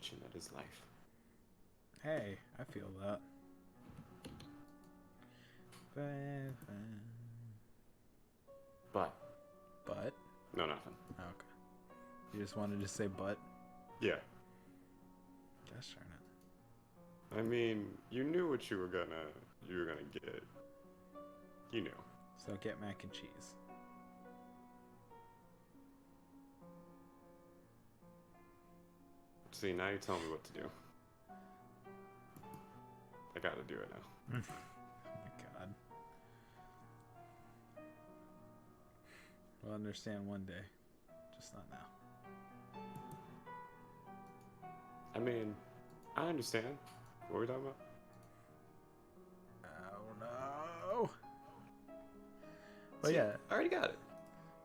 attention at his life. Hey, I feel that. But no, nothing. Okay. You just wanted to say but? Yeah. Gosh darn it. I mean, you knew what you were gonna get. You knew. So get mac and cheese. See, now you're telling me what to do. I gotta do it now. Oh my god. We'll understand one day. Just not now. I mean, I understand. What are we talking about? Oh no. But See, yeah. I already got it.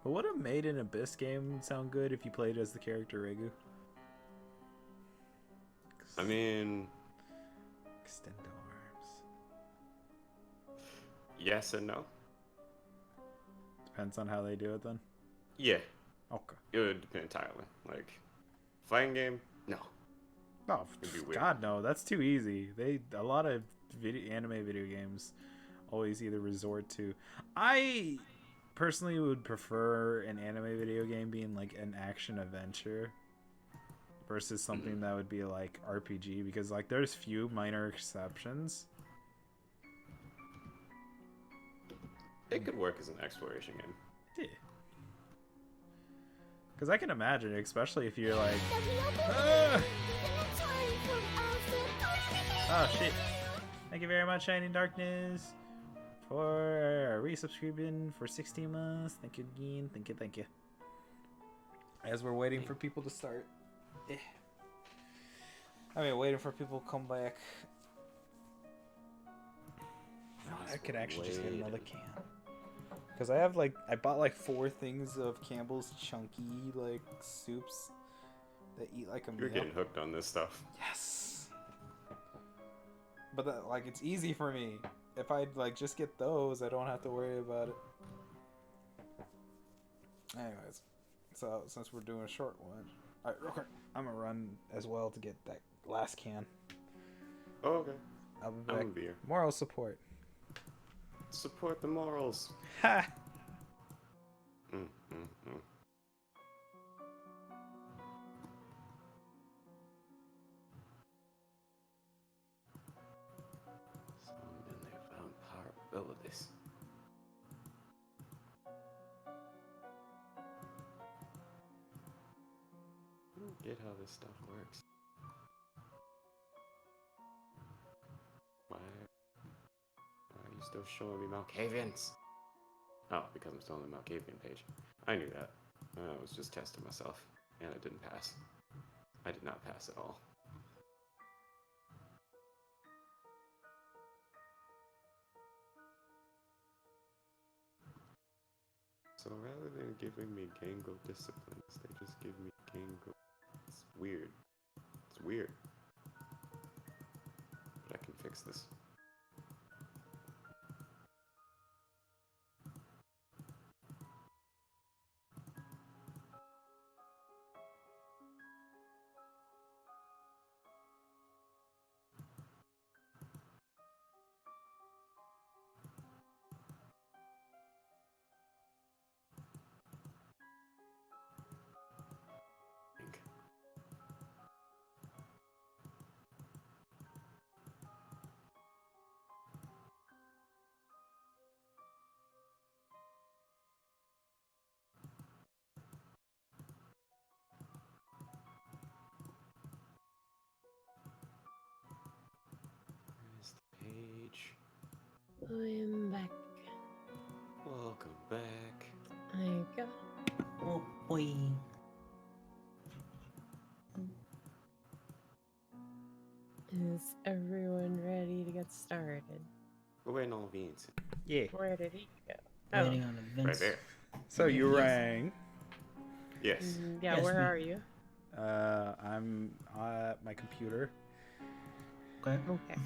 But would a Made in Abyss game sound good if you played as the character Regu? I mean, extend arms. Yes and no. Depends on how they do it then. Yeah. Okay. It would depend entirely. Like, fighting game, no. Oh, It'd be weird. God no, that's too easy. A lot of anime video games always either resort to. I personally would prefer an anime video game being like an action adventure versus something that would be like RPG, because like there's few minor exceptions. It could work as an exploration game. Yeah. Because I can imagine, especially if you're like, oh shit! Thank you very much, Shining Darkness, for resubscribing for 16 months. Thank you again. Thank you. As we're waiting for people to start. I mean, waiting for people to come back. I could actually just get another can. Because I bought like 4 things of Campbell's chunky like soups that eat like a meal. You're getting hooked on this stuff. Yes. But that, like, it's easy for me. If I like just get those, I don't have to worry about it. Anyways, so since we're doing a short one, all right, real quick, I'm gonna run as well to get that last can. Oh, okay. I'll be back. I'm beer. Moral support. Support the morals. Ha! Mm. Some in their vampire abilities. I don't get how this stuff works. Why are you still showing me Malkavians? Oh, because I'm still on the Malkavian page. I knew that. I was just testing myself, and I didn't pass. I did not pass at all. So rather than giving me Gango disciplines, they just give me Gango. It's weird. It's weird. But I can fix this. Where's the page? I'm back. Welcome back. There you go. Oh boy. Is everyone ready to get started? We're waiting on Vince. Yeah. Where did he go? Waiting on Right events. there. So you Yes. rang. Yes. Yeah, Yes, where we- are you? I'm at my computer. Okay. Okay.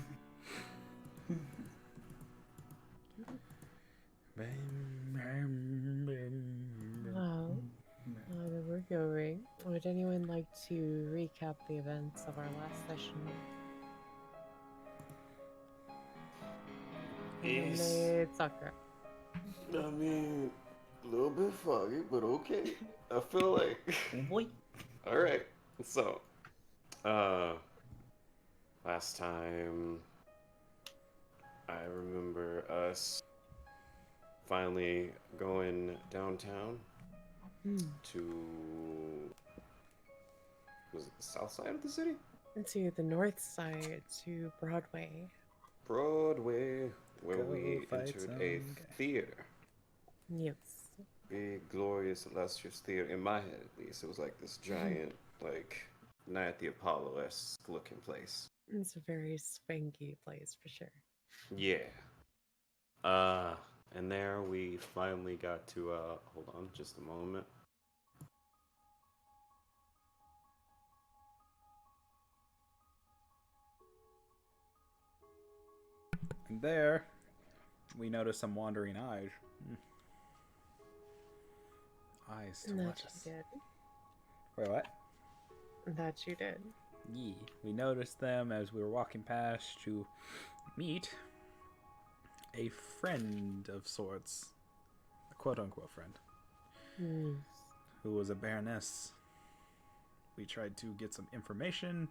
Well, we're going, would anyone like to recap the events of our last session? Yes. Eliminate Sakura. I mean, a little bit foggy, but okay. I feel like. Oh boy. All right. So, last time I remember us finally going downtown to, was it the south side of the city? To the north side, to Broadway. Broadway, where Go we fight entered some a guy. theater. Yes. Big, glorious, illustrious theater. In my head, at least, it was like this giant, like, Night at the Apollo-esque looking place. It's a very swanky place for sure. Yeah. And there we finally got to, hold on just a moment. And there, we noticed some wandering eyes. Eyes to That watch you us. did. Wait, what? That you did. Yeah, we noticed them as we were walking past to meet a friend of sorts, a quote-unquote friend, who was a baroness. We tried to get some information,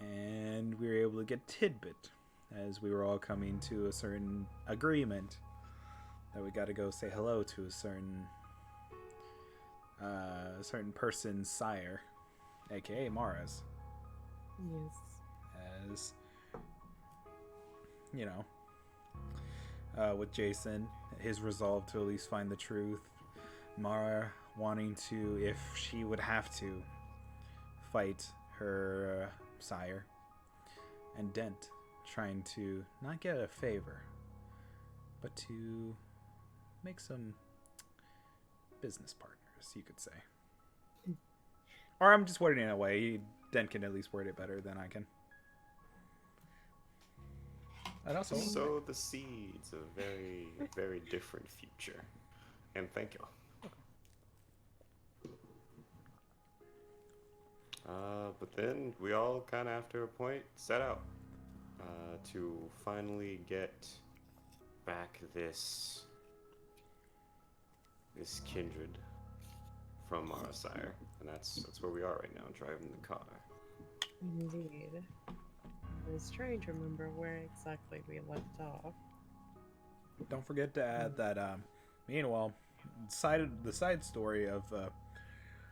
and we were able to get tidbit as we were all coming to a certain agreement that we got to go say hello to a certain person's sire, aka Mara's. Yes. As you know, with Jason, his resolve to at least find the truth, Mara wanting to, if she would have to, fight her sire, and Dent trying to not get a favor, but to make some business partners, you could say. Or I'm just wording it away. Dent can at least word it better than I can. And also, Sow the seeds of a very, very different future. And thank you. But then we all kind of, after a point, set out to finally get back this kindred from our sire, and that's where we are right now, driving the car. Indeed. I was trying to remember where exactly we left off. don't forget to add that. Meanwhile, the side story of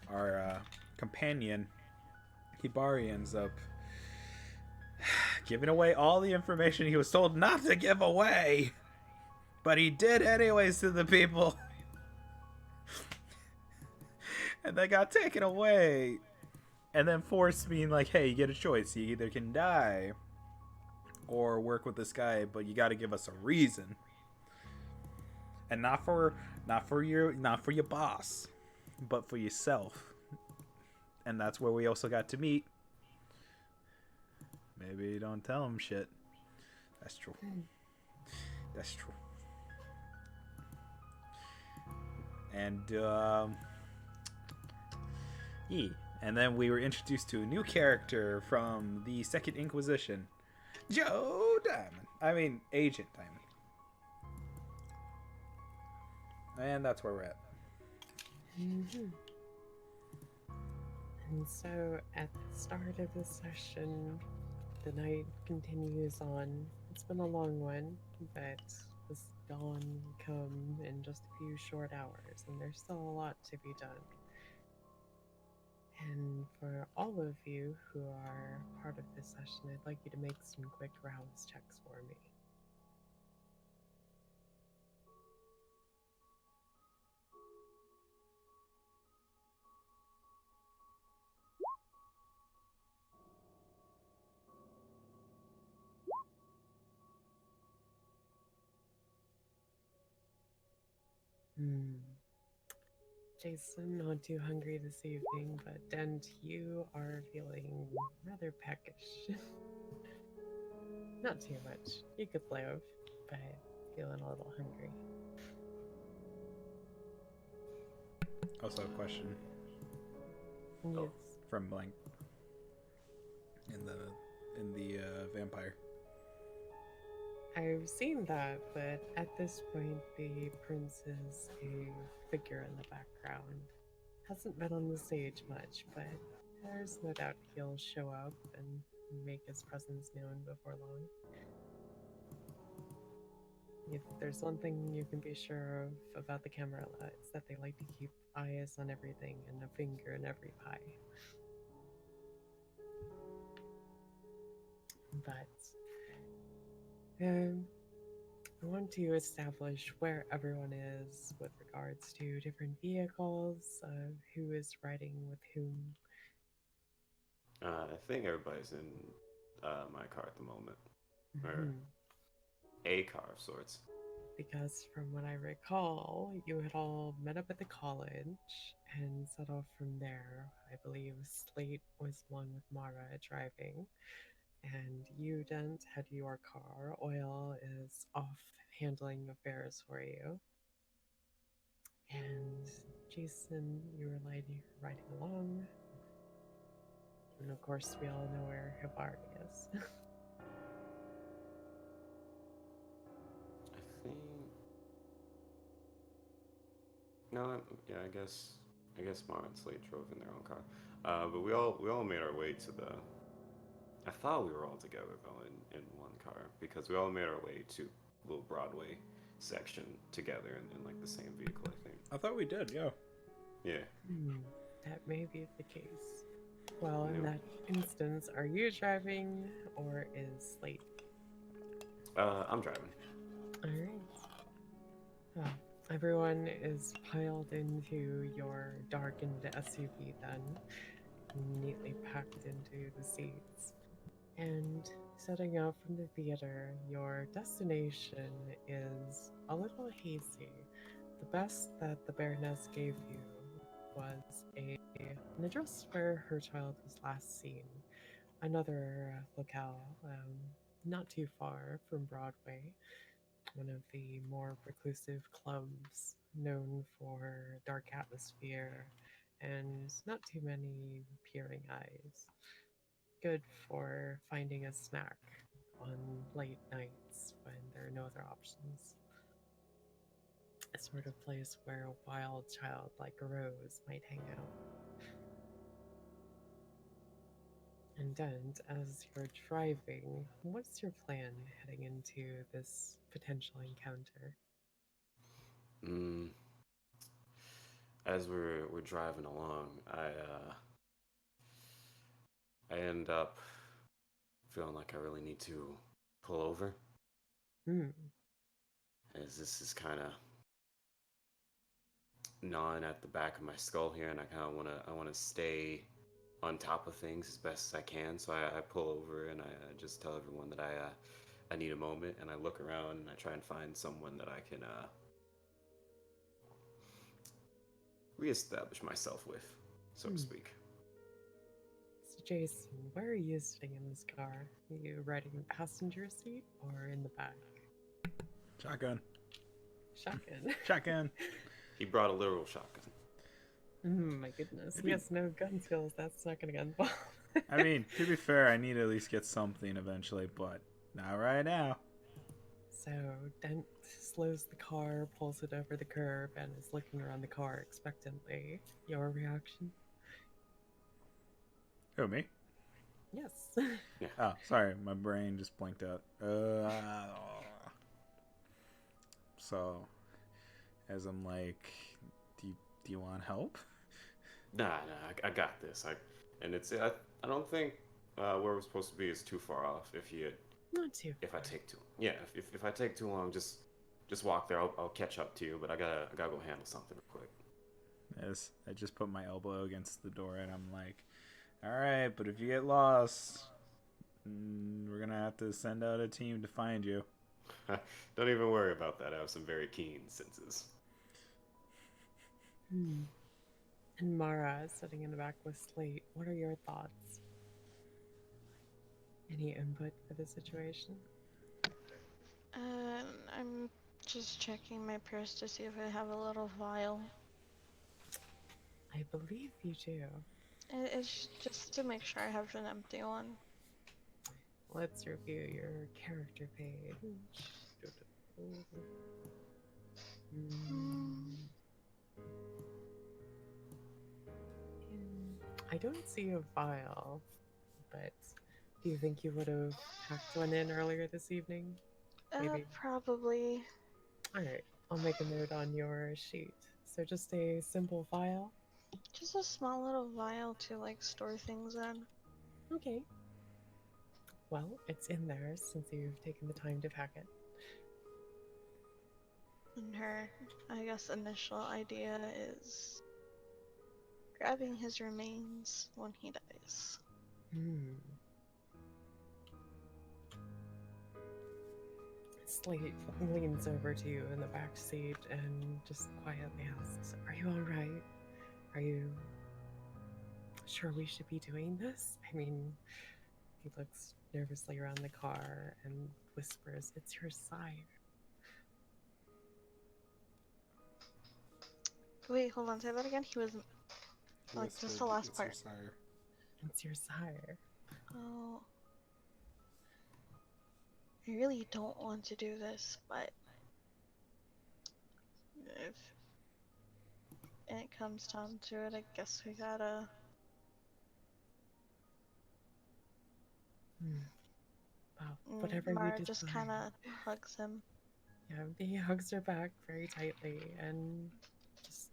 our companion Hibari ends up giving away all the information he was told not to give away, but he did anyways to the people. And they got taken away. And then forced being like, hey, you get a choice. You either can die or work with this guy, but you got to give us a reason. And not for your boss, but for yourself. And that's where we also got to meet. Maybe don't tell him shit. That's true. That's true. And and then we were introduced to a new character from the Second Inquisition, Joe Diamond. I mean, Agent Diamond. And that's where we're at. And so, at the start of the session, the night continues on. It's been a long one, but this dawn come in just a few short hours, and there's still a lot to be done. And for all of you who are part of this session, I'd like you to make some quick rouse checks for me. Jason, not too hungry this evening, but Dent, you are feeling rather peckish. Not too much. You could live, but feeling a little hungry. Also a question. Yes. from Blank in the vampire. I've seen that, but at this point, the prince is a figure in the background. Hasn't been on the stage much, but there's no doubt he'll show up and make his presence known before long. If there's one thing you can be sure of about the Camarilla, it's that they like to keep eyes on everything and a finger in every pie. But I want to establish where everyone is with regards to different vehicles, who is riding with whom. I think everybody's in my car at the moment, or Mhm. a car of sorts. Because from what I recall, you had all met up at the college and set off from there. I believe Slate was along with Mara driving, and you, Dent, had your car. Oil is off handling affairs for you. And Jason, you were riding along. And of course, we all know where Hibari is. I think. No, yeah, I guess Mara and Slade drove in their own car. But we all made our way to the. I thought we were all together though in one car because we all made our way to little Broadway section together in like the same vehicle. I think. I thought we did, yeah. Yeah. That may be the case. Well, in Nope. that instance, are you driving or is Slate? I'm driving. Alright. Well, everyone is piled into your darkened SUV then, neatly packed into the seats. And setting out from the theater, your destination is a little hazy. The best that the Baroness gave you was an address where her child was last seen. Another locale, not too far from Broadway, one of the more reclusive clubs known for dark atmosphere and not too many peering eyes. Good for finding a snack on late nights when there are no other options. A sort of place where a wild child like Rose might hang out. And Dent, as you're driving, what's your plan heading into this potential encounter? Mm, as we're driving along, I end up feeling like I really need to pull over, Hmm. as this is kind of gnawing at the back of my skull here, and I wanna stay on top of things as best as I can. So I pull over and I just tell everyone that I need a moment, and I look around and I try and find someone that I can reestablish myself with, so to speak. So, Jason, where are you sitting in this car? Are you riding in the passenger seat or in the back? Shotgun. Shotgun. Shotgun. He brought a literal shotgun. My goodness. He has no gun skills. That's not going to get involved. I mean, to be fair, I need to at least get something eventually, but not right now. So Dent slows the car, pulls it over the curb, and is looking around the car expectantly. Your reaction? Who, me? Yes. Yeah. Oh, sorry, my brain just blinked out. So, as I'm like, do you want help? Nah, I got this. I don't think where we're supposed to be is too far off. Not too If I far. take too, yeah, if I take too long, just walk there. I'll catch up to you. But I gotta go handle something real quick. As I just put my elbow against the door and I'm like, all right, but if you get lost, we're gonna have to send out a team to find you. Don't even worry about that. I have some very keen senses. And Mara is sitting in the back with Slate. What are your thoughts? Any input for the situation? I'm just checking my purse to see if I have a little vial. I believe you do. It's just to make sure I have an empty one. Let's review your character page. Hmm. I don't see a file, but do you think you would have packed one in earlier this evening? Maybe. Probably. Alright, I'll make a note on your sheet. So just a simple file? Just a small little vial to like store things in. Okay. Well, it's in there since you've taken the time to pack it. And her, I guess, initial idea is grabbing his remains when he dies. Hmm. Slate leans over to you in the back seat and just quietly asks, "Are you all right? Are you sure we should be doing this?" I mean, he looks nervously around the car and whispers, "It's your sire." Wait, hold on, say that again? He was like just the last It's your part. sire. It's your sire. Oh, I really don't want to do this, but if it comes down to it, I guess we gotta. Hmm. Well, whatever you Mara decide. just kind of hugs him. Yeah, he hugs her back very tightly and just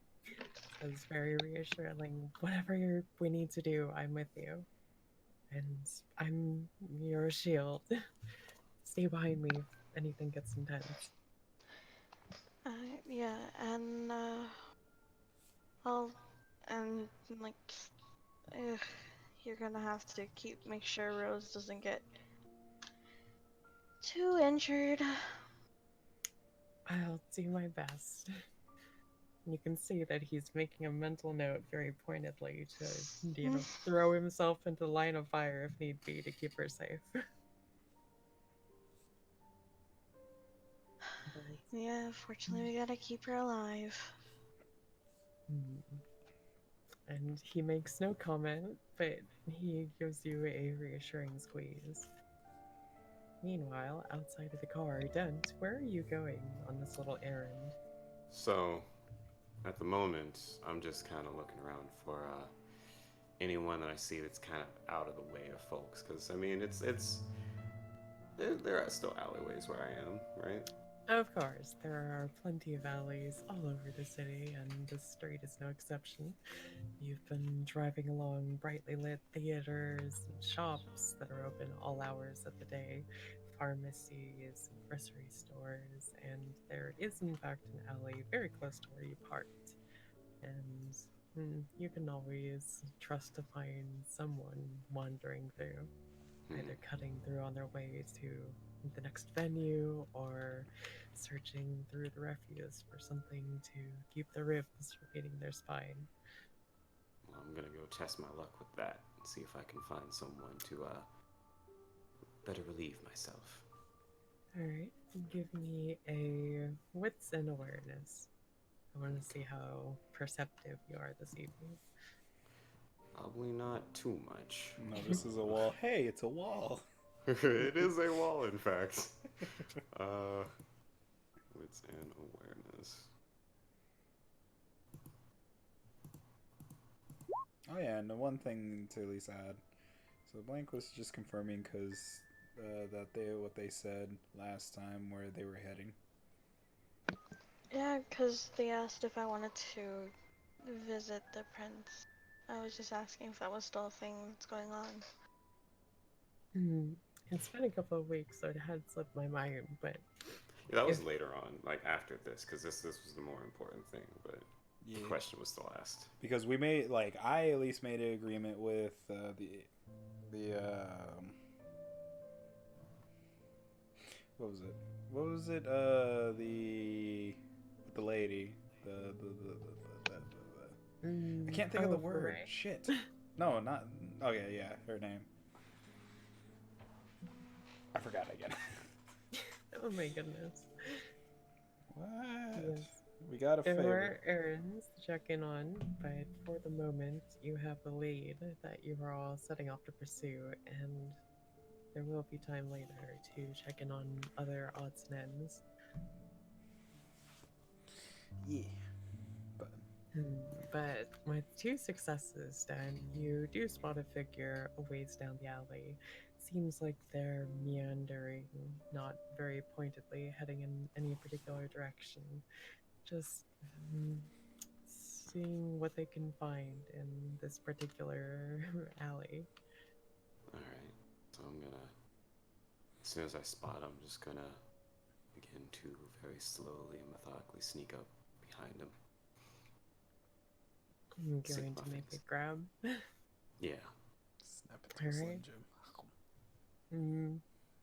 says very reassuring, "Whatever we need to do, I'm with you. And I'm your shield. Stay behind me if anything gets intense." Yeah, and well, and like, ugh, you're gonna have to make sure Rose doesn't get too injured. I'll do my best. You can see that he's making a mental note very pointedly to, throw himself into the line of fire if need be to keep her safe. But, Yeah, fortunately, we gotta keep her alive. and he makes no comment, but he gives you a reassuring squeeze. Meanwhile, outside of the car, Dent, where are you going on this little errand? So, at the moment, I'm just kind of looking around for anyone that I see that's kind of out of the way of folks. Because, I mean, there are still alleyways where I am, right? Of course, there are plenty of alleys all over the city, and this street is no exception. You've been driving along brightly lit theaters and shops that are open all hours of the day, pharmacies, grocery stores, and there is, in fact, an alley very close to where you parked. And you can always trust to find someone wandering through, either cutting through on their way to the next venue or searching through the refuse for something to keep their ribs from hitting their spine. Well, I'm gonna go test my luck with that and see if I can find someone to better relieve myself. Alright, give me a wits and awareness. I want to see how perceptive you are this evening. Probably not too much. No, this is a wall. Hey, it's a wall. It is a wall, in fact. Wits and awareness. Oh yeah, and the one thing to at least add. So Blank was just confirming because what they said last time where they were heading. Yeah, because they asked if I wanted to visit the prince. I was just asking if that was still a thing that's going on. It's been a couple of weeks, so it had slipped my mind, but Yeah, that was later on, like after this, because this was the more important thing. But the question was still asked. Because we made, like, I at least made an agreement with what was it? What was it? With the lady. I can't think of the word. Right. Shit. No, not. Okay, yeah, her name. I forgot again. Oh my goodness. What? Yes. We got a There favor. are errands to check in on, but for the moment, you have the lead that you are all setting off to pursue, and there will be time later to check in on other odds and ends. Yeah. But But with 2 successes, then you do spot a figure a ways down the alley. Seems like they're meandering, not very pointedly heading in any particular direction. Just seeing what they can find in this particular alley. Alright. So I'm gonna, as soon as I spot him, I'm just gonna begin to very slowly and methodically sneak up behind him. I'm Sink going my to make a face. grab. Yeah. snap it to a Slim Alright. Jim.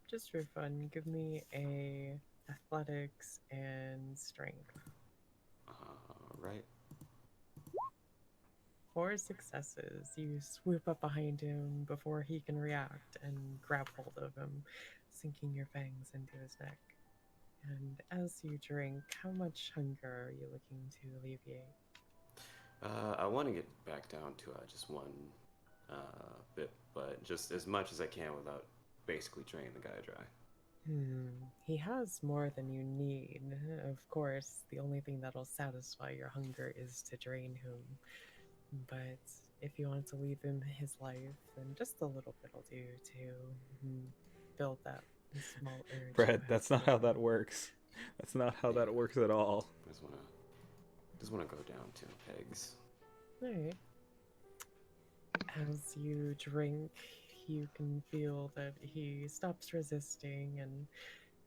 Just for fun, give me a athletics and strength. Right. 4 successes. You swoop up behind him before he can react and grab hold of him, sinking your fangs into his neck. And as you drink, how much hunger are you looking to alleviate? I want to get back down to just one bit, but just as much as I can without basically draining the guy dry. He has more than you need. Of course, the only thing that'll satisfy your hunger is to drain him. But if you want to leave him his life, then just a little bit will do to build that small urge. Brett, you that's have not how for that him. works. That's not how that works at all. Just wanna go down 2 pegs. Alright. As you drink, you can feel that he stops resisting, and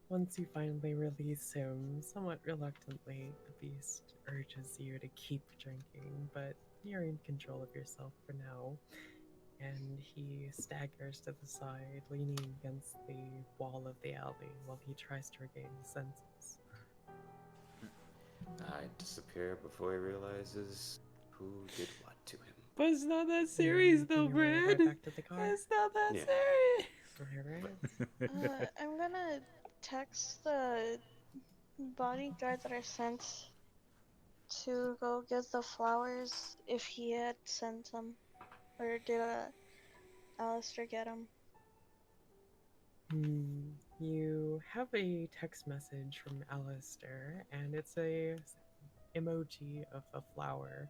once you finally release him, somewhat reluctantly, the beast urges you to keep drinking, but you're in control of yourself for now. And he staggers to the side, leaning against the wall of the alley while he tries to regain his senses. I disappear before he realizes who did what to him. But it's not that serious though, Making your way Brad. right back to the car. It's not that Yeah. serious. Alright. I'm gonna text the bodyguard that I sent to go get the flowers if he had sent them. Or did Alistair get them? You have a text message from Alistair, and it's a emoji of a flower,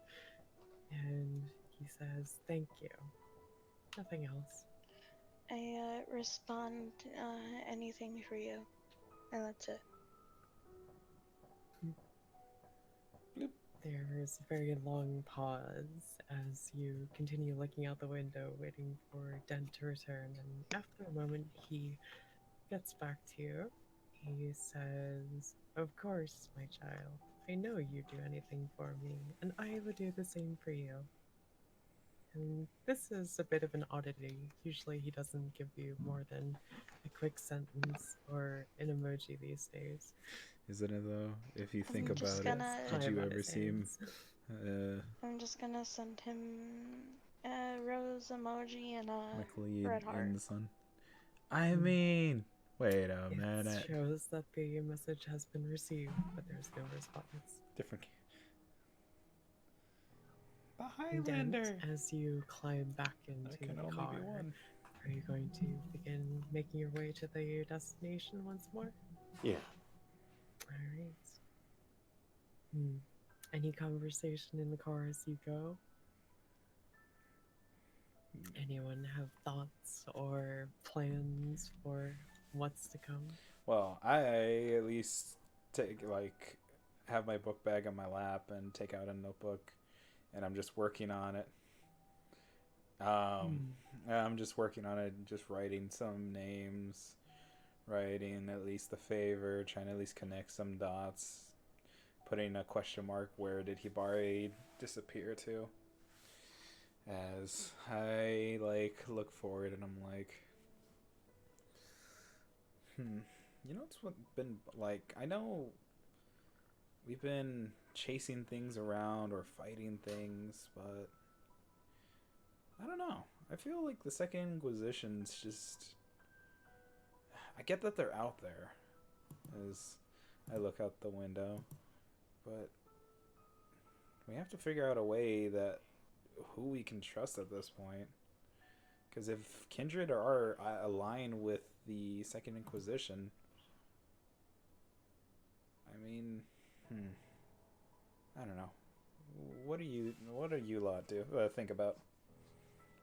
and he says, "Thank you." Nothing else. I respond, anything for you. And that's it. There's a very long pause as you continue looking out the window, waiting for Dent to return, and after a moment, he gets back to you. He says, "Of course, my child. I know you'd do anything for me, and I would do the same for you." And this is a bit of an oddity. Usually he doesn't give you more than a quick sentence or an emoji these days. Isn't it though? If you think I'm just about it, gonna- did Time you on ever his see him? hands. I'm just gonna send him a rose emoji and a McLeod red heart. in the sun. I mean, wait a It minute. shows that the message has been received, but there's no response. Different. The Dent, Highlander. as you climb back into That can the only car, be one. are you going to begin making your way to the destination once more? Yeah. Alright. Any conversation in the car as you go? Anyone have thoughts or plans for what's to come? Well, I at least have my book bag on my lap and take out a notebook, and I'm just working on it. I'm just working on it, just writing some names, writing at least the favor, trying to at least connect some dots, putting a question mark, where did Hibari disappear to? As I look forward and I'm like, you know what's been like, I know we've been chasing things around or fighting things, but I don't know. I feel like the Second Inquisition's just, I get that they're out there as I look out the window, but We have to figure out a way that who we can trust at this point. Because if Kindred are aligned with the Second Inquisition, I mean, I don't know. What do you lot think about?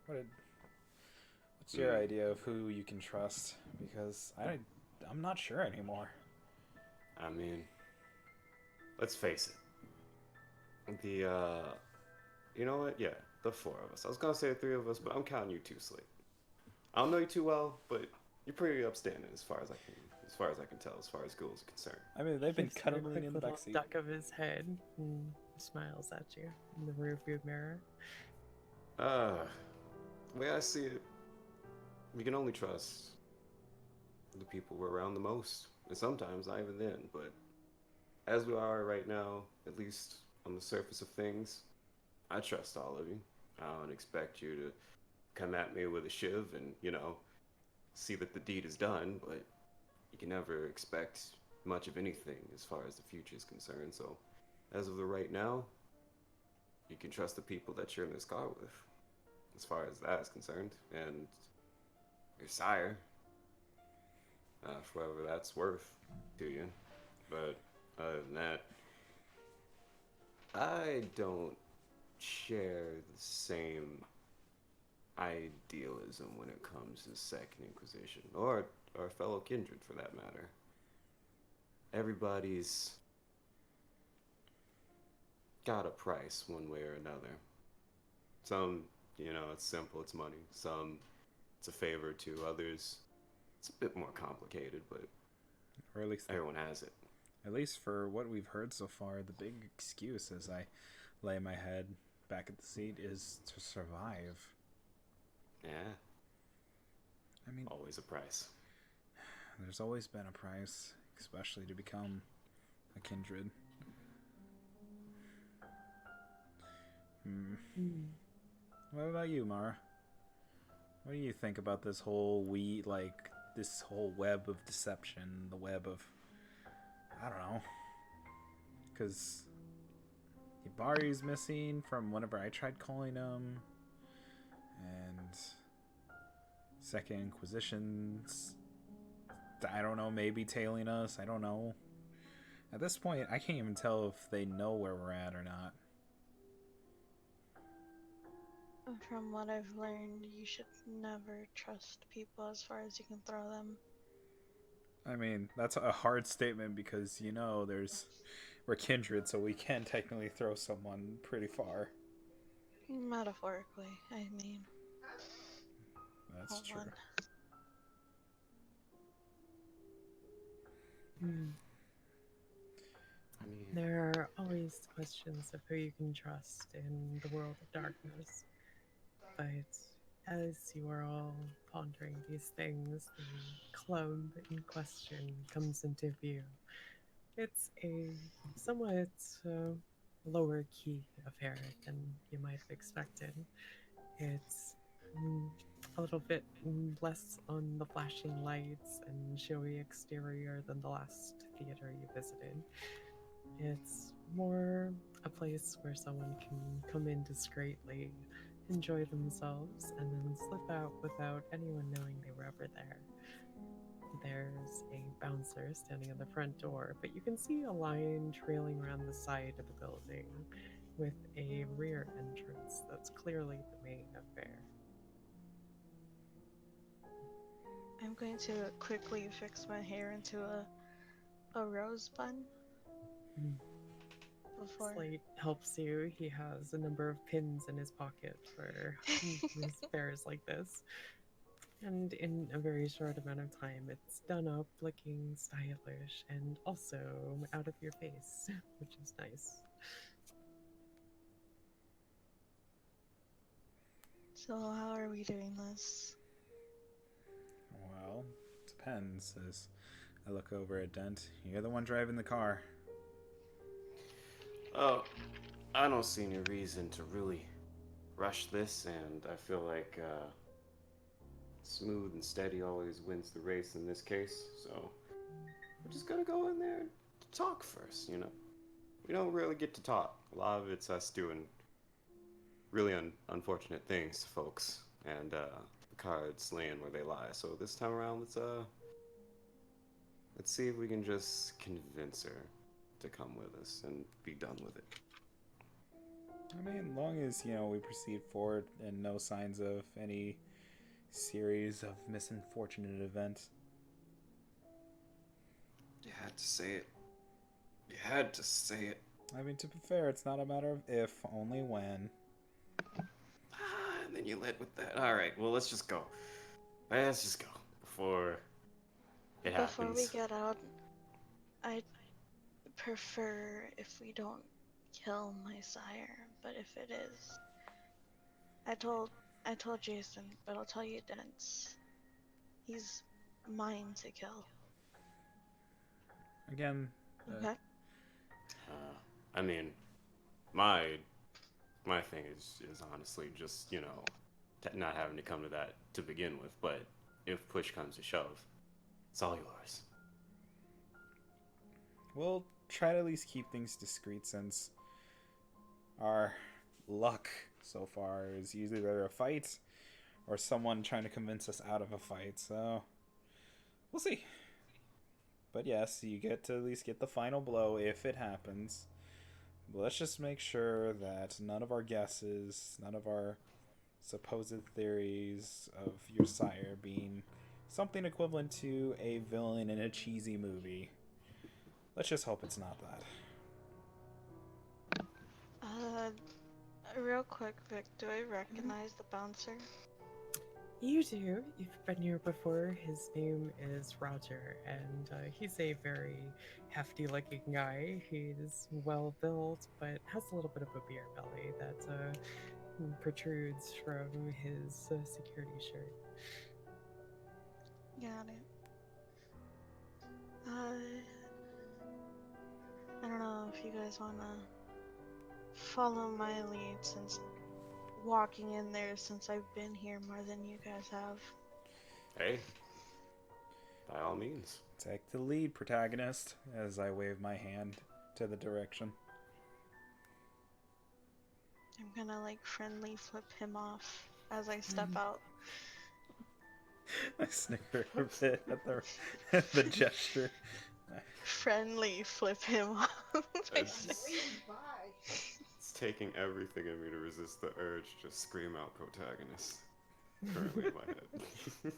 What's your idea of who you can trust? Because I'm not sure anymore. I mean, let's face it. You know what? Yeah, the four of us. I was gonna say the three of us, but I'm counting you two, Slate. I don't know you too well, but you're pretty upstanding as far as I can tell, as far as school is concerned. I mean, they've been Gives you a cuddling quick in the little backseat. duck of his head and smiles at you in the rearview mirror. The way I see it, we can only trust the people we're around the most, and sometimes not even then. But as we are right now, at least on the surface of things, I trust all of you. I don't expect you to come at me with a shiv and, see that the deed is done, but you can never expect much of anything as far as the future is concerned. So, as of the right now, you can trust the people that you're in this car with, as far as that is concerned, and your sire, for whatever that's worth to you. But other than that, I don't share the same idealism when it comes to Second Inquisition, or our fellow kindred for that matter. Everybody's got a price one way or another. Some, it's simple, it's money. Some, it's a favor to others. It's a bit more complicated, but Or at least everyone has it. At least for what we've heard so far, the big excuse as I lay my head back at the seat is to survive. Yeah, I mean, always a price. there's always been a price, especially to become a kindred. What about you, Mara? What do you think about this whole this whole web of deception, the web of, I don't know, because Yabari's missing from whenever I tried calling him, and Second Inquisition's, I don't know, maybe tailing us, I don't know. At this point, I can't even tell if they know where we're at or not. From what I've learned, you should never trust people as far as you can throw them. I mean, that's a hard statement because, we're kindred, so we can technically throw someone pretty far. Metaphorically, I mean. That's Hold true. Hmm. I mean, There are always questions of who you can trust in the world of darkness. But as you are all pondering these things, the club in question comes into view. It's a somewhat lower key affair than you might have expected. It's a little bit less on the flashing lights and showy exterior than the last theater you visited. It's more a place where someone can come in discreetly, enjoy themselves, and then slip out without anyone knowing they were ever there. There's a bouncer standing at the front door, but you can see a line trailing around the side of the building with a rear entrance that's clearly the main affair. I'm going to quickly fix my hair into a rose bun. Before. Slate helps you. He has a number of pins in his pocket for his affairs like this. And in a very short amount of time, it's done up looking stylish and also out of your face, which is nice. So how are we doing this? Well, depends. As I look over at Dent, you're the one driving the car. oh, I don't see any reason to really rush this, and I feel like smooth and steady always wins the race in this case. So we're just gonna go in there and talk first, we don't really get to talk. A lot of it's us doing really unfortunate things to folks, and the cards laying where they lie. So this time around, let's see if we can just convince her to come with us and be done with it. I mean, as long as, we proceed forward and no signs of any series of misunfortunate events. You had to say it. You had to say it. I mean, to be fair, it's not a matter of if, only when. And then you lit with that. Alright, well, let's just go. Let's just go. Before it happens. Before we get out, I'd prefer if we don't kill my sire, but if it is, I told Jason, but I'll tell you it didn't. He's mine to kill. Again, Okay. I mean, my thing is honestly just, not having to come to that to begin with, but if push comes to shove, it's all yours. we'll try to at least keep things discreet, since our luck so far is usually either a fight or someone trying to convince us out of a fight, so we'll see. But yes, you get to at least get the final blow if it happens. But let's just make sure that none of our guesses, none of our supposed theories of your sire being something equivalent to a villain in a cheesy movie. Let's just hope it's not that. Real quick, Vic, do I recognize the bouncer? You do. You've been here before. His name is Roger, and he's a very hefty-looking guy. He's well built, but has a little bit of a beer belly that protrudes from his security shirt. Got it. I don't know if you guys wanna follow my lead, since walking in there since I've been here more than you guys have. Hey, by all means. Take the lead, protagonist, as I wave my hand to the direction. I'm gonna friendly flip him off as I step out. I snicker a bit at the gesture. Friendly flip him off. It's taking everything in me to resist the urge to scream out protagonist. Currently in my head.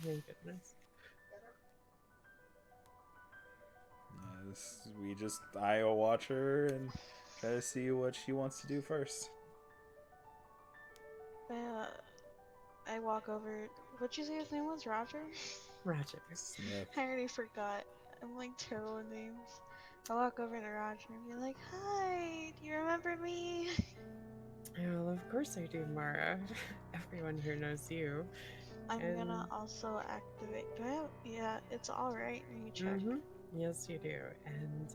My goodness. Yes, we just IO watch her and try to see what she wants to do first. I walk over. What'd you say his name was? Roger? Roger. Smith. I already forgot. I'm terrible with names. I walk over to Roger and be like, "Hi, do you remember me?" Well, of course I do, Mara. Everyone here knows you. I'm gonna also activate. Do I have? Yeah, it's alright. Let me check. Yes, you do. And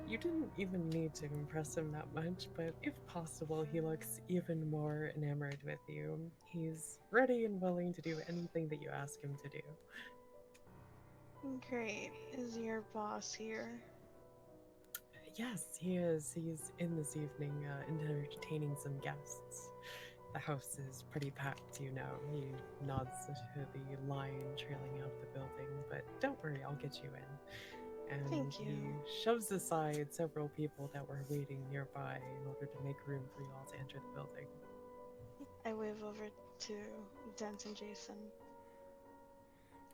you didn't even need to impress him that much, but if possible, he looks even more enamored with you. He's ready and willing to do anything that you ask him to do. Great. Is your boss here? Yes, he is. He's in this evening entertaining some guests. The house is pretty packed, He nods to the line trailing out the building, but don't worry, I'll get you in. And Thank you. he shoves aside several people that were waiting nearby in order to make room for you all to enter the building. I wave over to Dent and Jason.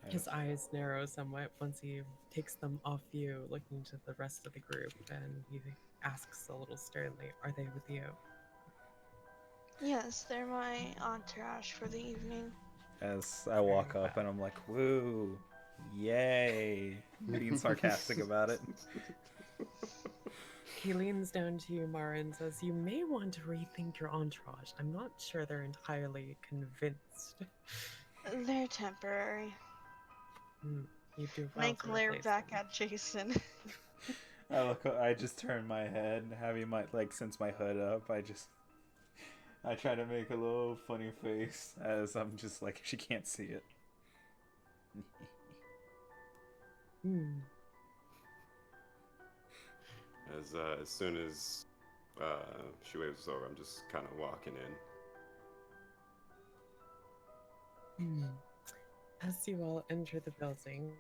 His eyes narrow somewhat once he takes them off you, looking to the rest of the group, and he asks a little sternly, "Are they with you?" Yes, they're my entourage for the evening. As I walk up and I'm like, woo, yay, being sarcastic about it. He leans down to you, Mara, and says, "You may want to rethink your entourage. I'm not sure they're entirely convinced." They're temporary. You do And well I to glare replace back them. at Jason. I just turn my head, having since my hood up, I try to make a little funny face as I'm just like, she can't see it. As soon as she waves us over, I'm just kind of walking in. As you all enter the building,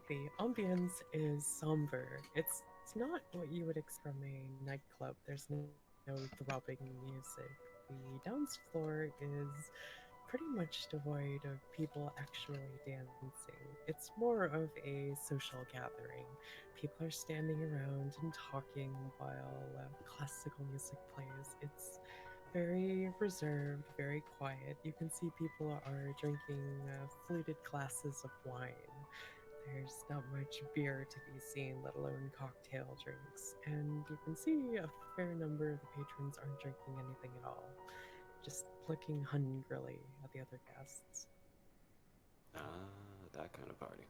the ambience is somber. It's not what you would expect from a nightclub. There's no throbbing music. The dance floor is pretty much devoid of people actually dancing. It's more of a social gathering. People are standing around and talking while classical music plays. It's very reserved, very quiet. You can see people are drinking fluted glasses of wine. There's not much beer to be seen, let alone cocktail drinks. And you can see a fair number of the patrons aren't drinking anything at all, just looking hungrily at the other guests. Ah, that kind of party.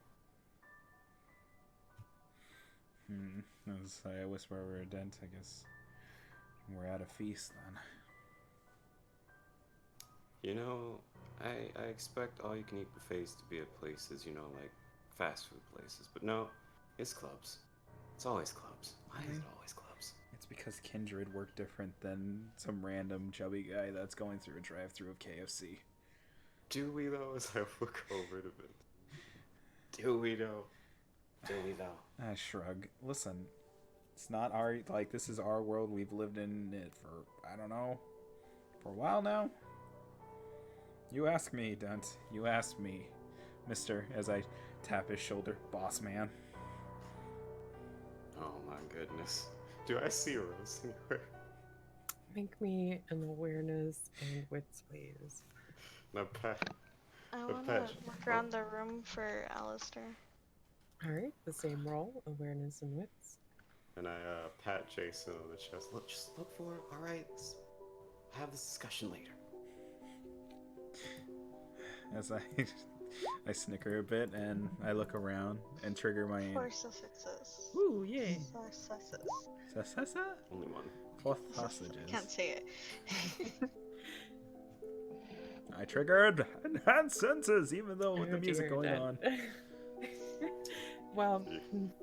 As I whisper over a dent, I guess we're at a feast then. You know, I expect all-you-can-eat buffets to be at places, you know, like fast food places. But no, it's clubs. It's always clubs. Why is it always clubs? It's because Kindred work different than some random chubby guy that's going through a drive-through of KFC. Do we, though, as I look over to Vin? Do we, though? Do we, though? I shrug. Listen, it's not our, like, this is our world. We've lived in it for, I don't know, for a while now. You ask me, Dent. You ask me, mister, as I tap his shoulder. Boss man. Oh my goodness. Do I see Rose anywhere? Make me an awareness and wits, please. No, Pat. I But want Pat- to look around the room for Alistair. Alright, the same roll, awareness and wits. And I pat Jason on the chest. Look, just look for it. All right. Let's have this discussion later. As I snicker a bit and I look around and trigger my... 4 successes. Ooh, yay. Successes. Sasa? Only one. 4 sausages. Can't say it. I triggered enhanced senses, even though with the Oh, music dear, going Dad. on. Well,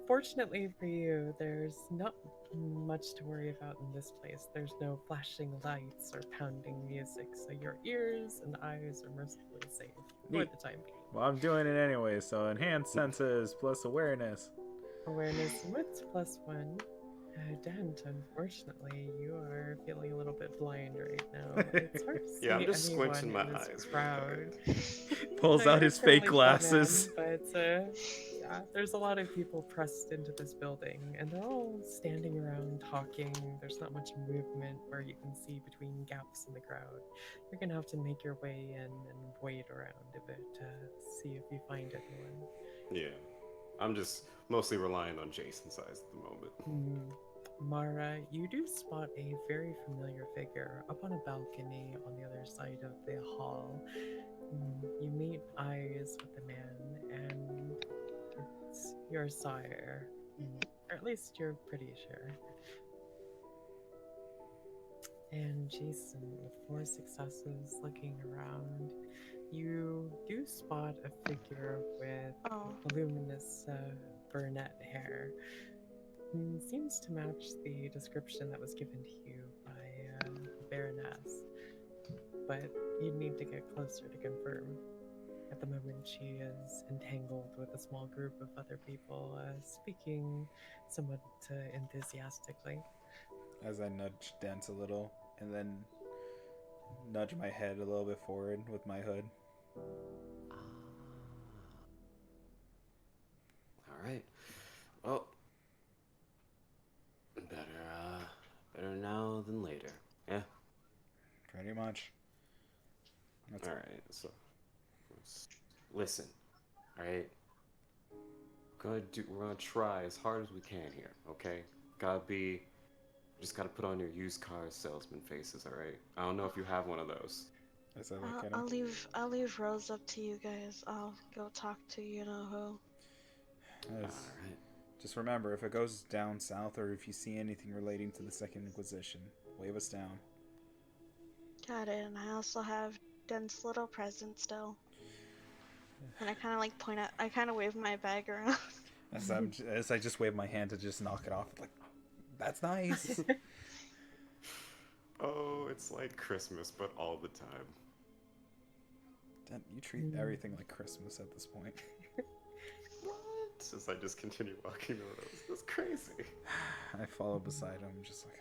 fortunately for you, there's not much to worry about in this place. There's no flashing lights or pounding music, so your ears and eyes are mercifully safe for Neat. the time being. Well, I'm doing it anyway, so enhanced senses plus awareness. Awareness and wits +1. Dent, unfortunately, you are feeling a little bit blind right now. It's hard to see Yeah, I'm just anyone squinting my in this eyes. crowd. Pulls No, out you're his fake fairly tall, glasses. man, but yeah, there's a lot of people pressed into this building, and they're all standing around talking. There's not much movement where you can see between gaps in the crowd. You're gonna have to make your way in and wait around a bit to see if you find anyone. Yeah. I'm just mostly relying on Jason's eyes at the moment. Mara, you do spot a very familiar figure up on a balcony on the other side of the hall. You meet eyes with the man, and it's your sire. Or at least you're pretty sure. And Jason, with 4 successes, looking around, you do spot a figure with Oh, voluminous brunette hair. Seems to match the description that was given to you by the Baroness, but you'd need to get closer to confirm. At the moment, she is entangled with a small group of other people, speaking somewhat enthusiastically. As I nudge Dent a little, and then nudge my head a little bit forward with my hood. All right. Well, better now than later. Yeah. Pretty much. That's All right. So, listen. All right. We're gonna try as hard as we can here. Okay. Just gotta put on your used car salesman faces. All right. I don't know if you have one of those. as I look at I'll him. leave Rose up to you guys. I'll go talk to you know who. All As- right. Just remember, if it goes down south or if you see anything relating to the Second Inquisition, wave us down. Got it. And I also have Den's little present still. And I kind of like point out. I kind of wave my bag around. As I just wave my hand to just knock it off, like That's nice. Oh, it's like Christmas, but all the time. Damn, you treat everything like Christmas at this point. What? As I just continue walking the roads. That's crazy. I follow beside him, just like,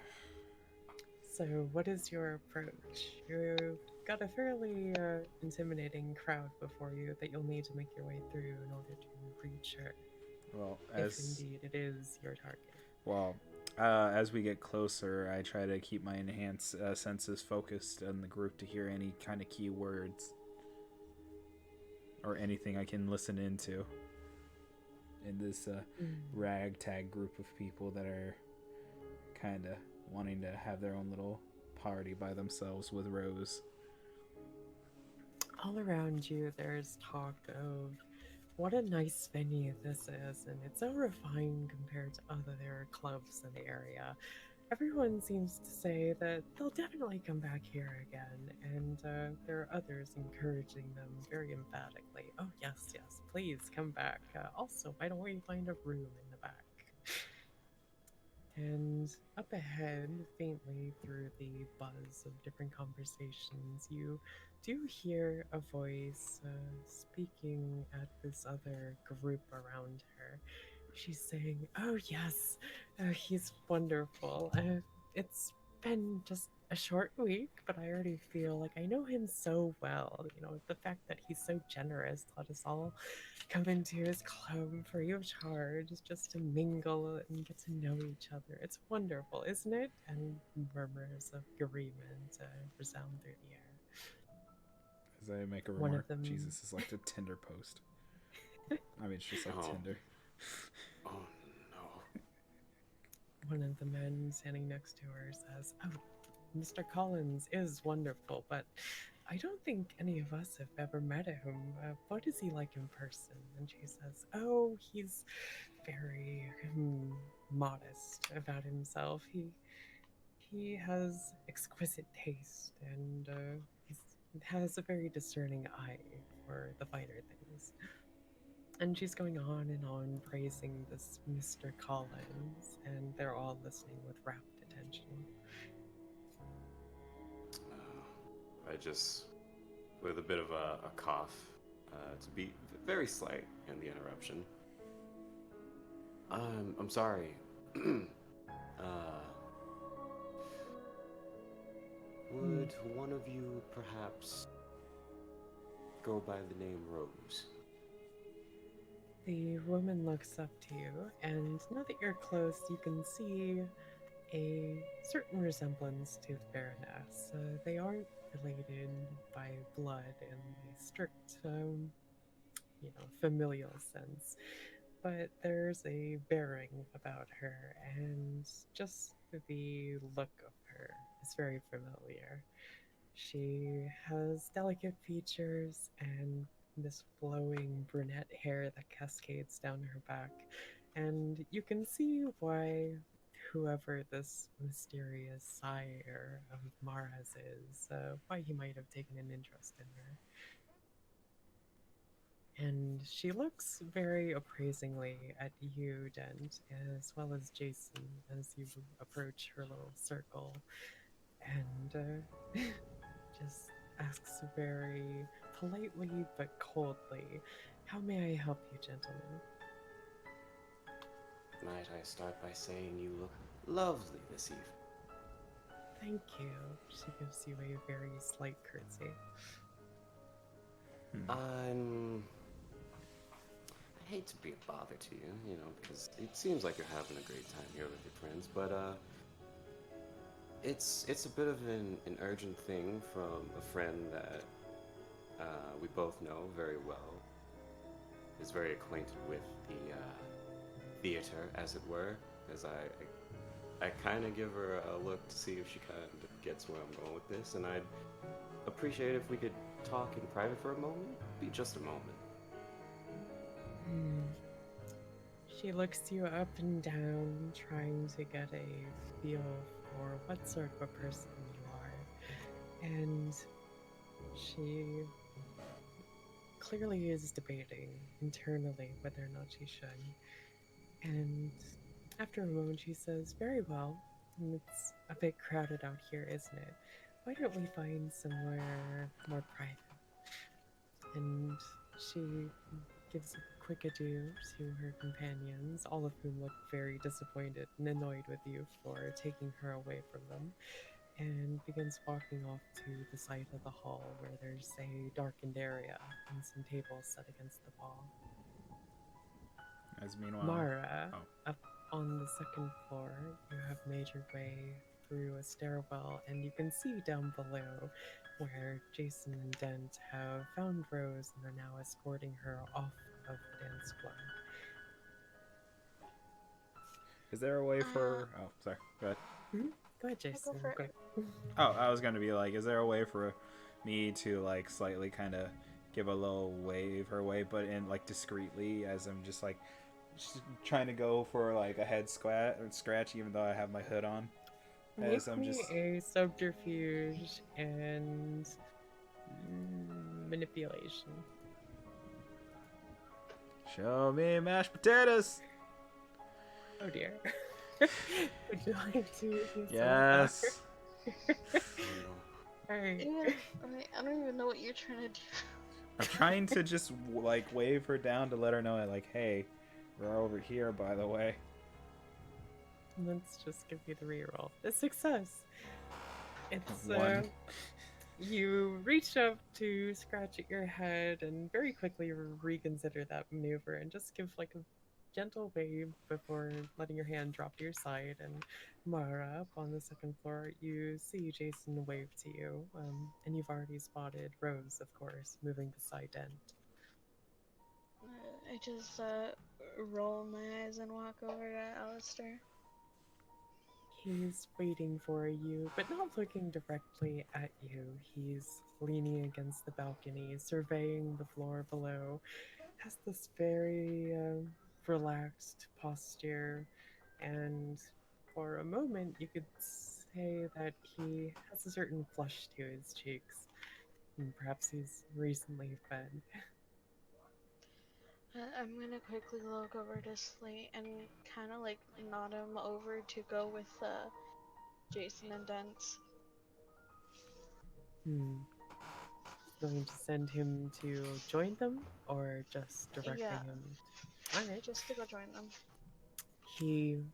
So, what is your approach? You've got a fairly intimidating crowd before you that you'll need to make your way through in order to reach her, well, if indeed it is your target. as we get closer, I try to keep my enhanced senses focused on the group to hear any kind of key words or anything I can listen into in this ragtag group of people that are kind of wanting to have their own little party by themselves with Rose. All around you, there's talk of what a nice venue this is, and it's so refined compared to other clubs in the area. Everyone seems to say that they'll definitely come back here again, and there are others encouraging them very emphatically. Oh, yes, yes, please come back. Also, why don't we find a room in the back? And up ahead, faintly through the buzz of different conversations, you do hear a voice speaking at this other group around her. She's saying, "Oh, yes, he's wonderful. It's been just a short week, but I already feel like I know him so well. You know, the fact that he's so generous, let us all come into his club free of charge just to mingle and get to know each other. It's wonderful, isn't it?" And murmurs of agreement resound through the air. As I make a One remark, of them- Jesus is like a Tinder post. I mean, it's just like Oh. Tinder. Oh no. One of the men standing next to her says, "Oh, Mr. Collins is wonderful, but I don't think any of us have ever met him. What is he like in person?" And she says, "Oh, he's very modest about himself. He has exquisite taste, and he has a very discerning eye for the finer things." And she's going on and on praising this Mr. Collins, and they're all listening with rapt attention. I just, with a bit of a cough, to be very slight in the interruption. I'm sorry. Would one of you perhaps go by the name Rose? The woman looks up to you, and now that you're close, you can see a certain resemblance to the Baroness. They aren't related by blood in a strict, familial sense, but there's a bearing about her, and just the look of her is very familiar. She has delicate features and this flowing brunette hair that cascades down her back, and you can see why whoever this mysterious sire of Mara's is, why he might have taken an interest in her. And she looks very appraisingly at you, Dent, as well as Jason, as you approach her little circle, and just asks very politely but coldly, "How may I help you, gentlemen?" Might I start by saying you look lovely this evening? "Thank you." She gives you a very slight curtsy. I hate to be a bother to you, because it seems like you're having a great time here with your friends, but it's a bit of an urgent thing from a friend that we both know very well, is very acquainted with the theater, as it were, as I kind of give her a look to see if she kind of gets where I'm going with this, and I'd appreciate if we could talk in private for a moment. Be just a moment. She looks you up and down, trying to get a feel for what sort of a person you are. And she clearly is debating internally whether or not she should. And After a moment, she says, "Very well. It's a bit crowded out here, isn't it? Why don't we find somewhere more private?" And she gives a quick adieu to her companions, all of whom look very disappointed and annoyed with you for taking her away from them, and begins walking off to the side of the hall where there's a darkened area and some tables set against the wall. As meanwhile, Mara, oh. up on the second floor, you have made your way through a stairwell, and you can see down below where Jason and Dent have found Rose and are now escorting her off of the dance floor. Is there a way for? Oh, sorry. Go ahead. Go ahead, Jason. for it. Go. Oh, I was gonna be like, is there a way for me to like slightly kind of give a little wave her way, but in like discreetly, as I'm just like trying to go for like a head scratch, even though I have my hood on. Make As I'm me just a subterfuge and manipulation. show me mashed potatoes. Oh dear. Would you like to use some Yes. Alright. I don't even know what you're trying to do. I'm trying to just like wave her down to let her know like, hey, we're over here, by the way. Let's just give you the reroll. A success. It's One. you reach up to scratch at your head and very quickly reconsider that maneuver and just give like a gentle wave before letting your hand drop to your side. And Mara, up on the second floor, you see Jason wave to you, and you've already spotted Rose, of course, moving beside Dent. I just roll my eyes and walk over to Alistair. He's waiting for you, but not looking directly at you. He's leaning against the balcony, surveying the floor below. Has this very relaxed posture, and for a moment, you could say that he has a certain flush to his cheeks. And perhaps he's recently fed. I'm gonna quickly look over to Slate and kind of like nod him over to go with Jason and Dent. Going to send him to join them, or just directing Yeah. him? Alright. Just to go join them. He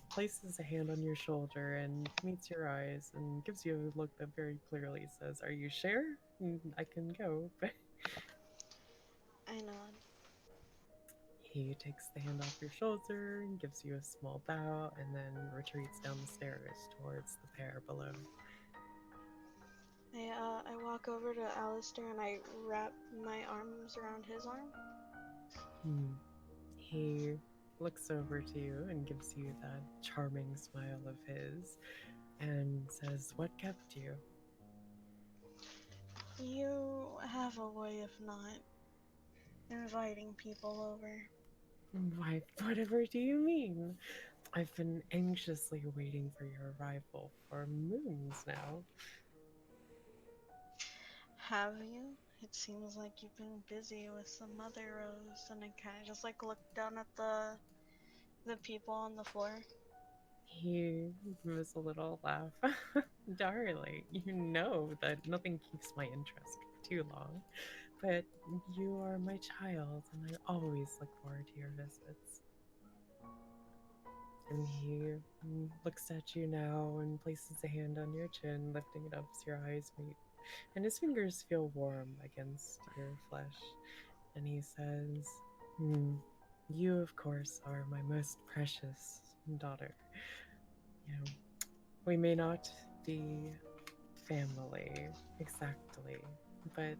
places a hand on your shoulder and meets your eyes and gives you a look that very clearly says, "Are you sure? I can go." I nod. He takes the hand off your shoulder and gives you a small bow and then retreats down the stairs towards the pair below. I walk over to Alistair and I wrap my arms around his arm. He looks over to you and gives you that charming smile of his and says, "What kept you?" You have a way of not inviting people over. "Why, whatever do you mean? I've been anxiously waiting for your arrival for moons now." Have you? It seems like you've been busy with some other Rose, and I kind of just like look down at the people on the floor. He gives a little laugh. "Darling, you know that nothing keeps my interest for too long, but you are my child, and I always look forward to your visits." And he looks at you now and places a hand on your chin, lifting it up as your eyes meet. And his fingers feel warm against your flesh. And he says, "You, of course, are my most precious daughter. You know, we may not be family exactly, but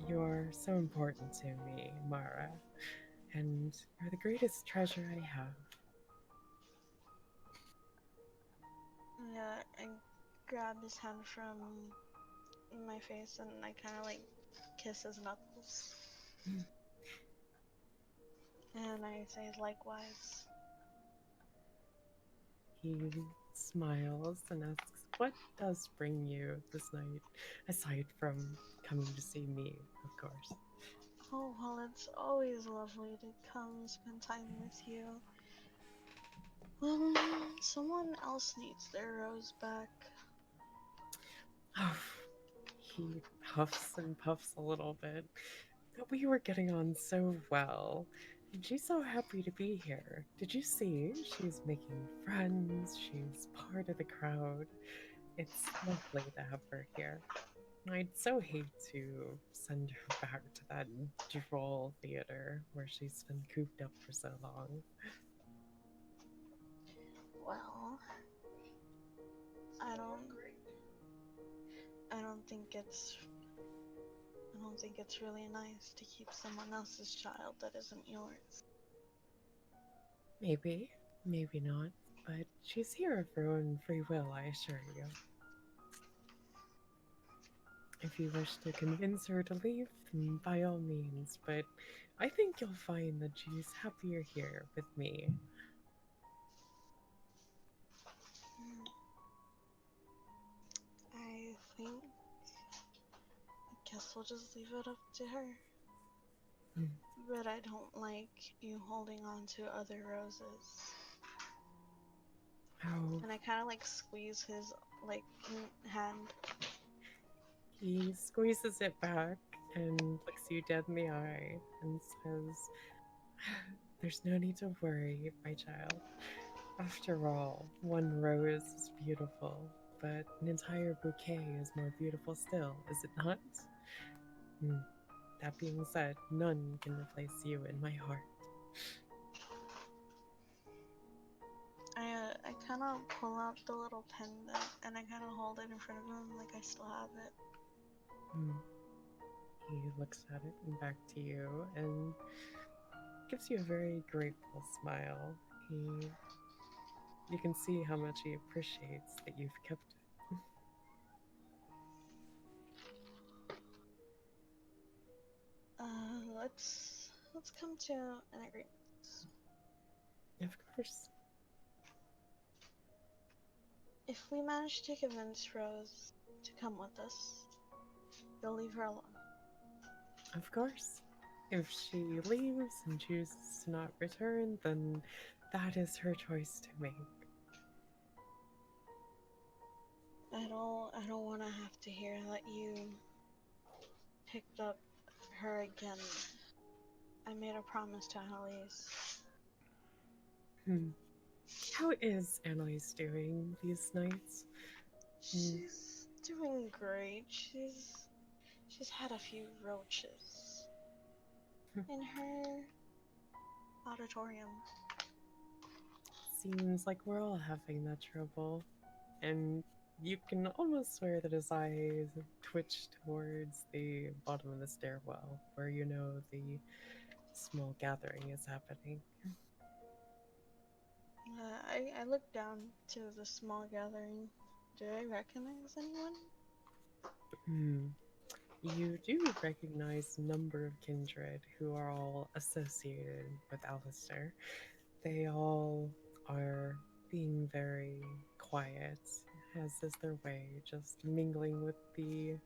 you're so important to me, Mara. And you're the greatest treasure I have." Yeah, I grab his hand from my face and I kind of like kiss his knuckles. And I say likewise. He smiles and asks, "What does bring you this night, aside from coming to see me, of course?" Oh, well, it's always lovely to come spend time with you. Someone else needs their rose back. He huffs and puffs a little bit. But we were getting on so well. And she's so happy to be here. Did you see? She's making friends. She's part of the crowd. It's lovely to have her here. I'd so hate to send her back to that droll theater where she's been cooped up for so long. Well, I don't. I don't think it's. I don't think it's really nice to keep someone else's child that isn't yours. Maybe, maybe not. But she's here of her own free will, I assure you. If you wish to convince her to leave, then by all means, but I think you'll find that she's happier here with me. I think. I guess we'll just leave it up to her. Hmm. But I don't like you holding on to other roses. Oh, And I kind of like squeeze his like hand. he squeezes it back and looks you dead in the eye and says, "There's no need to worry, my child. After all, one rose is beautiful, but an entire bouquet is more beautiful still, is it not? Hmm. That being said, none can replace you in my heart." I kind of pull out the little pendant and I kind of hold it in front of him like I still have it. Hmm. He looks at it and back to you and gives you a very grateful smile. You can see how much he appreciates that you've kept it. Let's come to an agreement. Of course. If we manage to convince Rose to come with us, you'll leave her alone. Of course. If she leaves and chooses to not return, then that is her choice to make. I don't want to have to hear that you picked up her again. I made a promise to Annalise. How is Annalise doing these nights? She's doing great. She's had a few roaches in her auditorium. Seems like we're all having that trouble. And you can almost swear that his eyes twitch towards the bottom of the stairwell, where you know the small gathering is happening. I look down to the small gathering. Do I recognize anyone? You do recognize a number of kindred who are all associated with Alistair. They all are being very quiet, as is their way, just mingling with the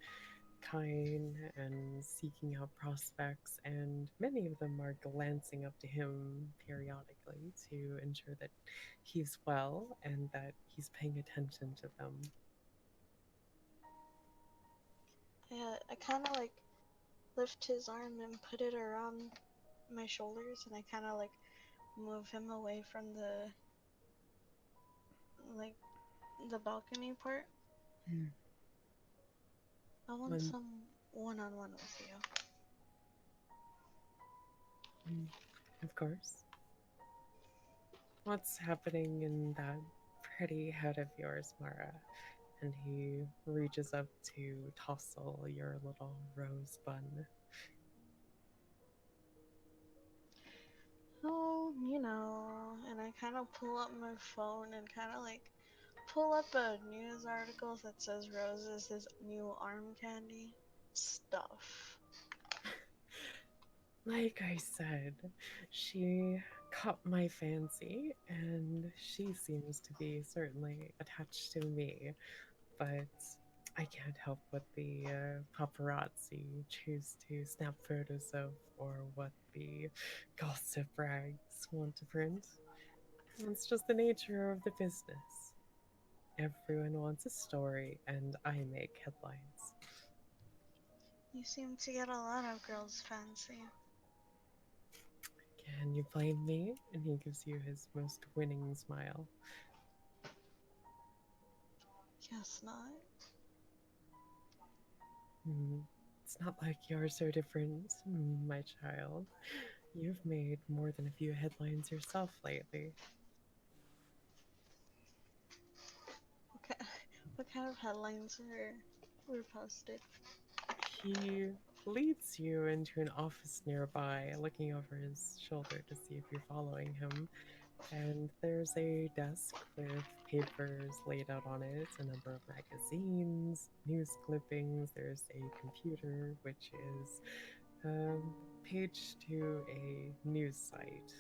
kind and seeking out prospects, and many of them are glancing up to him periodically to ensure that he's well and that he's paying attention to them. I kind of like lift his arm and put it around my shoulders, and I kind of like move him away from the balcony part. I want some one-on-one with you. Of course. What's happening in that pretty head of yours, Mara? And he reaches up to tousle your little rose bun. Oh, and I kind of pull up my phone and kind of like pull up a news article that says Rose is his new arm candy. Stuff. Like I said, she caught my fancy, and she seems to be certainly attached to me, but I can't help what the paparazzi choose to snap photos of or what the gossip rags want to print. It's just the nature of the business. Everyone wants a story, and I make headlines. You seem to get a lot of girls' fancy. Can you blame me? And he gives you his most winning smile. Guess not. It's not like you're so different, my child. You've made more than a few headlines yourself lately. What kind of headlines were posted? He leads you into an office nearby, looking over his shoulder to see if you're following him. And there's a desk with papers laid out on it, a number of magazines, news clippings. There's a computer, which is page to a news site.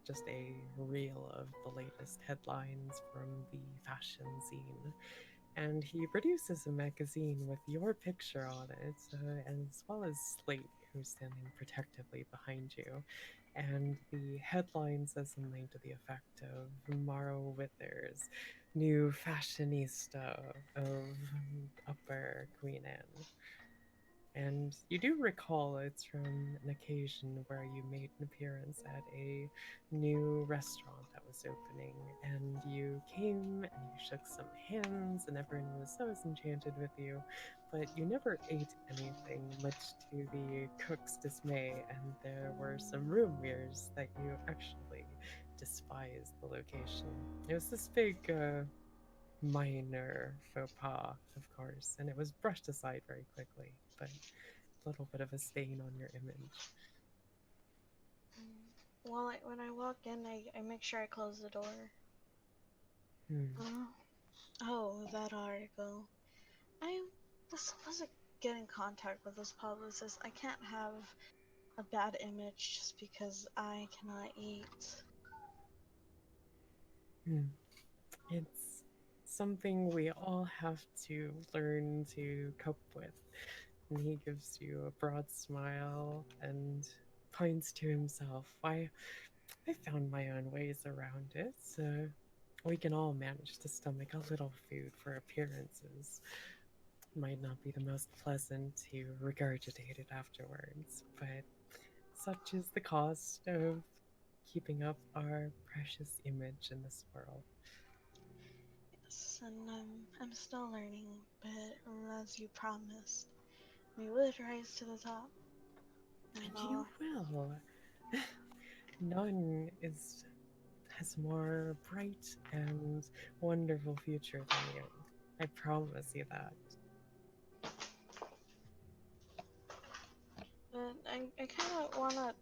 Just a reel of the latest headlines from the fashion scene. And he produces a magazine with your picture on it, as well as Slate, who's standing protectively behind you. And the headline says something to the effect of Morrow Withers, new fashionista of Upper Queen Anne. And you do recall it's from an occasion where you made an appearance at a new restaurant that was opening, and you came and you shook some hands, and everyone was so enchanted with you, but you never ate anything, much to the cook's dismay, and there were some rumors that you actually despised the location. It was this big, minor faux pas, of course, and it was brushed aside very quickly, but a little bit of a stain on your image. Well, when I walk in, I make sure I close the door. Oh, that article. I was supposed to get in contact with this publicist. I can't have a bad image just because I cannot eat. It's something we all have to learn to cope with. And he gives you a broad smile and points to himself. I found my own ways around it. We can all manage to stomach a little food for appearances. Might not be the most pleasant to regurgitate it afterwards, but such is the cost of keeping up our precious image in this world. Yes, and I'm still learning, but as you promised, we would rise to the top. And you will. None has more bright and wonderful future than you. I promise you that. But I kind of want to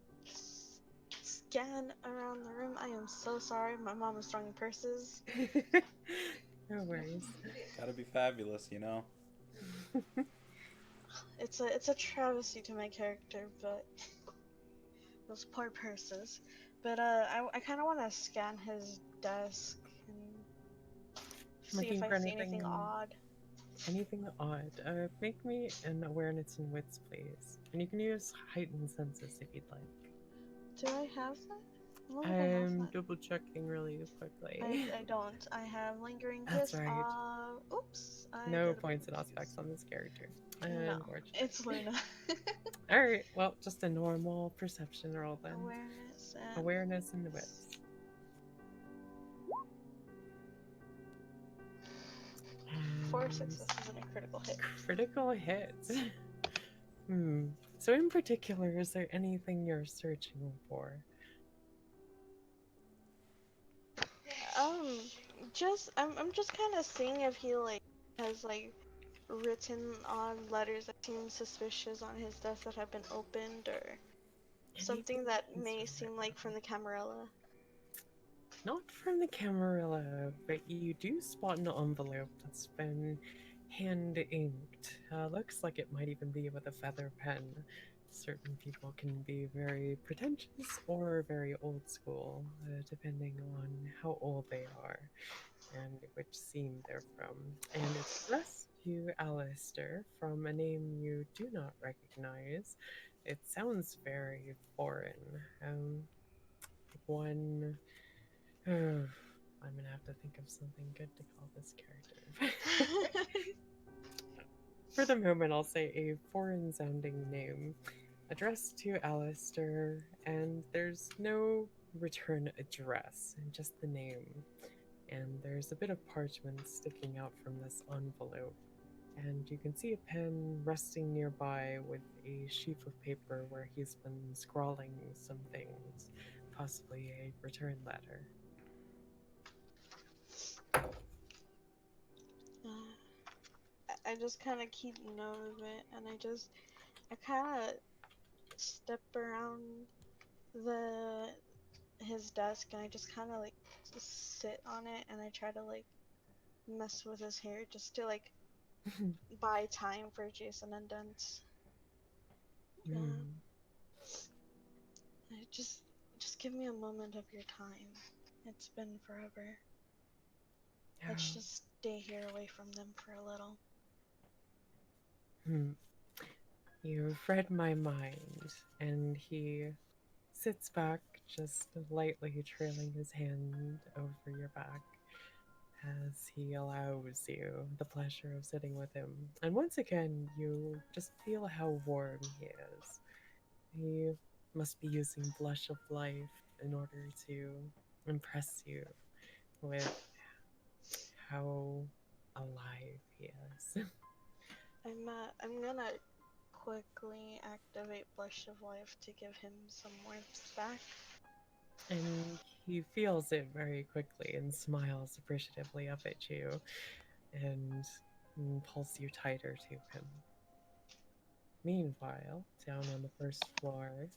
scan around the room. I am so sorry. My mom is throwing purses. No worries. Gotta be fabulous, you know? It's a travesty to my character, but those poor purses. But I kind of want to scan his desk and see Looking if I for see anything odd. Anything odd? Make me an awareness and wits, please. And you can use heightened senses if you'd like. Do I have that? I don't think I have I'm that. double checking really quickly. I don't. I have lingering That's kiss. right. Oops. No points and aspects on this character. No, Unfortunately. it's Luna. Alright, well, just a normal perception roll then. Awareness and Awareness and wits. Four successes and a critical hit. Critical hit. So in particular, is there anything you're searching for? I'm just kind of seeing if he has written on letters that seem suspicious on his desk that have been opened, or something that may seem like from the Camarilla. Not from the Camarilla, but you do spot an envelope that's been hand inked. Looks like it might even be with a feather pen. Certain people can be very pretentious or very old school, depending on how old they are and which scene they're from. And it's addressed to Alistair from a name you do not recognize. It sounds very foreign. One I'm gonna have to think of something good to call this character. For the moment, I'll say a foreign sounding name addressed to Alistair, and there's no return address, just the name. And there's a bit of parchment sticking out from this envelope. And you can see a pen resting nearby with a sheaf of paper where he's been scrawling some things, possibly a return letter. I just kind of keep note of it, and I kind of step around his desk, and I just kind of like just sit on it, and I try to like mess with his hair just to like buy time for Jason and Dent. Just give me a moment of your time. It's been forever. Let's just stay here away from them for a little. You've read my mind, and he sits back, just lightly trailing his hand over your back as he allows you the pleasure of sitting with him. And once again, you just feel how warm he is. He must be using Blush of Life in order to impress you with how alive he is. I'm gonna quickly activate Blush of Life to give him some warmth back. And he feels it very quickly and smiles appreciatively up at you and pulls you tighter to him. Meanwhile, down on the first floor,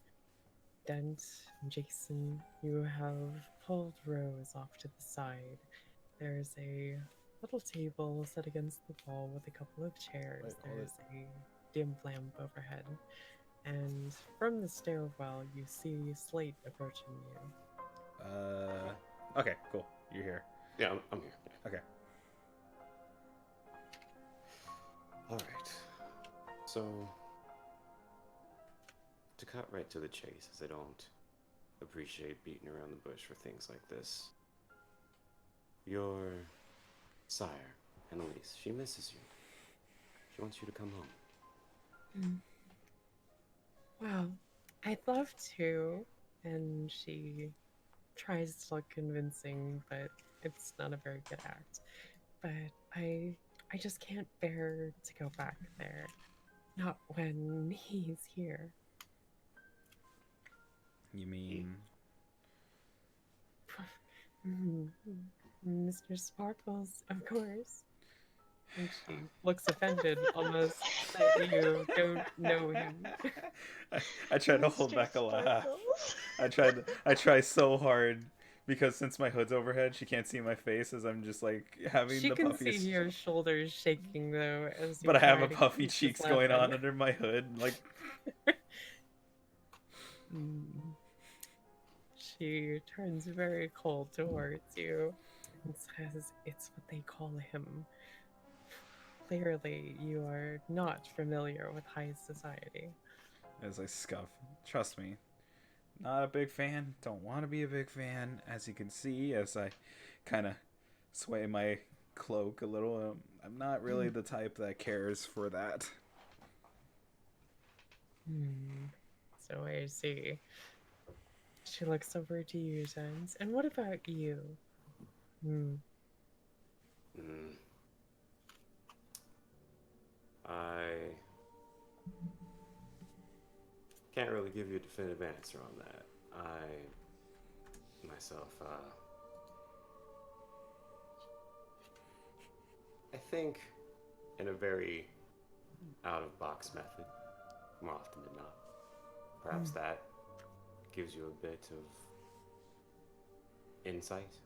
Dent and Jason, you have pulled Rose off to the side. There's a little table set against the wall with a couple of chairs. There's a dim lamp overhead. And from the stairwell, you see Slate approaching you. Okay, cool. You're here. Yeah, I'm here. Yeah. Okay. Alright. So, to cut right to the chase, as I don't appreciate beating around the bush for things like this. Your sire, Annalise, she misses you. She wants you to come home. Well, I'd love to. And she tries to look convincing, but it's not a very good act. But I just can't bear to go back there. Not when he's here. You mean... Mr. Sparkles, of course. And she looks offended, almost that you don't know him. I try to hold back a laugh. I try so hard because since my hood's overhead, she can't see my face as I'm just like having she the can puffy. See your shoulders shaking though, as but I have a puffy cheeks going on under my hood, like. She turns very cold towards you and says, "It's what they call him." Clearly, you are not familiar with high society. As I scuff, trust me, not a big fan, don't want to be a big fan, as you can see, as I kind of sway my cloak a little. I'm not really the type that cares for that. So I see. She looks over to you, Jens. And what about you? I can't really give you a definitive answer on that. I, myself, I think in a very out-of-box method, more often than not. Perhaps that gives you a bit of insight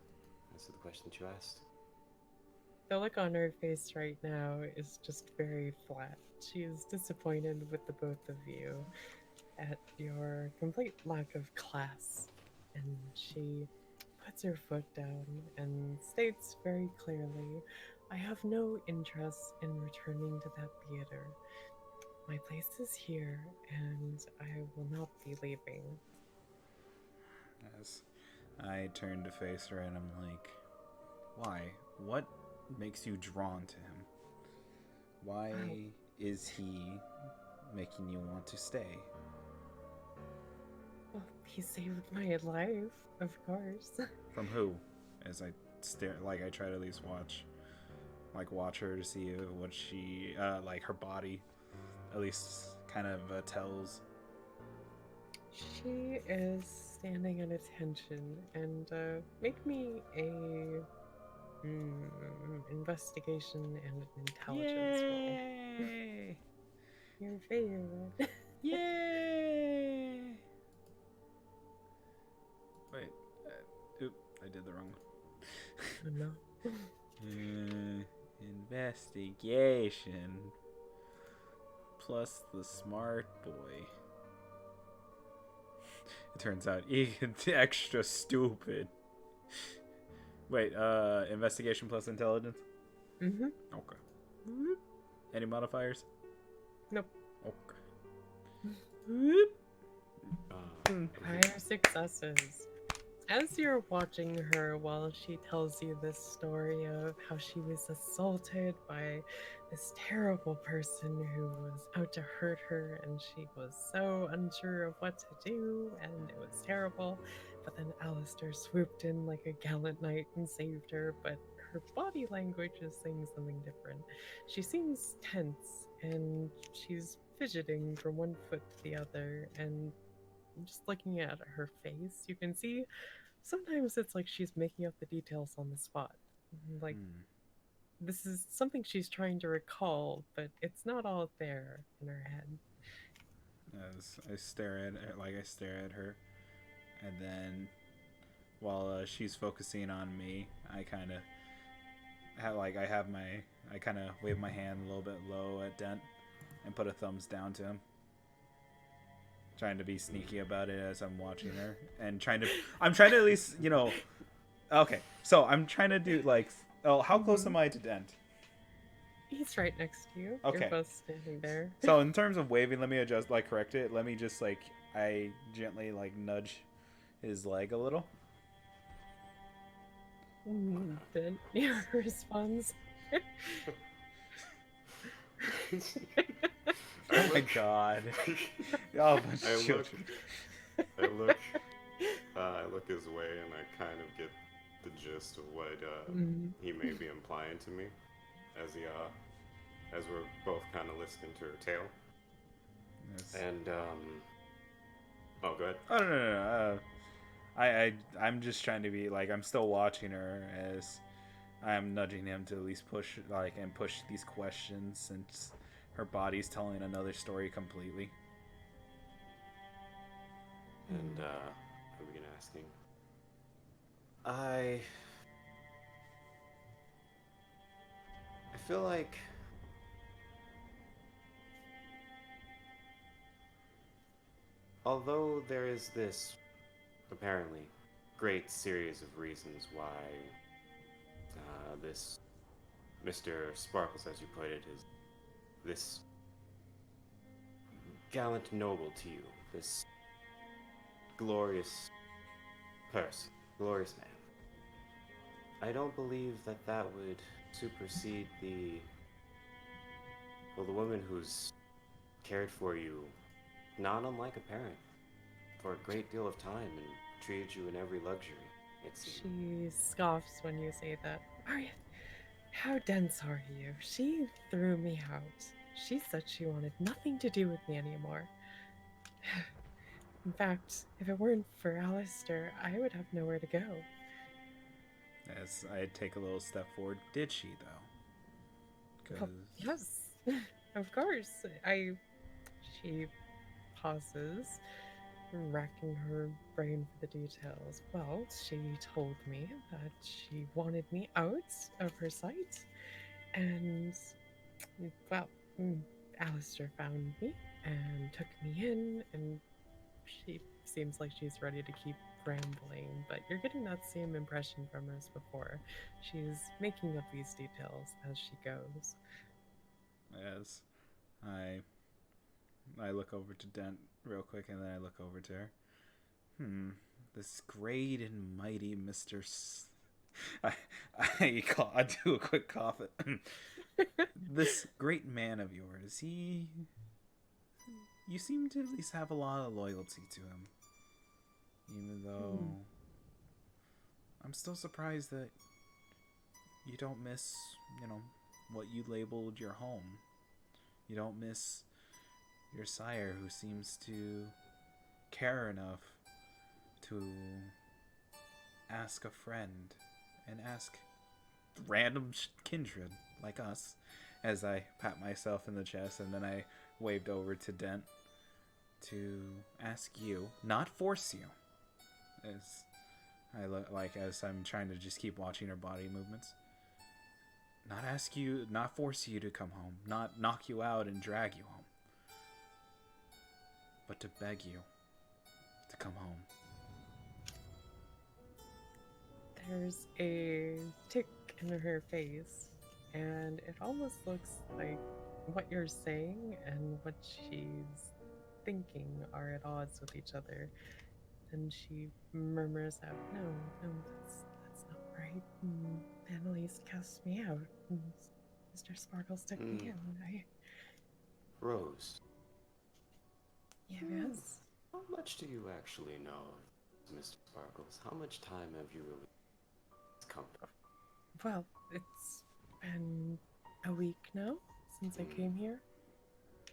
as to the question that you asked. The look on her face right now is just very flat. She is disappointed with the both of you at your complete lack of class. And she puts her foot down and states very clearly, "I have no interest in returning to that theater. My place is here, and I will not be leaving." I turn to face her and I'm like, why? What makes you drawn to him? Why is he making you want to stay? Well, he saved my life, of course. From who? As I stare, like I try to at least watch her to see what she, like her body, at least kind of tells. She is standing at attention, and make me a investigation and intelligence roll. Yay! Your favorite. Yay! Wait, oop, I did the wrong one. Oh, no. Investigation plus the smart boy. It turns out Egan's extra stupid. Wait, investigation plus intelligence? Mm-hmm. Okay. Any modifiers? Nope. Okay. Higher successes. As you're watching her while she tells you this story of how she was assaulted by this terrible person who was out to hurt her, and she was so unsure of what to do, and it was terrible. But then Alistair swooped in like a gallant knight and saved her, but her body language is saying something different. She seems tense, and she's fidgeting from one foot to the other, and just looking at her face, you can see sometimes it's like she's making up the details on the spot. Like, this is something she's trying to recall, but it's not all there in her head. As I stare at her, and then while she's focusing on me, I kind of wave my hand a little bit low at Dent and put a thumbs down to him, trying to be sneaky about it as I'm watching her, and I'm trying to at least, okay, so I'm trying to do like, how close am I to Dent? He's right next to you. Okay. You're both standing there. So in terms of waving, let me correct it. Let me just I gently nudge his leg a little. Then your response. Oh my god. Oh, I look his way and I kind of get the gist of what he may be implying to me as we're both kind of listening to her tale. Yes. And oh, go ahead. Oh no. I'm just trying to be I'm still watching her as I'm nudging him to at least push these questions, since her body's telling another story completely. And I begin asking, I feel like although there is this apparently great series of reasons why this Mr. Sparkles, as you put it, is this gallant noble to you, this glorious person, glorious man. I don't believe that would supersede the woman who's cared for you, not unlike a parent, for a great deal of time and treated you in every luxury. She scoffs when you say that. Arya, how dense are you? She threw me out. She said she wanted nothing to do with me anymore. In fact, if it weren't for Alistair, I would have nowhere to go. As I take a little step forward, did she though? Well, yes, of course. She pauses, racking her brain for the details. Well, she told me that she wanted me out of her sight, and, well, Alistair found me and took me in, and she seems like she's ready to keep rambling, but you're getting that same impression from her as before. She's making up these details as she goes. As I look over to Dent real quick, and then I look over to her. this great and mighty Mr. I do a quick cough. This great man of yours, you seem to at least have a lot of loyalty to him. Even though I'm still surprised that you don't miss, what you labeled your home. You don't miss your sire, who seems to care enough to ask a friend and ask random kindred like us, as I pat myself in the chest, and then I waved over to Dent to ask you, not force you, as as I'm trying to just keep watching her body movements, not force you to come home, not knock you out and drag you home, but to beg you to come home. There's a tick in her face, and it almost looks like what you're saying and what she's thinking are at odds with each other. And she murmurs out, no, that's not right. Annalise cast me out. Mr. Sparkles took me in. Rose. Yes? How much do you actually know of Mr. Sparkles? How much time have you really come? Well, it's been a week now since I came here,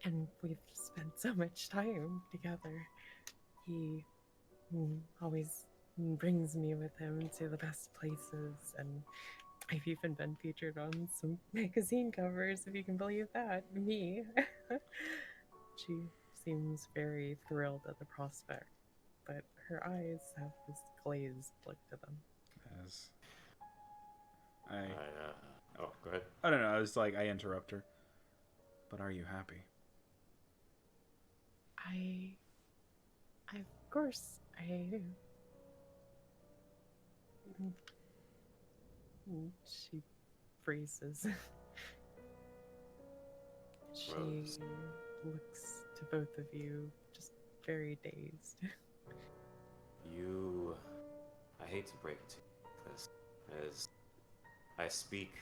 and we've spent so much time together. He always brings me with him to the best places, and I've even been featured on some magazine covers, if you can believe that. Me. She seems very thrilled at the prospect, but her eyes have this glazed look to them. As oh, go ahead. I don't know. I was like, I interrupt her. But are you happy? Of course, I She freezes. She Rose. looks to both of you, just very dazed. I hate to break it to you this, as I speak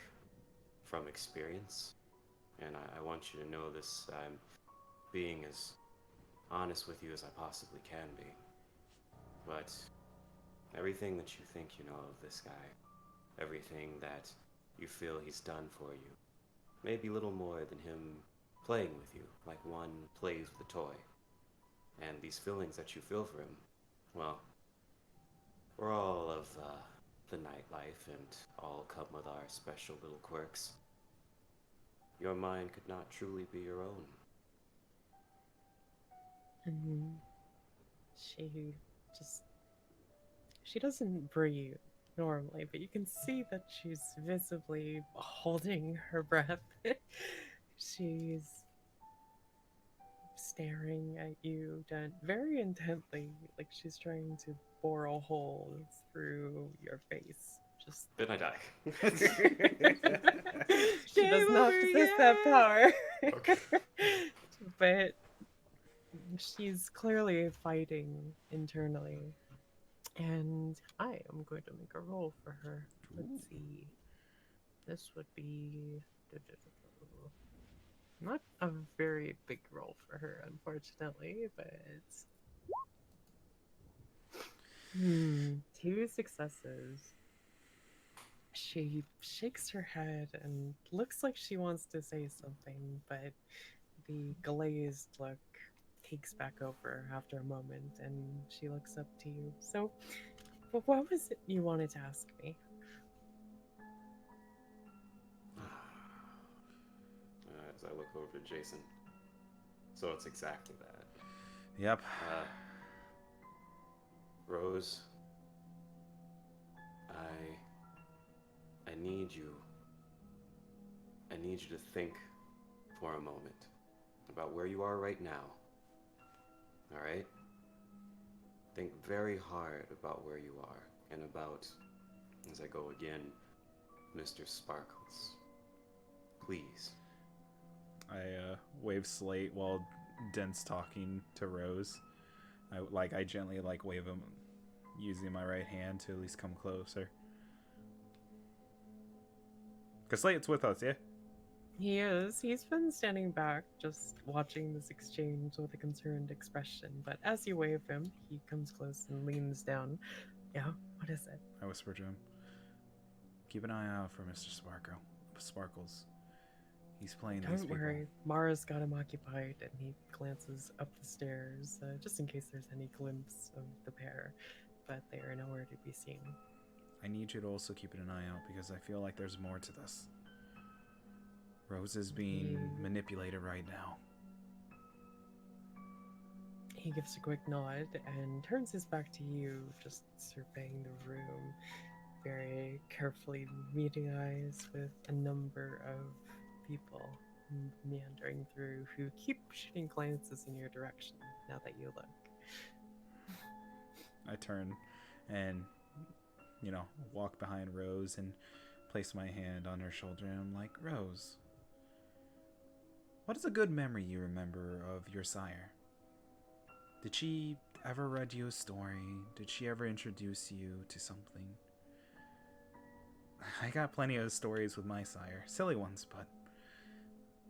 from experience, and I want you to know this. I'm being as honest with you as I possibly can be. But everything that you think you know of this guy, everything that you feel he's done for you, may be little more than him playing with you, like one plays with a toy. And these feelings that you feel for him, well, we're all of the nightlife and all come with our special little quirks. Your mind could not truly be your own. And she doesn't breathe normally, but you can see that she's visibly holding her breath. She's staring at you very intently, like she's trying to bore a hole through your face. Just Then I die. she does not possess that power. Okay. But she's clearly fighting internally. And I am going to make a roll for her. Let's see. This would be not a very big roll for her, unfortunately, but 2 successes. She shakes her head and looks like she wants to say something, but the glazed look takes back over after a moment, and she looks up to you. So, what was it you wanted to ask me? As I look over to Jason. So it's exactly that. Yep. Rose, I need you. I need you to think for a moment about where you are right now. All right? Think very hard about where you are and about, as I go again, Mr. Sparkles. Please. I wave Slate while Dent's talking to Rose. I gently wave him. using my right hand to at least come closer. Cause Slate's with us, yeah? He is. He's been standing back, just watching this exchange with a concerned expression. But as you wave him, he comes close and leans down. Yeah, what is it? I whisper to him. Keep an eye out for Mr. Sparkles. He's playing these Don't people. worry, Mara's got him occupied, and he glances up the stairs, just in case there's any glimpse of the pair. But they are nowhere to be seen. I need you to also keep an eye out because I feel like there's more to this. Rose is being manipulated right now. He gives a quick nod and turns his back to you, just surveying the room, very carefully meeting eyes with a number of people meandering through who keep shooting glances in your direction now that you look. I turn and, walk behind Rose and place my hand on her shoulder, and I'm like, Rose, what is a good memory you remember of your sire? Did she ever read you a story? Did she ever introduce you to something? I got plenty of stories with my sire. Silly ones, but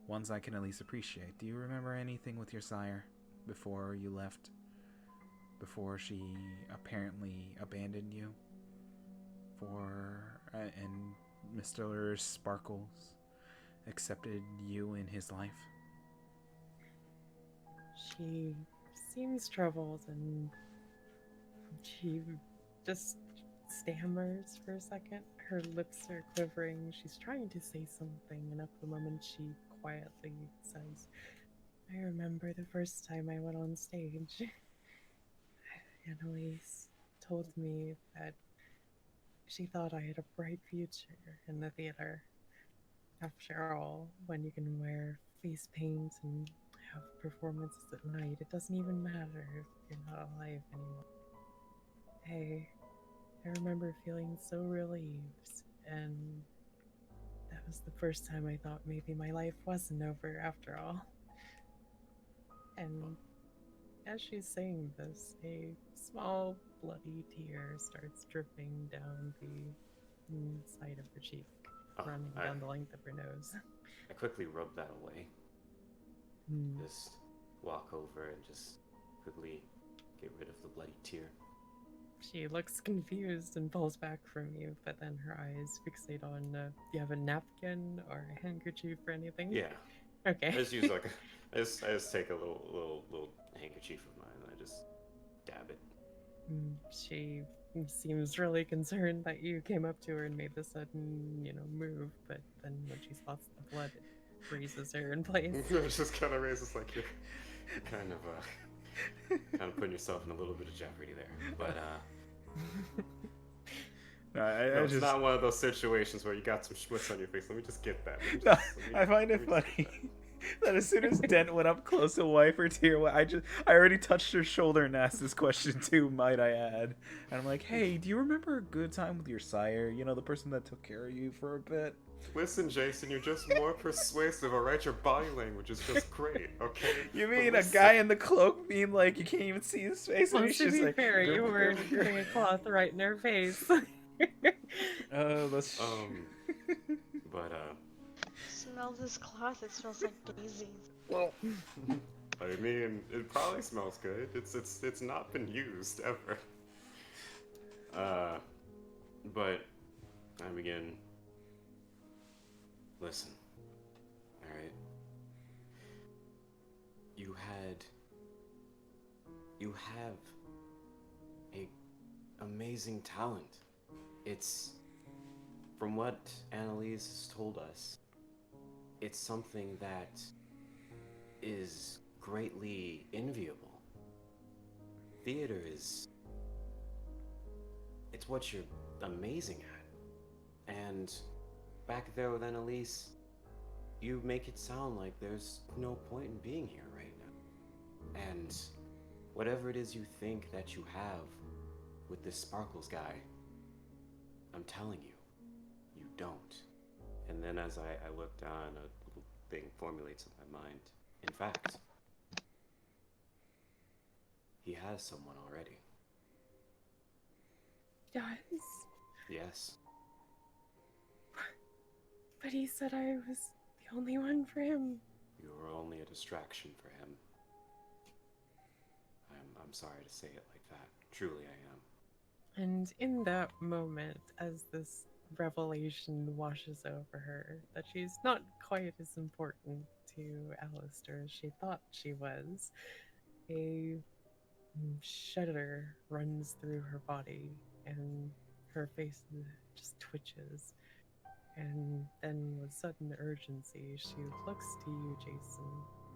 ones I can at least appreciate. Do you remember anything with your sire before you left? Before she apparently abandoned you? And Mr. Sparkles accepted you in his life? She seems troubled and she just stammers for a second. Her lips are quivering. She's trying to say something, and at the moment she quietly says, I remember the first time I went on stage. Annalise told me that she thought I had a bright future in the theater. After all, when you can wear face paint and have performances at night, it doesn't even matter if you're not alive anymore. I remember feeling so relieved, and that was the first time I thought maybe my life wasn't over after all. And as she's saying this, a small bloody tear starts dripping down the side of her cheek, running down the length of her nose. I quickly rub that away. Just walk over and just quickly get rid of the bloody tear. She looks confused and pulls back from you, but then her eyes fixate on, do you have a napkin or a handkerchief or anything? Yeah. Okay. I just use I just take a little handkerchief of mine and I just dab it. She seems really concerned that you came up to her and made the sudden, move, but then when she spots the blood, it freezes her in place. It just kind of raises like you're kind of putting yourself in a little bit of jeopardy there. But No, it's not one of those situations where you got some schmutz on your face. Let me just get that. I find it funny that as soon as Dent went up close to wipe her tear, I already touched her shoulder and asked this question too, might I add. And I'm like, hey, do you remember a good time with your sire? The person that took care of you for a bit? Listen, Jason, you're just more persuasive, alright? Your body language is just great, okay? You mean a guy in the cloak being like, you can't even see his face? Well, and he's to just be like, fair, you were wearing a cloth right in her face. Oh, that's... But, Smell this cloth, it smells like daisies. well, I mean, it probably smells good. It's not been used, ever. But, I begin... Listen, alright? You have a amazing talent. It's, from what Annalise has told us, it's something that is greatly enviable. Theater it's what you're amazing at. And back there with Annalise, you make it sound like there's no point in being here right now. And whatever it is you think that you have with this Sparkles guy, I'm telling you, you don't. And then as I look down, a little thing formulates in my mind. In fact, he has someone already. does? Yes. But he said I was the only one for him. You were only a distraction for him. I'm sorry to say it like that. Truly I am. And in that moment, as this revelation washes over her, that she's not quite as important to Alistair as she thought she was, a shudder runs through her body, and her face just twitches. And then, with sudden urgency, she looks to you, Jason,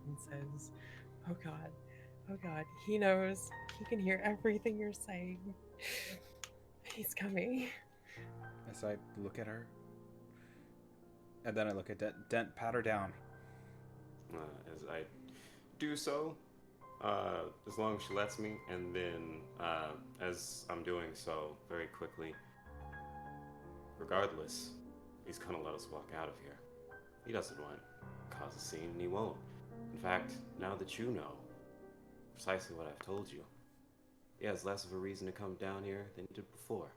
and says, "Oh God, oh God, he knows. He can hear everything you're saying. He's coming." As I look at her, and then I look at Dent, pat her down. As I do so, as long as she lets me, and then as I'm doing so very quickly, regardless, he's gonna let us walk out of here. He doesn't want to cause a scene, and he won't. In fact, now that you know precisely what I've told you, he has less of a reason to come down here than he did before.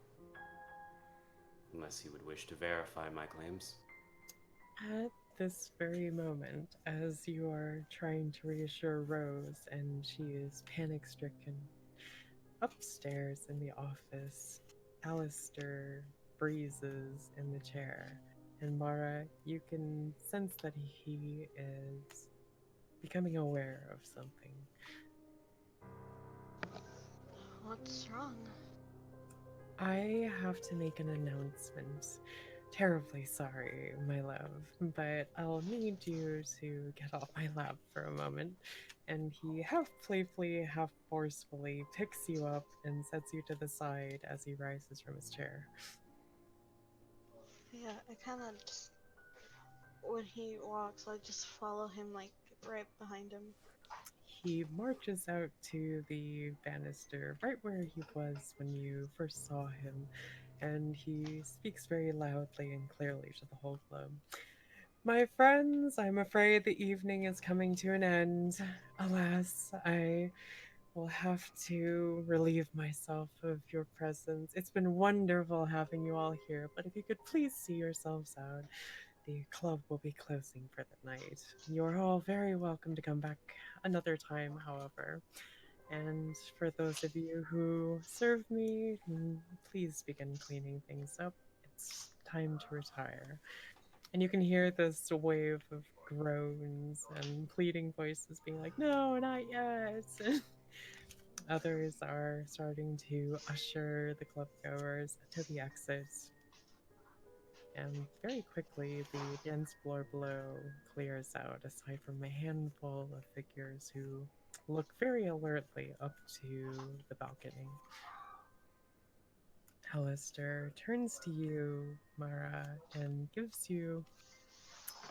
Unless he would wish to verify my claims. At this very moment, as you are trying to reassure Rose and she is panic stricken, upstairs in the office, Alistair breezes in the chair. And Mara, you can sense that he is becoming aware of something. What's wrong? I have to make an announcement. Terribly sorry, my love, but I'll need you to get off my lap for a moment. And he half playfully, half forcefully picks you up and sets you to the side as he rises from his chair. Yeah, I kind of just, when he walks, I just follow him, like, right behind him. He marches out to the banister right where he was when you first saw him, and he speaks very loudly and clearly to the whole club. "My friends, I'm afraid the evening is coming to an end. Alas, I will have to relieve myself of your presence. It's been wonderful having you all here, but if you could please see yourselves out, the club will be closing for the night. You're all very welcome to come back another time, however. And for those of you who serve me, please begin cleaning things up. It's time to retire." And you can hear this wave of groans and pleading voices being like, "No, not yet." Others are starting to usher the club goers to the exit. And very quickly, the dance floor below clears out, aside from a handful of figures who look very alertly up to the balcony. Alistair turns to you, Mara, and gives you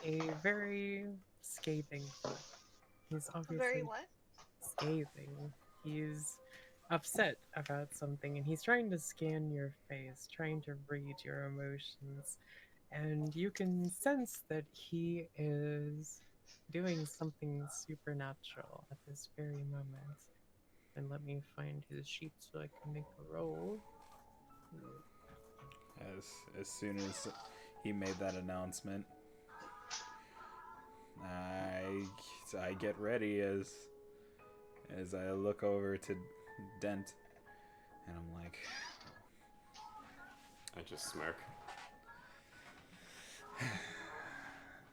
a very scathing look. He's Very obviously what? scathing. He's upset about something and he's trying to scan your face, trying to read your emotions. And you can sense that he is doing something supernatural at this very moment. And let me find his sheet so I can make a roll. As soon as he made that announcement, I get ready as I look over to Dent, and I'm like, I just smirk.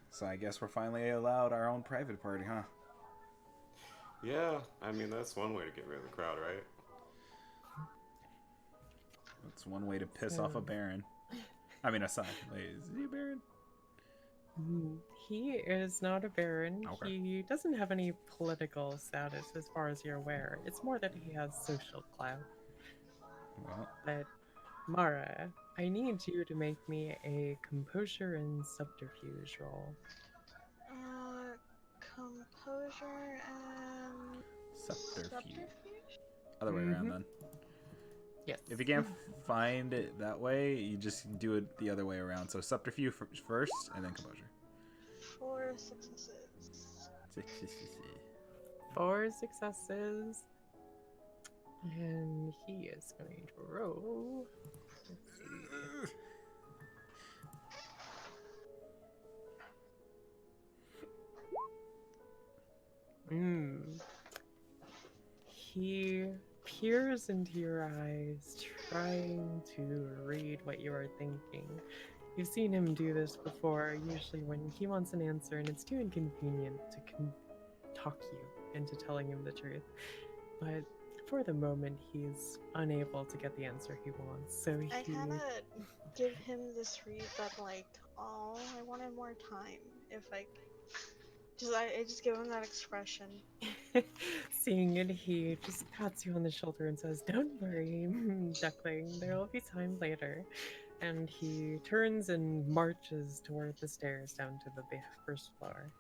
so I guess we're finally allowed our own private party, huh? Yeah, I mean, that's one way to get rid of the crowd, right? That's one way to piss off a baron. I mean, a son. Wait, is he a baron? He is not a baron. Okay. He doesn't have any political status as far as you're aware. It's more that he has social clout. Well, But Mara, I need you to make me a composure and subterfuge roll. Composure and subterfuge. Other way around then. Yes. If you can't find it that way, you just do it the other way around. So subterfuge first, and then composure. 4 successes. 4 successes. And he is going to roll Mm. He peers into your eyes, trying to read what you are thinking. You've seen him do this before, usually when he wants an answer and it's too inconvenient to talk you into telling him the truth. But for the moment, he's unable to get the answer he wants. So I he kind of give him this read that like, oh, I wanted more time. If I just give him that expression. seeing it, he just pats you on the shoulder and says, "Don't worry, duckling. There will be time later." And he turns and marches toward the stairs down to the first floor.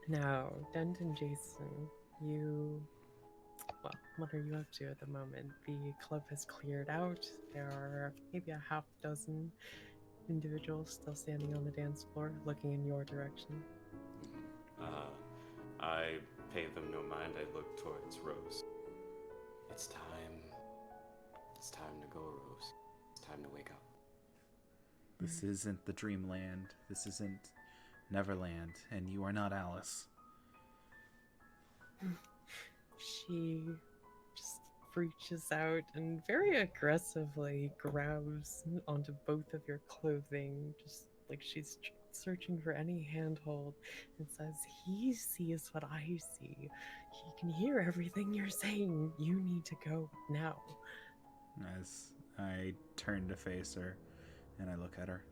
Now, Dent and Jason, well, what are you up to at the moment? The club has cleared out. There are maybe a half dozen individuals still standing on the dance floor, looking in your direction. I pay them no mind. I look towards Rose. It's time. It's time to go, Rose. It's time to wake up. This isn't the dreamland. This isn't Neverland, and you are not Alice. She just reaches out and very aggressively grabs onto both of your clothing, just like she's searching for any handhold, and says, "He sees what I see. He can hear everything you're saying. You need to go now." As I turn to face her, and I look at her.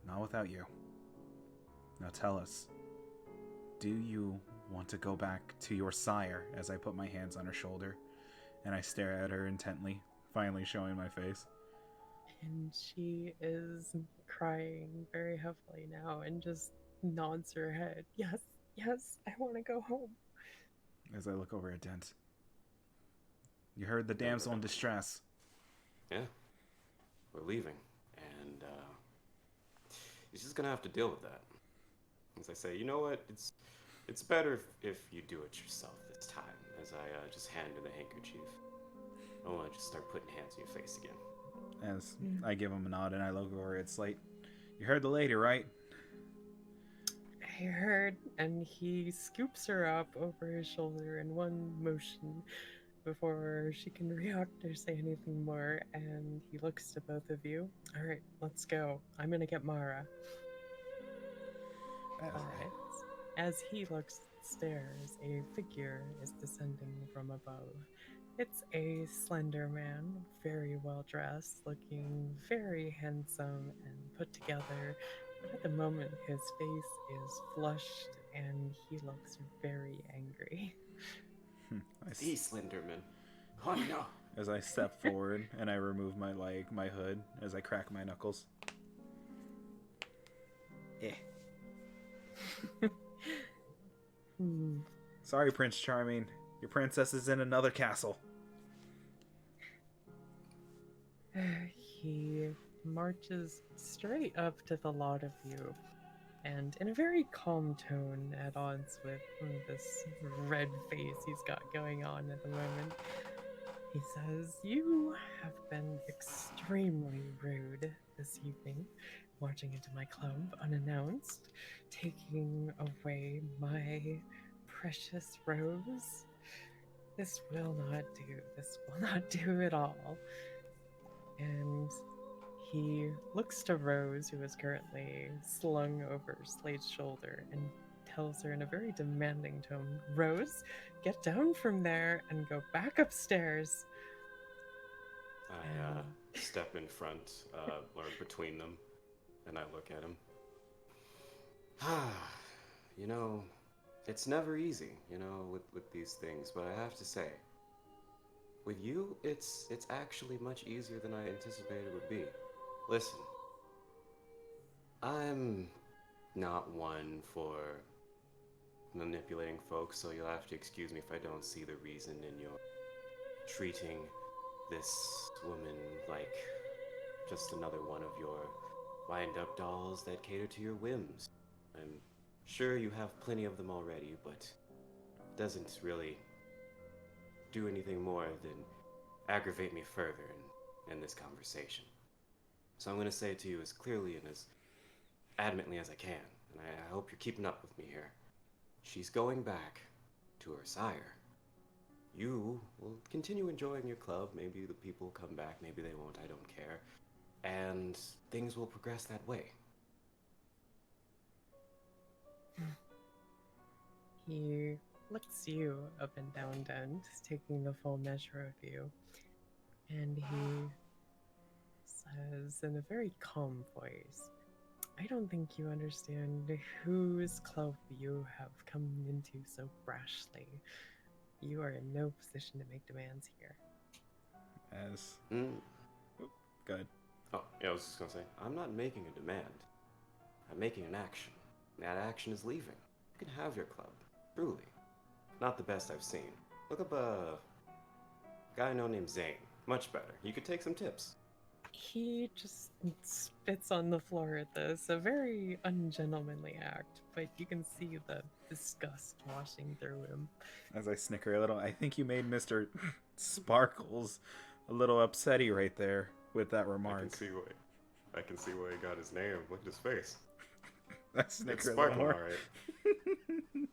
Not without you. Now tell us, do you want to go back to your sire? As I put my hands on her shoulder, and I stare at her intently, finally showing my face. And she is crying very heavily now and just nods her head. "Yes, yes, I want to go home." As I look over at Dent. You heard the damsel in distress. Yeah, we're leaving, and he's just gonna have to deal with that. As I say, you know what? It's better if you do it yourself this time. As I just hand her the handkerchief. I don't want to just start putting hands on your face again. As I give him a nod and I look over at Slate. You heard the lady, right? "I heard," and he scoops her up over his shoulder in one motion before she can react or say anything more, and he looks to both of you. "All right, let's go. I'm gonna get Mara." All right. As he looks upstairs, a figure is descending from above. It's a slender man, very well dressed, looking very handsome and put together. But at the moment, his face is flushed and he looks very angry. The Slenderman. Oh no. As I step forward and I remove my hood as I crack my knuckles. Eh. Sorry, Prince Charming. Your princess is in another castle. He marches straight up to the lot of you, and in a very calm tone, at odds with this red face he's got going on at the moment, he says, "You have been extremely rude this evening, marching into my club unannounced, taking away my precious Rose. This will not do. This will not do at all." And he looks to Rose, who is currently slung over Slade's shoulder, and tells her in a very demanding tone, "Rose, get down from there and go back upstairs." I step in front, or between them, and I look at him. You know, it's never easy, with these things, but I have to say, with you, it's actually much easier than I anticipated it would be. Listen, I'm not one for manipulating folks, so you'll have to excuse me if I don't see the reason in your treating this woman like just another one of your wind-up dolls that cater to your whims. I'm sure you have plenty of them already, but it doesn't really do anything more than aggravate me further in this conversation. So I'm going to say it to you as clearly and as adamantly as I can, and I hope you're keeping up with me here. she's going back to her sire. You will continue enjoying your club. Maybe the people will come back, maybe they won't, I don't care. And things will progress that way. He looks you up and down, Dent, taking the full measure of you. And he says in a very calm voice, I don't think you understand whose club you have come into so brashly. You are in no position to make demands here. As Mm. go ahead. Oh, yeah, I was just gonna say, I'm not making a demand. I'm making an action. That action is leaving. You can have your club. Truly. Not the best I've seen. Look up a guy I know named Zane. Much better. You could take some tips. He just spits on the floor at this, a very ungentlemanly act, but you can see the disgust washing through him. As I snicker a little, I think you made Mr. Sparkles a little upsetty right there with that remark. I can see why he got his name. Look at his face. I It's snicker a little sparkling, more. alright.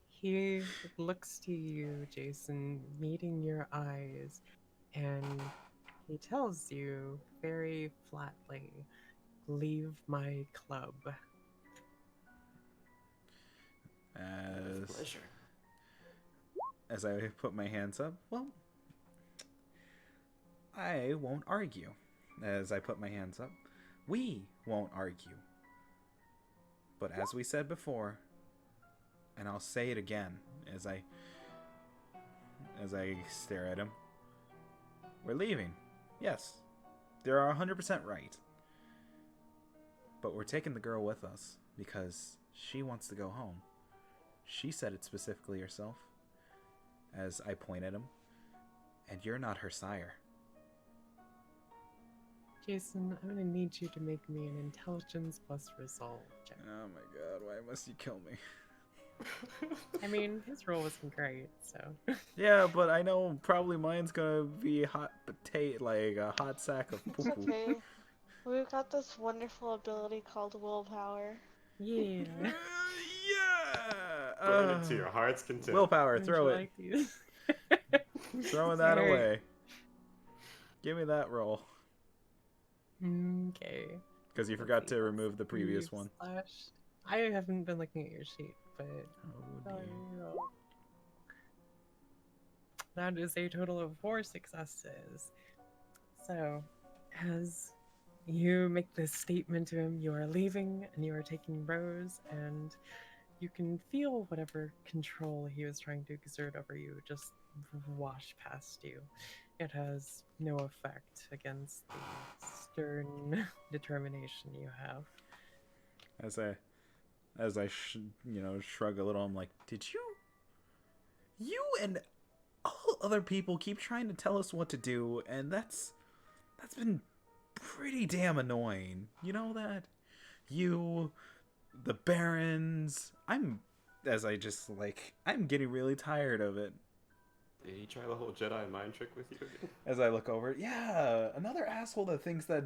He looks to you, Jason, meeting your eyes, and he tells you very flatly, leave my club. Pleasure. As I put my hands up, well, I won't argue. As I put my hands up, we won't argue. But as we said before, and I'll say it again as I stare at him, we're leaving. Yes, they're 100% right. But we're taking the girl with us because she wants to go home. She said it specifically herself, as I point at him, and you're not her sire. Jason, I'm gonna need you to make me an intelligence plus resolve check. Oh my god, why must you kill me? I mean, his roll wasn't great, so. Yeah, but I know probably mine's gonna be hot potato, like a hot sack of It's poo-poo. okay. We've got this wonderful ability called willpower. Yeah. Yeah! Burn it to your heart's content. Willpower, Would throw you it. like these? Throwing that Alright. away. Give me that roll. Okay. Because you forgot to remove the previous one. I haven't been looking at your sheet, but Oh dear. that is a total of 4 successes. So, as you make this statement to him, you are leaving and you are taking Rose, and you can feel whatever control he was trying to exert over you just wash past you. It has no effect against the stern determination you have. As I shrug a little, I'm like, did you and all other people keep trying to tell us what to do, and that's been pretty damn annoying. You know that? You, the Barons, I'm getting really tired of it. Did he try the whole Jedi mind trick with you again? As I look over, yeah, another asshole that thinks that,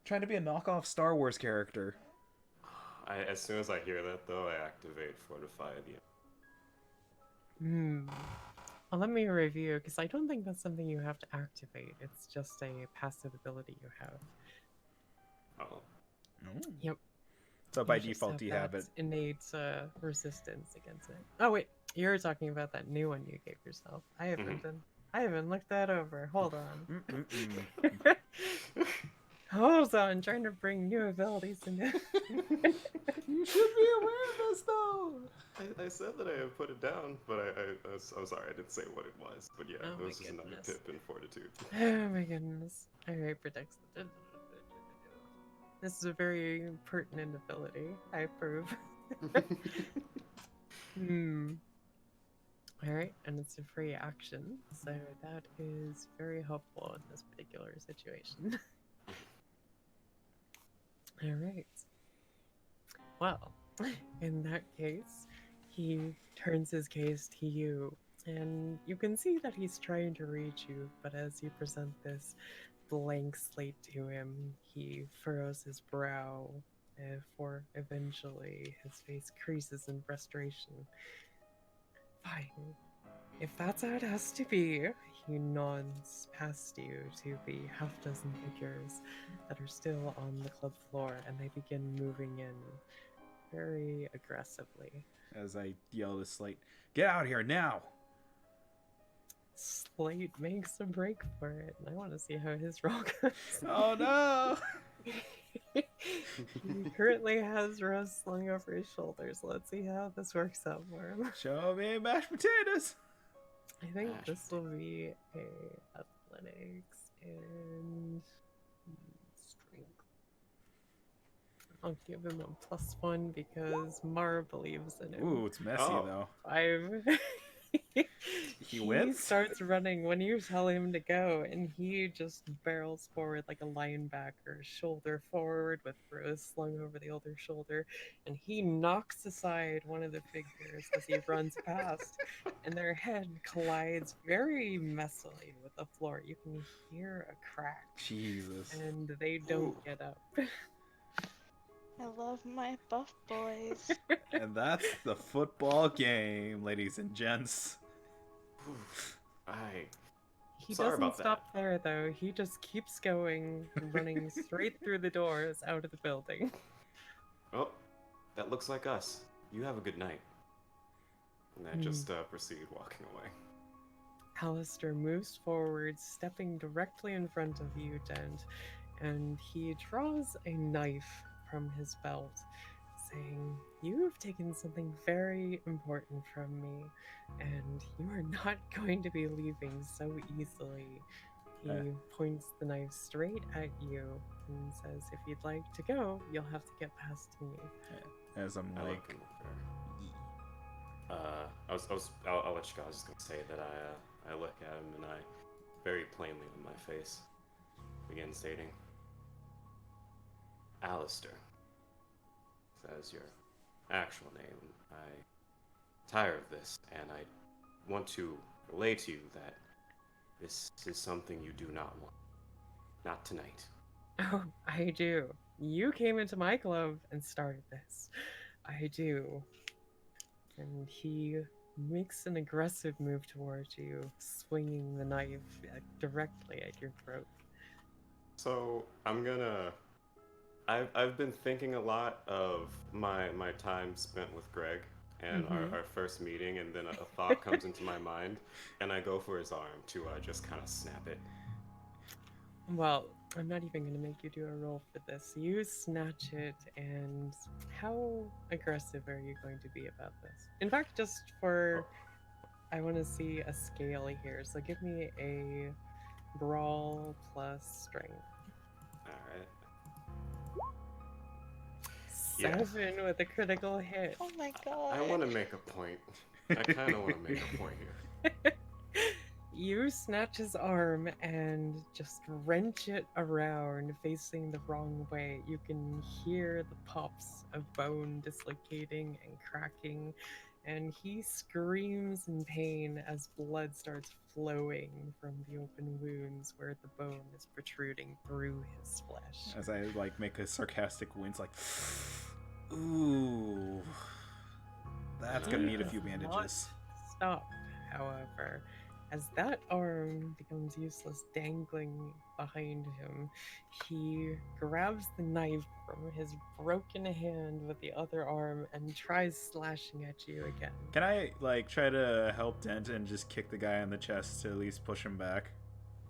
trying to be a knockoff Star Wars character. As soon as I hear that, though, I activate Fortify the... Well, let me review, because I don't think that's something you have to activate. It's just a passive ability you have. Oh. Yep. So by You just default, you have that it. innate resistance against it. Oh wait, you're talking about that new one you gave yourself. I haven't looked that over. Hold on. Hold on, trying to bring new abilities into. You should be aware of this, though. I said that I had put it down, but I'm sorry, I didn't say what it was. But yeah, Oh it my was just another goodness. tip in Fortitude. Oh my goodness. Alright, protects the. This is a very pertinent ability. I approve. Alright, and it's a free action, so that is very helpful in this particular situation. Alright. Well, in that case, he turns his gaze to you, and you can see that he's trying to reach you, but as you present this blank slate to him, he furrows his brow before eventually his face creases in frustration. Fine. If that's how it has to be, he nods past you to the half dozen figures that are still on the club floor, and they begin moving in very aggressively. As I yell to Slate, "Get out here now!" Slate makes a break for it, and I want to see how his roll goes. Oh no! He currently has Rose slung over his shoulders. Let's see how this works out for him. Show me mashed potatoes! I think Mashed this will be a athletics and strength. I'll give him a +1 because Mara believes in him. Ooh, it's messy Oh. though. 5. He wins? Starts running when you tell him to go, and he just barrels forward like a linebacker, shoulder forward with Rose slung over the other shoulder, and he knocks aside one of the figures as he runs past, and their head collides very messily with the floor. You can hear a crack, Jesus. and they don't Ooh. get up. I love my buff boys. And that's the football game, ladies and gents. He Sorry doesn't about stop there, though. He just keeps going, running straight through the doors out of the building. Oh, that looks like us. You have a good night. And I just proceed walking away. Alistair moves forward, stepping directly in front of you, Dent, and he draws a knife from his belt, saying, "You have taken something very important from me, and you are not going to be leaving so easily." He points the knife straight at you and says, "If you'd like to go, you'll have to get past me." As I'm I like, look I'll let you go. I was just gonna say that I look at him and I, very plainly on my face, begin stating, Alistair. Says your actual name. I'm tired of this, and I want to relay to you that this is something you do not want. Not tonight. Oh, I do. You came into my club and started this. I do. And he makes an aggressive move towards you, swinging the knife directly at your throat. So I've been thinking a lot of my time spent with Greg and our first meeting, and then a thought comes into my mind, and I go for his arm to just kind of snap it. Well, I'm not even going to make you do a roll for this. You snatch it, and how aggressive are you going to be about this? In fact, just for... I want to see a scale here, so give me a brawl plus strength. Alright. 7 with a critical hit. Oh my god. I want to make a point. I kind of want to make a point here. You snatch his arm and just wrench it around, facing the wrong way. You can hear the pops of bone dislocating and cracking, and he screams in pain as blood starts flowing from the open wounds where the bone is protruding through his flesh. as I like make a sarcastic wince, like, ooh, that's gonna need a few bandages. Stop, however, as that arm becomes useless, dangling behind him. He grabs the knife from his broken hand with the other arm and tries slashing at you again. Can I like try to help Dent and just kick the guy in the chest to at least push him back?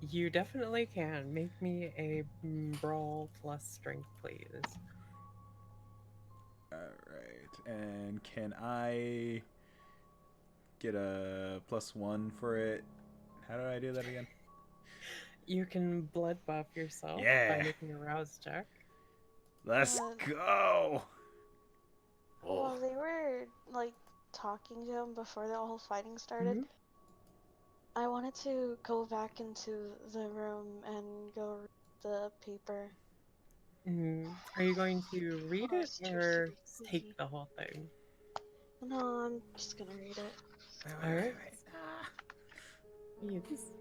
You definitely can. Make me a brawl plus strength, please. Alright, and can I get a +1 for it? How do I do that again? You can blood buff yourself Yeah. by making a rouse check. Let's go! Well, they were like talking to him before the whole fighting started. Mhm. I wanted to go back into the room and go read the paper. Are you going to read Oh, it it's too or sleepy. take the whole thing? No, I'm just gonna read it. Alright. Yes.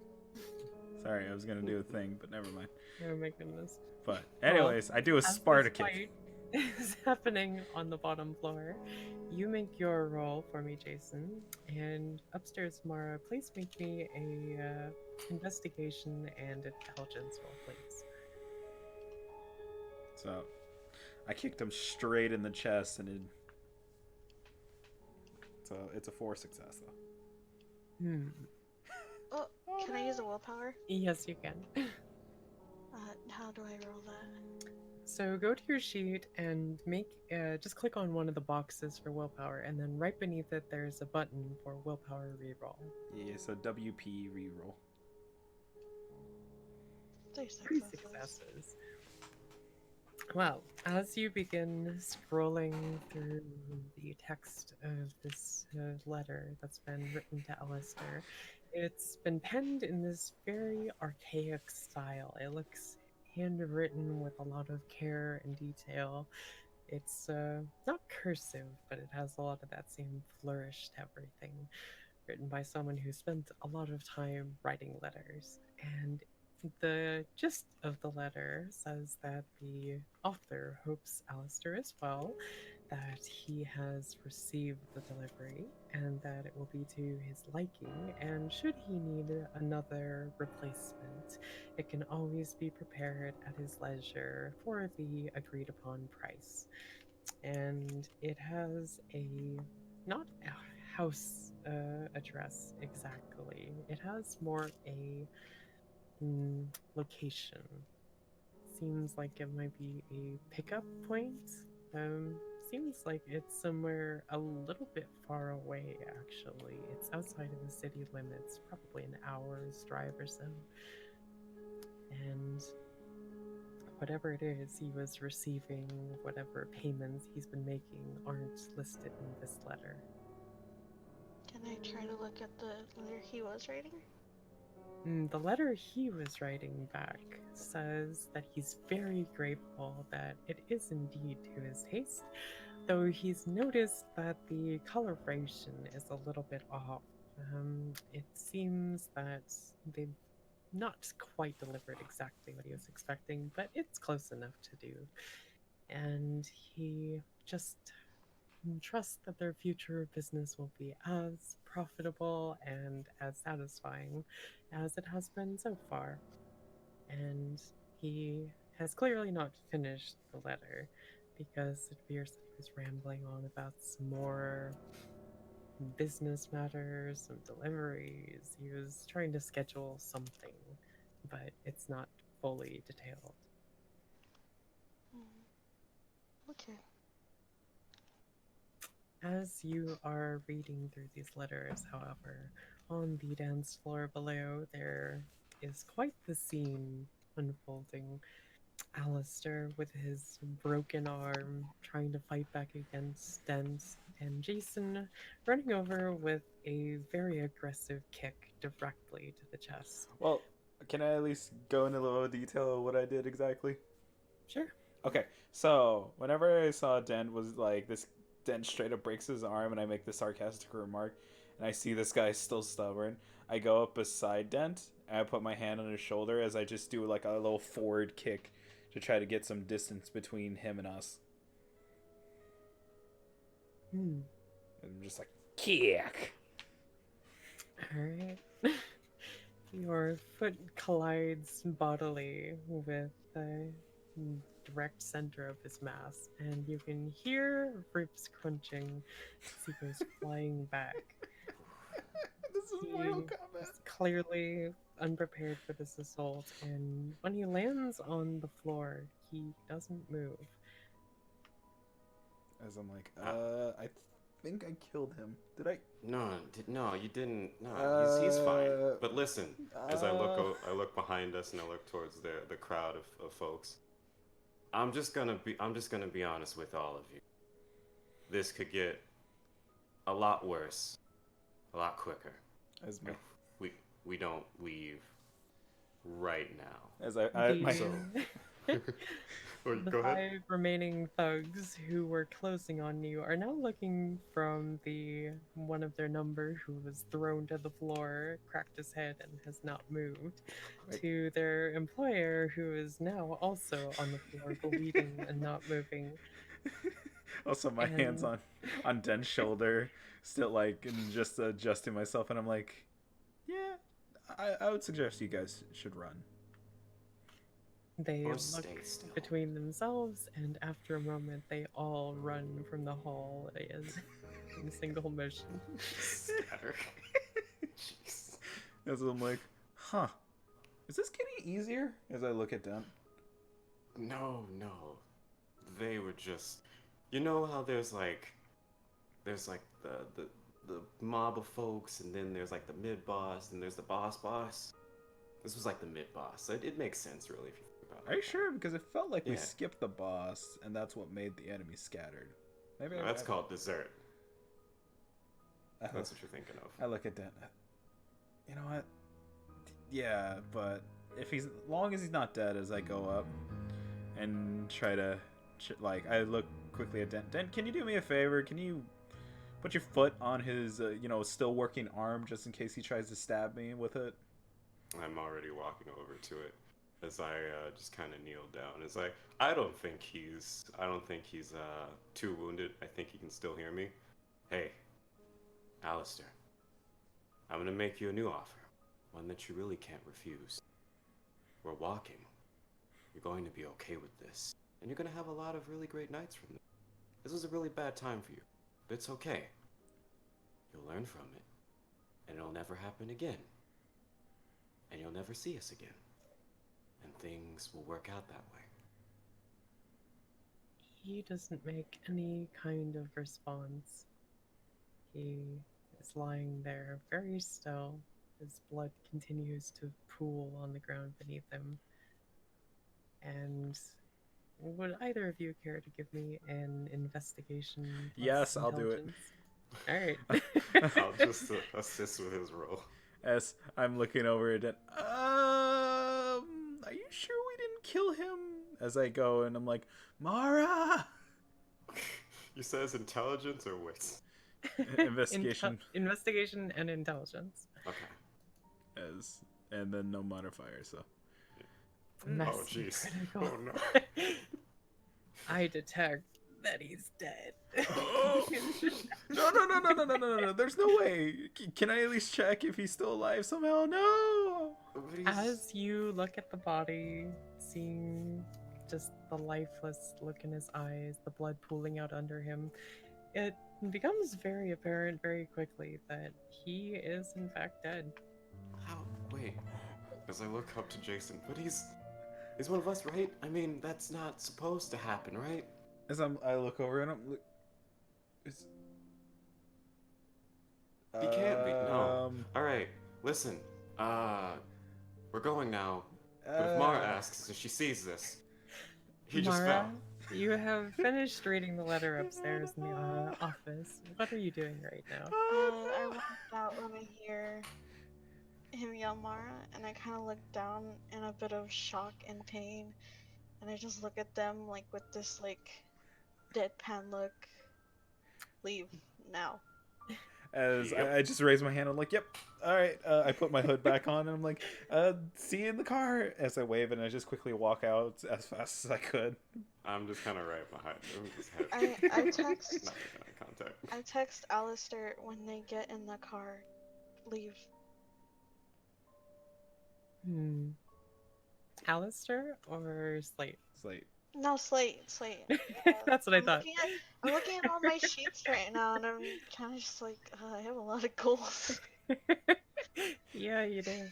Sorry, I was gonna do a thing, but never mind. Oh my goodness. But anyways, I do a As this Sparta kick. fight is happening on the bottom floor. You make your roll for me, Jason. And upstairs, Mara, please make me a investigation and intelligence roll, please. So I kicked him straight in the chest, and so it's a 4 success though. Oh, can I use a willpower? Yes, you can. How do I roll that? So go to your sheet and make just click on one of the boxes for willpower, and then right beneath it there's a button for willpower reroll. Yeah, so WP reroll. 3 3 successes. successes. Well, as you begin scrolling through the text of this letter that's been written to Alistair, it's been penned in this very archaic style. It looks handwritten with a lot of care and detail. It's not cursive, but it has a lot of that same flourish to everything, written by someone who spent a lot of time writing letters. And the gist of the letter says that the author hopes Alistair is well, that he has received the delivery, and that it will be to his liking, and should he need another replacement, it can always be prepared at his leisure for the agreed upon price. And it has a not a house address exactly, it has more a location. Seems like it might be a pickup point. Seems like it's somewhere a little bit far away, actually. It's outside of the city limits, probably an hour's drive or so. And whatever it is he was receiving, whatever payments he's been making, aren't listed in this letter. Can I try to look at the letter he was writing? The letter he was writing back says that he's very grateful that it is indeed to his taste, though he's noticed that the coloration is a little bit off. It seems that they've not quite delivered exactly what he was expecting, but it's close enough to do. And he just trusts that their future business will be as profitable and as satisfying as it has been so far. And he has clearly not finished the letter because it appears that he was rambling on about some more business matters, some deliveries. He was trying to schedule something, but it's not fully detailed. Okay. As you are reading through these letters, however, on the dance floor below, there is quite the scene unfolding. Alistair with his broken arm trying to fight back against Dent, and Jason running over with a very aggressive kick directly to the chest. Well, can I at least go into a little detail of what I did exactly? Sure. Okay, so whenever I saw Dent was like this, Dent straight up breaks his arm, and I make the sarcastic remark, and I see this guy still stubborn. I go up beside Dent, and I put my hand on his shoulder as I just do like a little forward kick to try to get some distance between him and us. Hmm. And I'm just like, kick! Alright. Your foot collides bodily with the direct center of his mass, and you can hear ribs crunching as he goes flying back. This is Mortal Kombat. Is clearly unprepared for this assault, and when he lands on the floor, he doesn't move. As I'm like, I think I killed him. Did I? No, you didn't. No, he's fine. But listen, as I look behind us and I look towards the crowd of folks. I'm just gonna be honest with all of you. This could get a lot worse, a lot quicker. As my, if we don't leave right now. as I Do my, you- Or The go ahead. 5 remaining thugs who were closing on you are now looking from the one of their number who was thrown to the floor, cracked his head, and has not moved, Wait. to their employer who is now also on the floor, bleeding and not moving. Also, my hands And on Den's shoulder, still like and just adjusting myself, and I'm like, yeah, I would suggest you guys should run. they Or look stay still. between themselves, and after a moment, they all run from the hall as in single motion. Scatter. Jeez. As I'm like, huh, is this getting easier? As I look at Den. No. They were just. You know how there's like the mob of folks, and then there's like the mid boss, and there's the boss. This was like the mid boss. So it makes sense, really, if you think about it. Are you sure? Because it felt like we Yeah. skipped the boss, and that's what made the enemy scattered. Maybe No, that's called dessert. I That's what you're thinking of. I look at Den. You know what? Yeah, but if he's long as he's not dead, as I go up and try to I look quickly at Den. Den, can you do me a favor? Can you put your foot on his still working arm just in case he tries to stab me with it? I'm already walking over to it as I just kind of kneel down. It's like I don't think he's too wounded. I think he can still hear me. Hey, Alistair, I'm gonna make you a new offer, one that you really can't refuse. We're walking. You're going to be okay with this, and you're gonna have a lot of really great nights from this. This was a really bad time for you, but it's okay. You'll learn from it, and it'll never happen again. And you'll never see us again. And things will work out that way. He doesn't make any kind of response. He is lying there very still. His blood continues to pool on the ground beneath him. And would either of you care to give me an investigation? plus Yes, I'll do it. intelligence? All right. I'll just assist with his role. As I'm looking over at Den. Are you sure we didn't kill him? As I go and I'm like, Mara! You says intelligence or wits? Investigation. Investigation and intelligence. Okay. And then no modifier, so. Messy Oh jeez. critical. Oh no. I detect that he's dead. No. There's no way. Can I at least check if he's still alive somehow? No! As you look at the body, seeing just the lifeless look in his eyes, the blood pooling out under him, it becomes very apparent very quickly that he is in fact dead. How? Wait. As I look up to Jason, but he's one of us, right? I mean, that's not supposed to happen, right? As I look over and I'm like, He can't be. No. All right. Listen. We're going now. But if Mara asks if she sees this, he just Mara, fell. you have finished reading the letter upstairs in the office. What are you doing right now? I walked out when I hear him yell Mara, and I kind of look down in a bit of shock and pain, and I just look at them like with this like deadpan look. Leave now. As Yep. I just raise my hand, I'm like, yep, all right. I put my hood back on, and I'm like, see you in the car. As I wave, and I just quickly walk out as fast as I could. I'm just kind of right behind him. Just I text not making eye contact. I text Alistair when they get in the car. Leave. Alistair or Slate? Slate. No, Slate. That's what I thought. I'm looking at all my sheets right now, and I'm kind of just like, I have a lot of goals. Yeah, you do.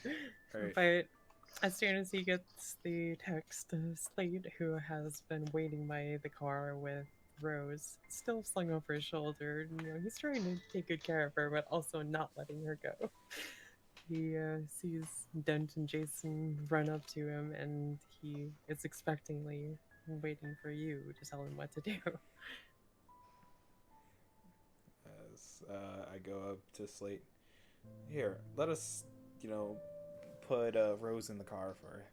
Right. But as soon as he gets the text of Slade, who has been waiting by the car with Rose still slung over his shoulder, he's trying to take good care of her, but also not letting her go. He sees Dent and Jason run up to him, and he is expectingly waiting for you to tell him what to do. As I go up to Slate. Here, let us, put Rose in the car for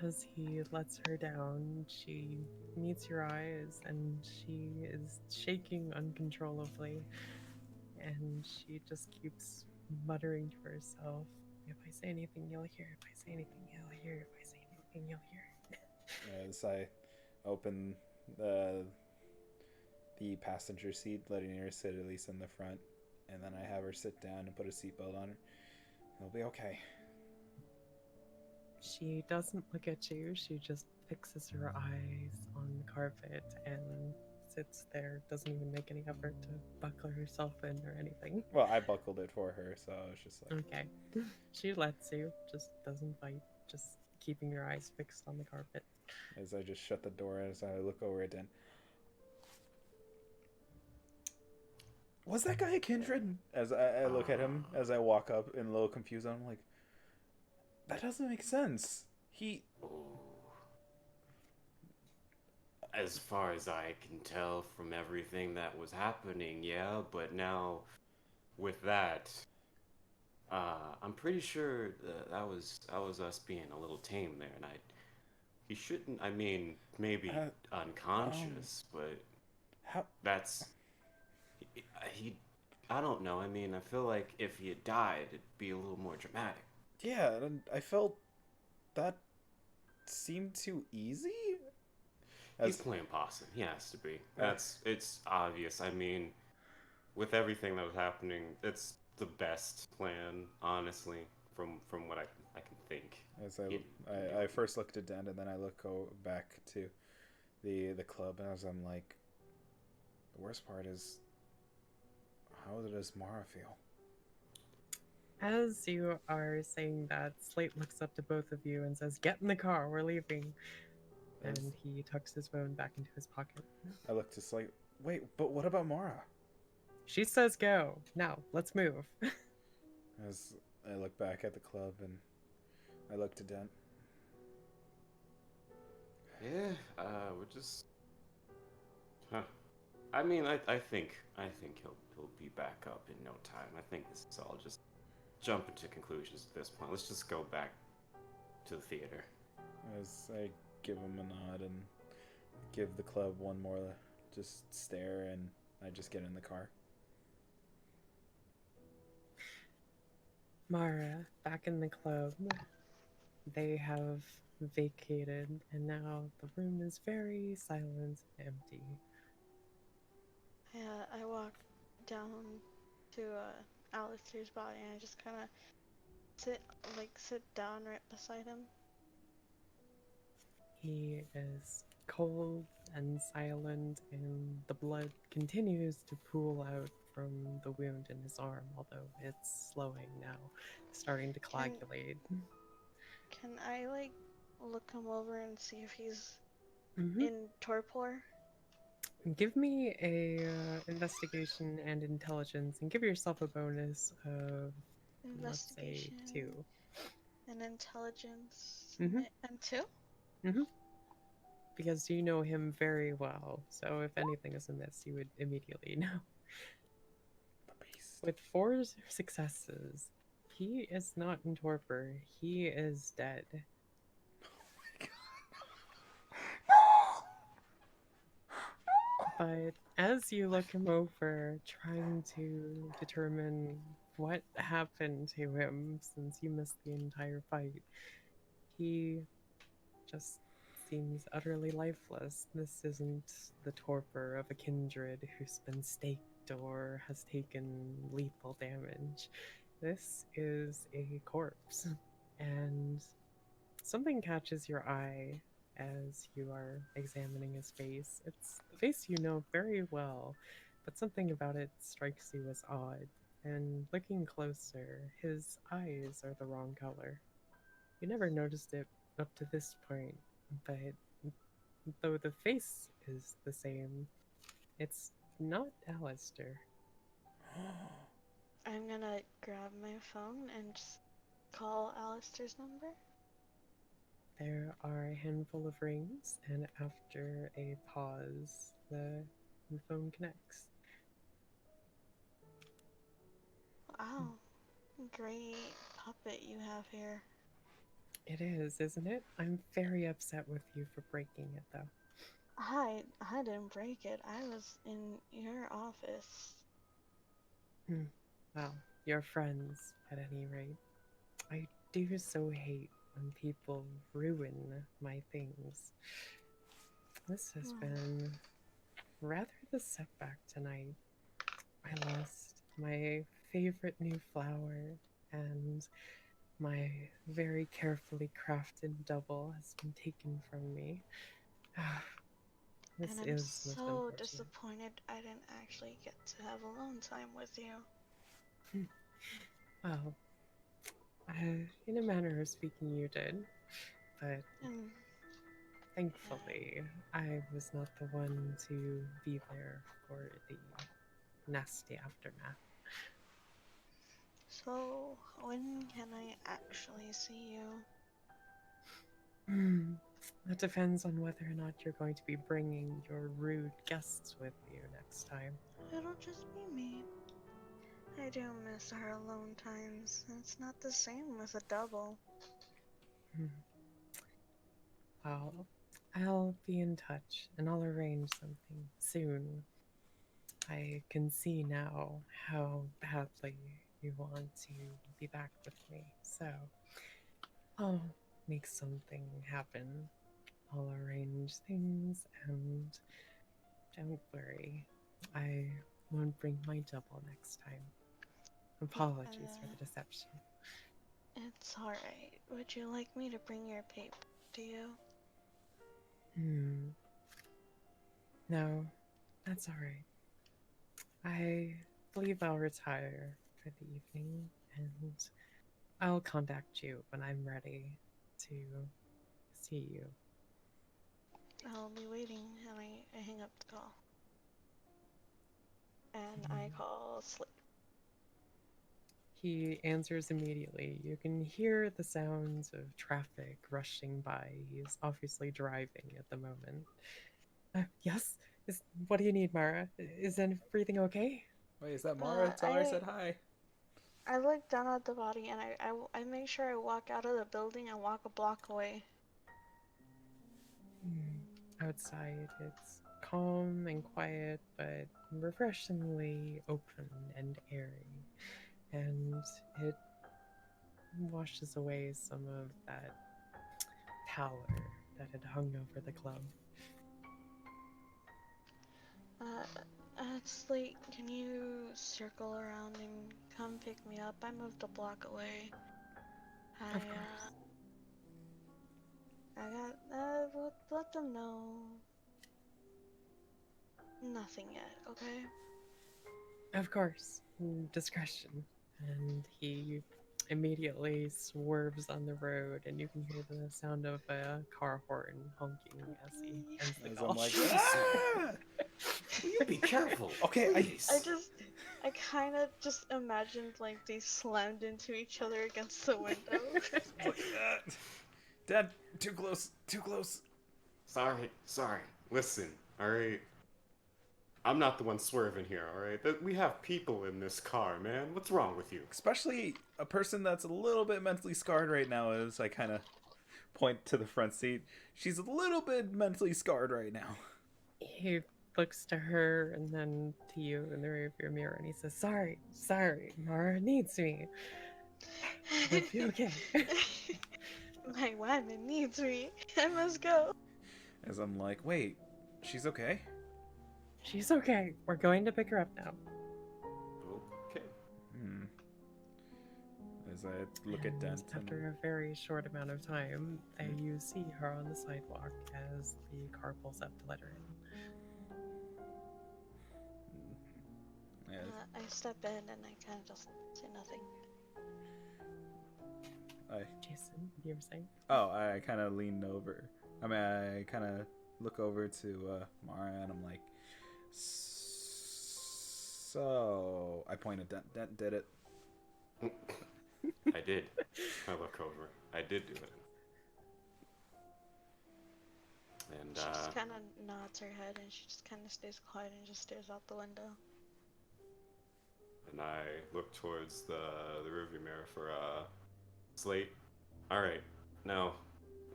As he lets her down, she meets your eyes and she is shaking uncontrollably. And she just keeps muttering to herself, "If I say anything, you'll hear. If I say anything, you'll hear. If I say anything, you'll hear." As I open the passenger seat, letting her sit at least in the front, and then I have her sit down and put a seatbelt on her. It'll be okay. She doesn't look at you, she just fixes her eyes on the carpet and sits there, doesn't even make any effort to buckle herself in or anything. Well, I buckled it for her, so I was just like, Okay. She lets you, just doesn't bite, just keeping your eyes fixed on the carpet. as I just shut the door as I look over at Dan. Was that guy a Kindred? As I look at him, as I walk up in a little confused, I'm like, that doesn't make sense. He. Ooh. As far as I can tell from everything that was happening, yeah, but now with that, I'm pretty sure that was us being a little tame there, and he shouldn't. I mean, maybe unconscious, but How? that's he. I don't know. I mean, I feel like if he had died, it'd be a little more dramatic. Yeah, and I felt that seemed too easy. He's playing possum. He has to be. It's obvious. I mean, with everything that was happening, it's the best plan, honestly, from what I can think. As It- I first looked at Dan, and then I look back to the club, and as I'm like, the worst part is, how does Mara feel? As you are saying that, Slate looks up to both of you and says, "Get in the car, we're leaving." As And he tucks his phone back into his pocket. I look to Slate. Wait, but what about Mara? She says go. Now, let's move. As I look back at the club, and I look to Dent. Yeah, we're just. Huh. I mean, I think he'll be back up in no time. I think this is all just jumping to conclusions at this point. Let's just go back to the theater. As I give him a nod and give the club one more just stare, and I just get in the car. Mara, back in the club. They have vacated, and now the room is very silent and empty. Yeah, I walk down to Alistair's body and I just kind of sit down right beside him. He is cold and silent, and the blood continues to pool out from the wound in his arm, although it's slowing now, starting to coagulate. Can I look him over and see if he's Mm-hmm. in torpor? Give me a investigation and intelligence, and give yourself a bonus of, let's say, Investigation 2. and intelligence Mhm. and 2? Because you know him very well, so if anything is amiss, you would immediately know. The beast. With 4 successes, he is not in torpor, he is dead. But as you look him over, trying to determine what happened to him since you missed the entire fight, he just seems utterly lifeless. This isn't the torpor of a kindred who's been staked or has taken lethal damage. This is a corpse. And something catches your eye as you are examining his face. It's the face you know very well, but something about it strikes you as odd. And looking closer, his eyes are the wrong color. You never noticed it up to this point, but though the face is the same, it's not Alistair. I'm gonna grab my phone and just call Alistair's number. There are a handful of rings, and after a pause, the phone connects. Wow, great puppet you have here. It is, isn't it? I'm very upset with you for breaking it, though. I didn't break it. I was in your office. Well, you're friends, at any rate. I do so hate when people ruin my things. This has been rather the setback tonight. I lost my favorite new flower, and my very carefully crafted double has been taken from me. This And I'm is most so unfortunate. disappointed I didn't actually get to have alone time with you. Well, in a manner of speaking, you did, but And thankfully, I was not the one to be there for the nasty aftermath. so, when can I actually see you? That depends on whether or not you're going to be bringing your rude guests with you next time. It'll just be me. I do miss our alone times. It's not the same with a double. Hmm. Well, I'll be in touch and I'll arrange something soon. I can see now how badly you want to be back with me, so I'll make something happen. I'll arrange things, and don't worry, I won't bring my double next time. Apologies for the deception. It's alright. Would you like me to bring your paper to you? No, that's alright. I believe I'll retire for the evening, and I'll contact you when I'm ready to see you. I'll be waiting, and I hang up the call. And I call Sleep. He answers immediately. You can hear the sounds of traffic rushing by. He's obviously driving at the moment. Yes? What do you need, Mara? Is everything okay? Wait, is that Mara? Tell her I said hi. I look down at the body and I make sure I walk out of the building and walk a block away. Outside, it's calm and quiet, but refreshingly open and airy. And it washes away some of that pallor that had hung over the club. It's late. Can you circle around and come pick me up? I moved a block away. Of course. I got, let them know. Nothing yet, okay? Of course. Discretion. And he immediately swerves on the road, and you can hear the sound of a car horn honking as he ends the As call. I'm like, Jesus. ah! Will you be careful? Okay, I kind of just imagined like they slammed into each other against the window. Like, Dad, too close, too close. Sorry. Listen, alright? I'm not the one swerving here, alright? We have people in this car, man. What's wrong with you? Especially a person that's a little bit mentally scarred right now, as I kind of point to the front seat. She's a little bit mentally scarred right now. He looks to her and then to you in the rearview mirror, and he says, sorry, Mara needs me. It'll be okay. My woman needs me. I must go. As I'm like, wait, she's okay? She's okay. We're going to pick her up now. Okay. As I look at Dent. After a very short amount of time, you see her on the sidewalk as the car pulls up to let her in. I step in and I kind of just say nothing. Jason, you were saying? Oh, I kind of lean over. I mean, I kind of look over to Mara and I'm like, so I point at Dent. Dent did it. I did. I look over. I did do it. And she just kind of nods her head and she just kind of stays quiet and just stares out the window. And I look towards the rearview mirror for Slate. All right, Now,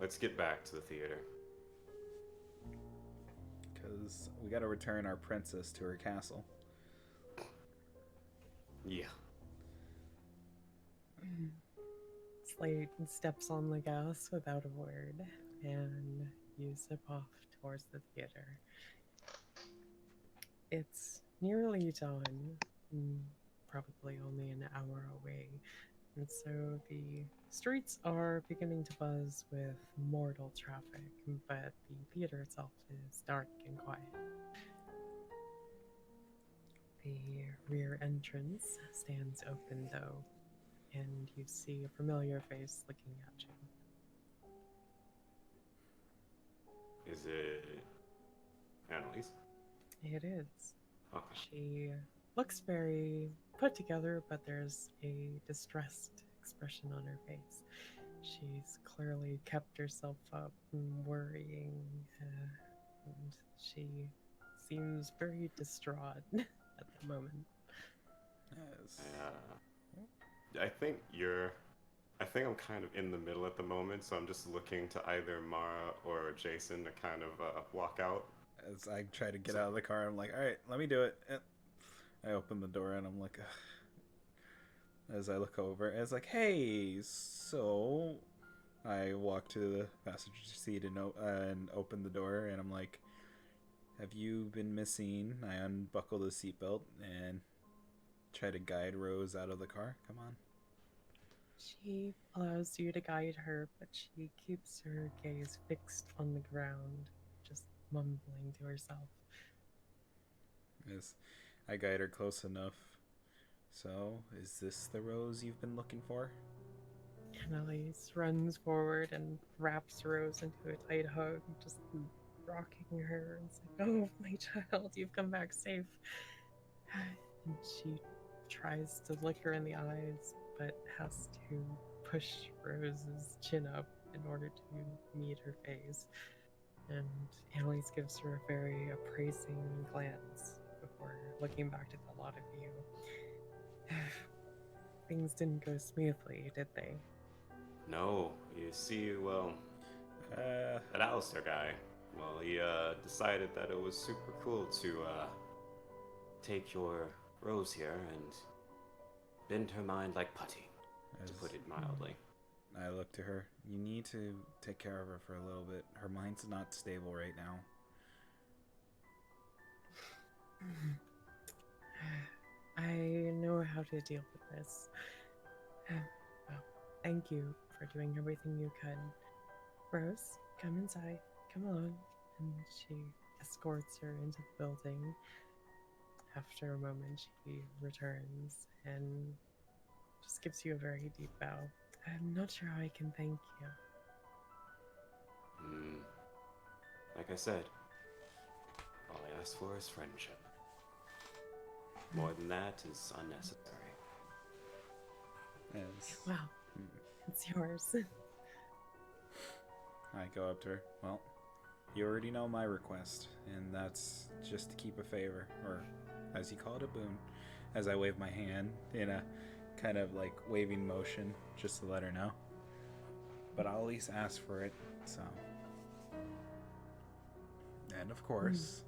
let's get back to the theater. Because we gotta return our princess to her castle. Yeah. Slate steps on the gas without a word, and you zip off towards the theater. It's nearly dawn, probably only an hour away, and so the streets are beginning to buzz with mortal traffic, but the theater itself is dark and quiet. The rear entrance stands open, though, and you see a familiar face looking at you. Is it Annalise? It is. Okay. She looks very put together, but there's a distressed expression on her face. She's clearly kept herself up, worrying, and she seems very distraught at the moment. Yes. I think I'm kind of in the middle at the moment, so I'm just looking to either Mara or Jason to kind of walk out. As I try to get out of the car, I'm like, all right, let me do it. I open the door and I'm like, ugh. As I look over, it's like, hey, so I walk to the passenger seat and open the door, and I'm like, have you been missing? I unbuckle the seatbelt and try to guide Rose out of the car. Come on. She allows you to guide her, but she keeps her gaze fixed on the ground, just mumbling to herself. As I guide her close enough. So, is this the Rose you've been looking for? Annalise runs forward and wraps Rose into a tight hug, just rocking her and saying, "Oh, my child, you've come back safe." And she tries to look her in the eyes, but has to push Rose's chin up in order to meet her face. And Annalise gives her a very appraising glance before looking back to the lot of you. Things didn't go smoothly, did they? No, you see, well, Uh, that Alistair guy, well, he decided that it was super cool to take your Rose here and bend her mind like putty, to put it mildly. I look to her. You need to take care of her for a little bit. Her mind's not stable right now. I know how to deal with this. Well, thank you for doing everything you could. Rose, come inside. Come along. And she escorts her into the building. After a moment, she returns and just gives you a very deep bow. I'm not sure how I can thank you. Like I said, all I ask for is friendship. More than that is unnecessary. Yes. Well, it's yours. I go up to her. Well, you already know my request, and that's just to keep a favor, or as you call it, a boon, as I wave my hand in a kind of like waving motion just to let her know. But I'll at least ask for it, so. And of course,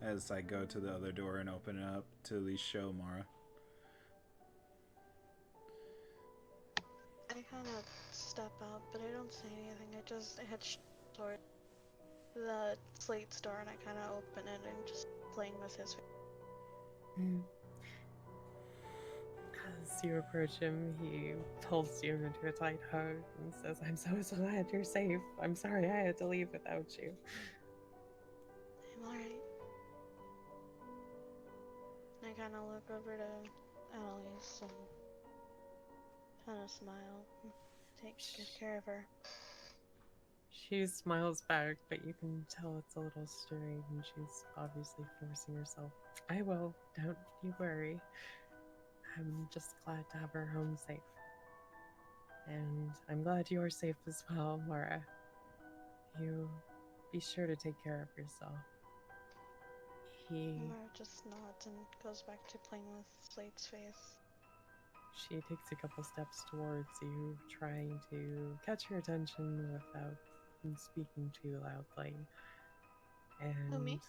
as I go to the other door and open it up to at least show Mara. I kind of step out, but I don't say anything. I just head toward the slate store and I kind of open it and just playing with his face. As you approach him, he pulls you into a tight hug and says, "I'm so glad you're safe. I'm sorry I had to leave without you." I'm alright. I kind of look over to Annalise and kind of smile. Take good care of her. She smiles back, but you can tell it's a little strange. She's obviously forcing herself. "I will. Don't you worry. I'm just glad to have her home safe. And I'm glad you're safe as well, Mara. You be sure to take care of yourself." He Mara just nods and goes back to playing with Slate's face. she takes a couple steps towards you, trying to catch your attention without speaking too loudly. Who, me?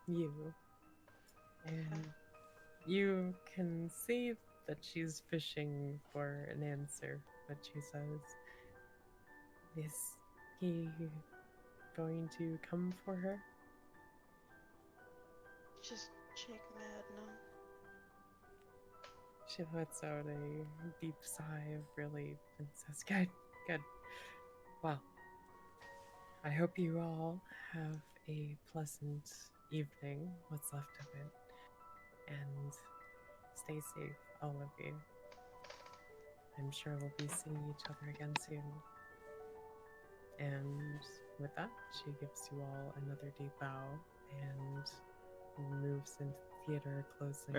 And you. And you can see that she's fishing for an answer, but she says, "Is he going to come for her?" Just shaking my head no. She lets out a deep sigh of relief and says, "Good, good. Well, I hope you all have a pleasant evening, what's left of it, and stay safe, all of you. I'm sure we'll be seeing each other again soon." And with that, she gives you all another deep bow and moves into the theater, closing.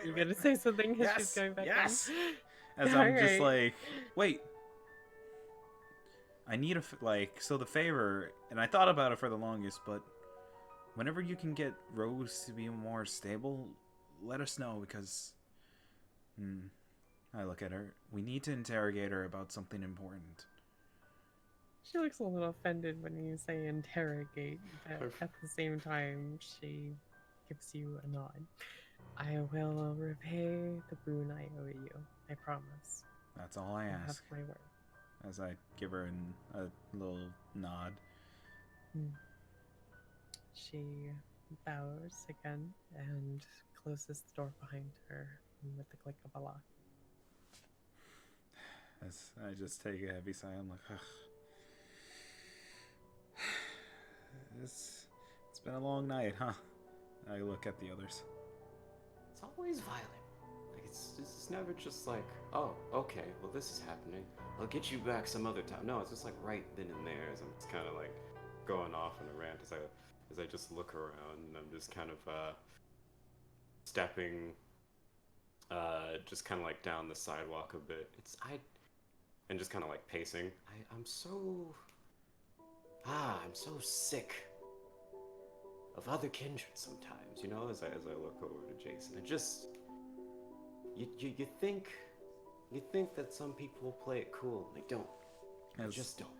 You're gonna say something as she's going back Yes. in? As I'm All just right. like, wait. I need so the favor, and I thought about it for the longest, but whenever you can get Rose to be more stable, let us know, because I look at her. We need to interrogate her about something important. She looks a little offended when you say interrogate, but at the same time, she gives you a nod. "I will repay the boon I owe you, I promise. That's all I You have ask. my word." As I give her a little nod. She bows again and closes the door behind her with the click of a lock. As I just take a heavy sigh, I'm like, ugh. It's been a long night, huh? I look at the others. It's always violent. Like it's never just like, oh, okay, well this is happening. I'll get you back some other time. No, it's just like right then and there as I'm just kind of like going off on a rant as I just look around and I'm just kind of stepping just kind of like down the sidewalk a bit. And just kind of like pacing. I'm so sick of other kindred sometimes, you know, as I look over to Jason. It just you think that some people play it cool. They don't. They just don't.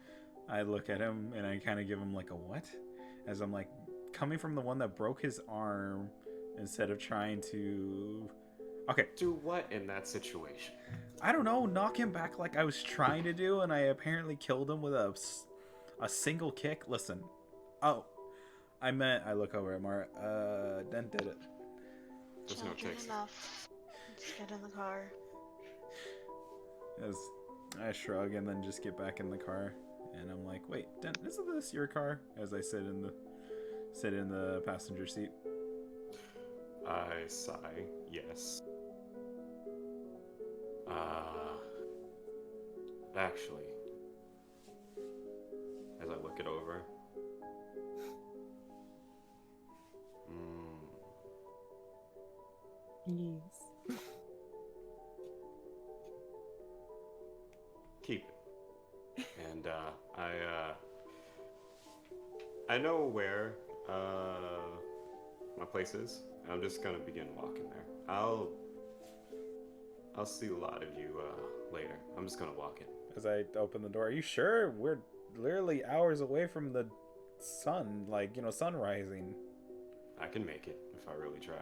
I look at him and I kind of give him like a what? As I'm like, coming from the one that broke his arm, instead of trying to... Okay. Do what in that situation? I don't know, knock him back like I was trying to do, and I apparently killed him with a single kick. Listen. Oh. I look over at Mara. Then did it. There's no Children takes. enough. Let's get in the car. As I shrug and then just get back in the car, and I'm like, wait, Dent, isn't this your car? As I sit in the passenger seat. I sigh, yes. Actually, as I look it over, Yes. keep it. And I know where my place is. I'm just gonna begin walking there. I'll see a lot of you later. I'm just gonna walk in. As I open the door, are you sure? We're literally hours away from the sun, like, sun rising. I can make it if I really try.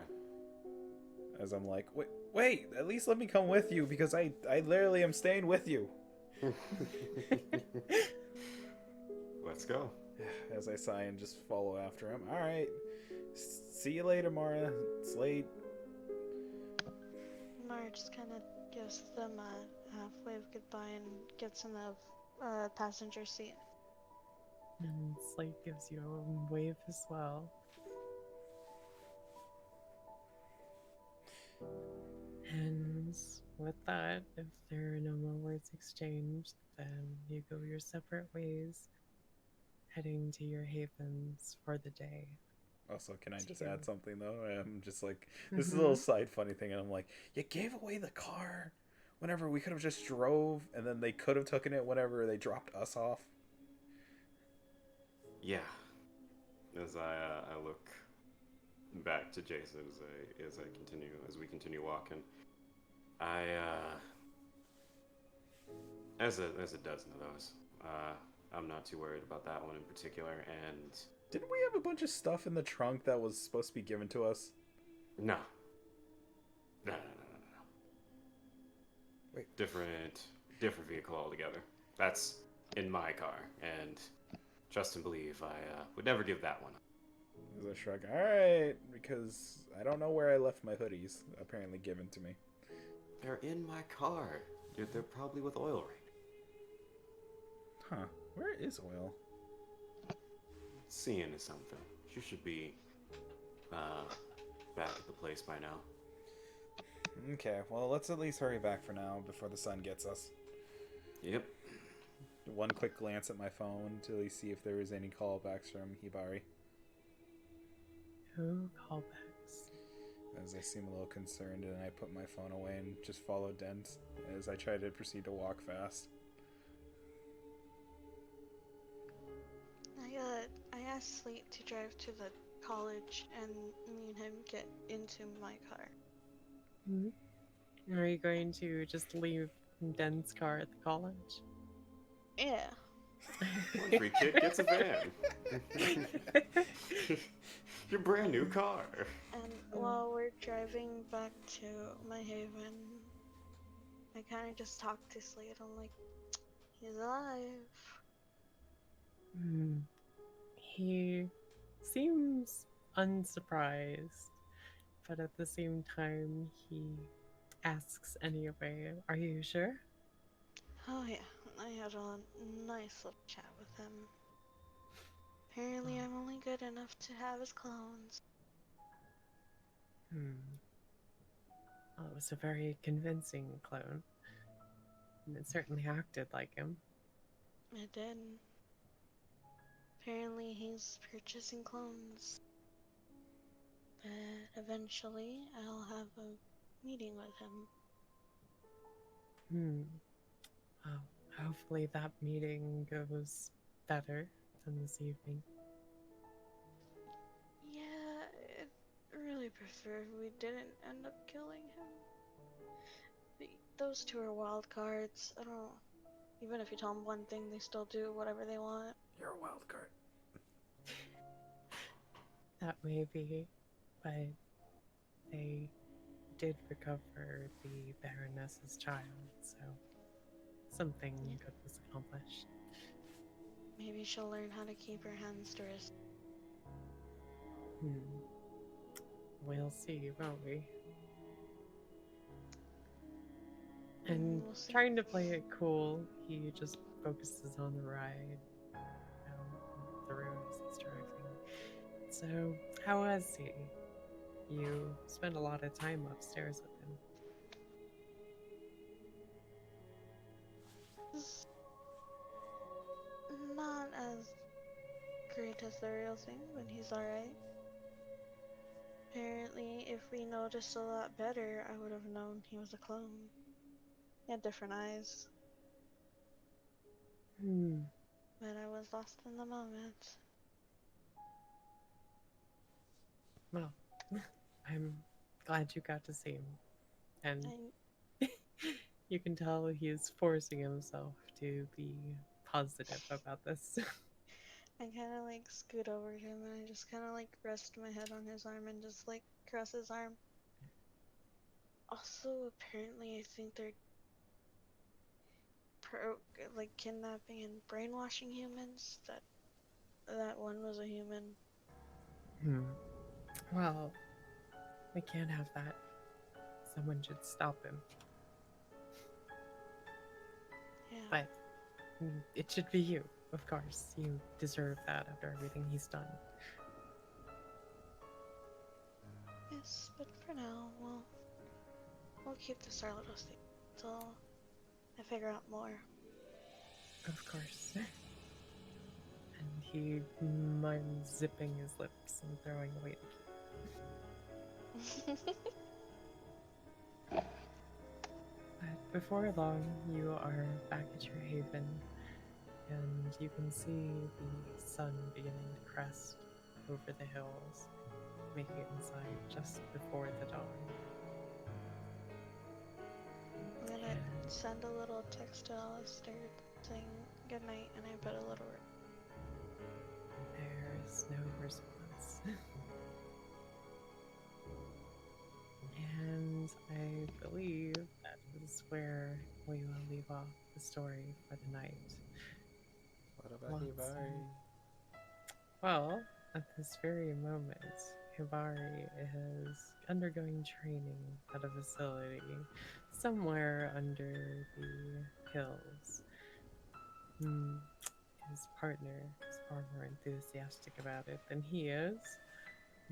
As I'm like, wait, at least let me come with you, because I literally am staying with you. Let's go. As I sigh and just follow after him. All right. See you later, Mara. It's late. Mara just kind of gives them a half-wave goodbye and gets in the passenger seat. And Slate gives you a wave as well. And with that, if there are no more words exchanged, then you go your separate ways, heading to your havens for the day. Also, can I just Two. add something, though? I'm just like, this is a little side funny thing, and I'm like, you gave away the car whenever we could have just drove, and then they could have taken it whenever they dropped us off. Yeah. As I look back to Jason as we continue walking, There's a dozen of those. I'm not too worried about that one in particular, and Didn't we have a bunch of stuff in the trunk that was supposed to be given to us? no. No. Wait. Different vehicle altogether. That's in my car, and trust and believe I would never give that one up. There's a shrug. Alright, because I don't know where I left my hoodies, apparently given to me. They're in my car. They're probably with oil right now. Huh. Where is oil? Seeing is something. You should be back at the place by now. Okay, well, let's at least hurry back for now before the sun gets us. Yep. One quick glance at my phone to at least see if there was any callbacks from Hibari. Who callbacks? As I seem a little concerned, and I put my phone away and just followed Dent as I try to proceed to walk fast. I asked Slate to drive to the college, and me and him get into my car. Are you going to just leave Den's car at the college? Yeah. One free kid gets a van. Your brand new car. And while we're driving back to my haven, I kind of just talk to Slate. I'm like, he's alive. He seems unsurprised, but at the same time, he asks anyway, are you sure? Oh yeah, I had a nice little chat with him. Apparently I'm only good enough to have his clones. Well, it was a very convincing clone. And it certainly acted like him. It did. Apparently he's purchasing clones. But eventually I'll have a meeting with him. Well, hopefully that meeting goes better than this evening. Yeah, I'd really prefer if we didn't end up killing him. Those two are wild cards. I don't... Even if you tell them one thing, they still do whatever they want. You're a wild card. That may be, but they did recover the Baroness's child, so something good was accomplished. Maybe she'll learn how to keep her hands to herself. We'll see, won't we? And We'll see. trying to play it cool, he just focuses on the ride down the road as he's driving. So, how was he? You spent a lot of time upstairs with him. It's not as great as the real thing, but he's alright. Apparently, if we noticed a lot better, I would have known he was a clone. He had different eyes. But I was lost in the moment. Well, I'm glad you got to see him. And you can tell he's forcing himself to be positive about this. I kind of like scoot over to him and I just kind of like rest my head on his arm and just like cross his arm. Also, apparently, I think they're like kidnapping and brainwashing humans. That one was a human. Well, we can't have that. Someone should stop him. Yeah. But it should be you, of course. You deserve that after everything he's done. Yes, but for now, we'll keep this our little secret until I figure out more. Of course. And he mimes zipping his lips and throwing away the key. But before long, you are back at your haven, and you can see the sun beginning to crest over the hills, making it inside just before the dawn. I'm gonna send a little text to Alistair saying good night, and I bet a little. There's no response. And I believe that is where we will leave off the story for the night. What about Hibari? Well, at this very moment, Hibari is undergoing training at a facility somewhere under the hills. His partner is far more enthusiastic about it than he is,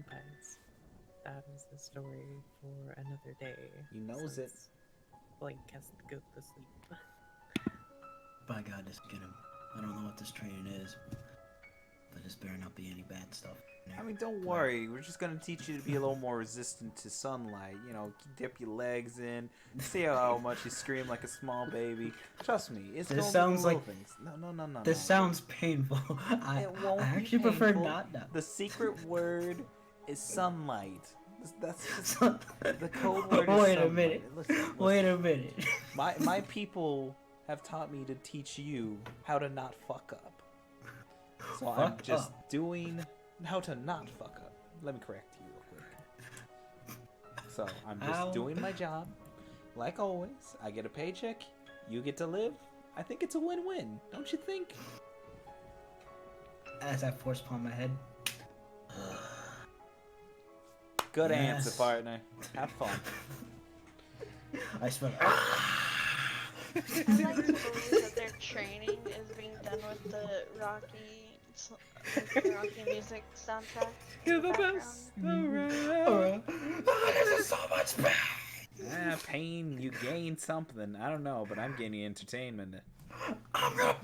but that is the story for another day. He knows it. since Blake has to go to sleep. By God, just get him. I don't know what this training is, but this better not be any bad stuff. I mean, don't worry. We're just gonna teach you to be a little more resistant to sunlight. You know, dip your legs in. See how much you scream like a small baby. Trust me, it's This gonna be sounds little like- things. No. This sounds painful. I It won't be actually prefer painful. not to. The secret word is sunlight. That's just the code word. Is Wait a sunlight. minute. Listen. Wait a minute. My people have taught me to teach you how to not fuck up. So I'm Fuck just up. doing how to not fuck up. Let me correct you real quick. So I'm just Ow. doing my job. Like always, I get a paycheck, you get to live. I think it's a win-win, don't you think? As I force palm my head. Good Yes. answer, partner. Have fun. I swear. I like to believe that their training is being done with the Rocky music soundtrack. You're in the background. best around. This is so much pain. Pain, you gain something. I don't know, but I'm gaining entertainment. I'm gonna.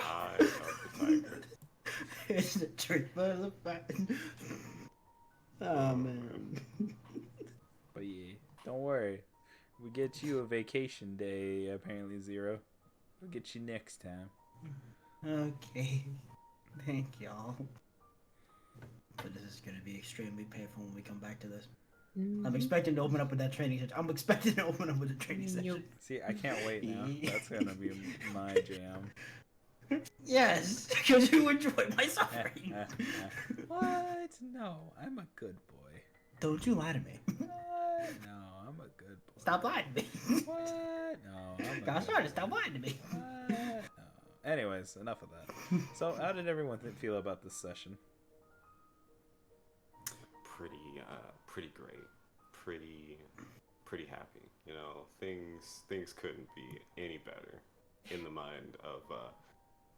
Eye of the tiger. It's the treatment of the fact. Oh man. But yeah, don't worry. We get you a vacation day, apparently, Zero. We'll get you next time. Okay. Thank y'all. But this is gonna be extremely painful when we come back to this. I'm expecting to open up with that training session. I'm expecting to open up with a training session. See, I can't wait now. That's gonna be my jam. Yes, because you enjoy my suffering. What? No, I'm a good boy. Don't you lie to me. What? No, I'm a good boy. Stop lying to me. What? No, I'm a Gosh good darn boy. it, stop lying to me. What? No. Anyways, enough of that. So, how did everyone feel about this session? Pretty great. Pretty happy. You know, things couldn't be any better in the mind of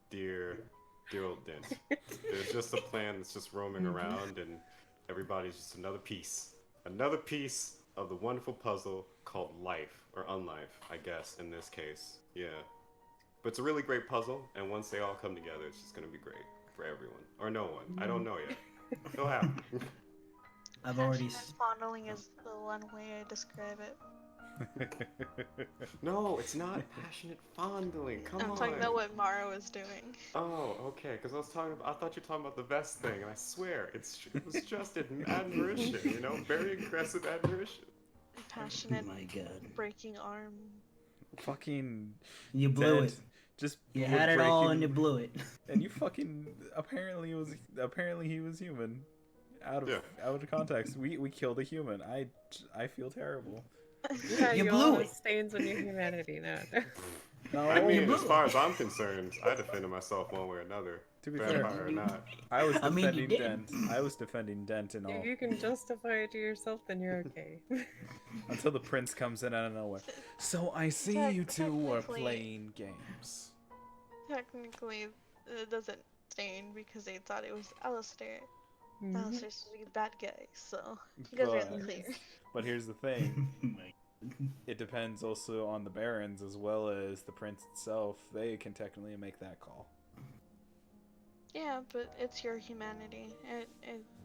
dear old Dent. There's just a plan that's just roaming around, and everybody's just another piece of the wonderful puzzle called life, or unlife, I guess, in this case. Yeah. But it's a really great puzzle, and once they all come together, it's just gonna be great for everyone. Or no one. I don't know yet. It'll happen. I've already. Passionate fondling is the one way I describe it. No, it's not passionate fondling. Come on. I'm talking about what Mara was doing. Oh, okay. Because I thought you were talking about the vest thing, and I swear it was just admiration. You know, very aggressive admiration. Passionate Oh my God. breaking arm. Fucking. You blew Dent it. Just You had it all and you breaking- blew it. And you fucking apparently he was human. Out of context. We killed a human. I feel terrible. Yeah, You you blew all it. stains on your humanity now. No, I mean, blew as it. far as I'm concerned, I defended myself one way or another. to be fair, Vampire or not. I was I mean, you defending did. Dent. I was defending Dent and all If you can justify it to yourself, then you're okay. until the prince comes in out of nowhere. So I see you two are Technically- playing games. Technically, it doesn't stain because they thought it was Alistair. Mhm. Alistair's supposed to be the bad guy, so you guys are in the But- clear. But here's the thing. It depends also on the barons as well as the prince itself. They can technically make that call. Yeah, but it's your humanity.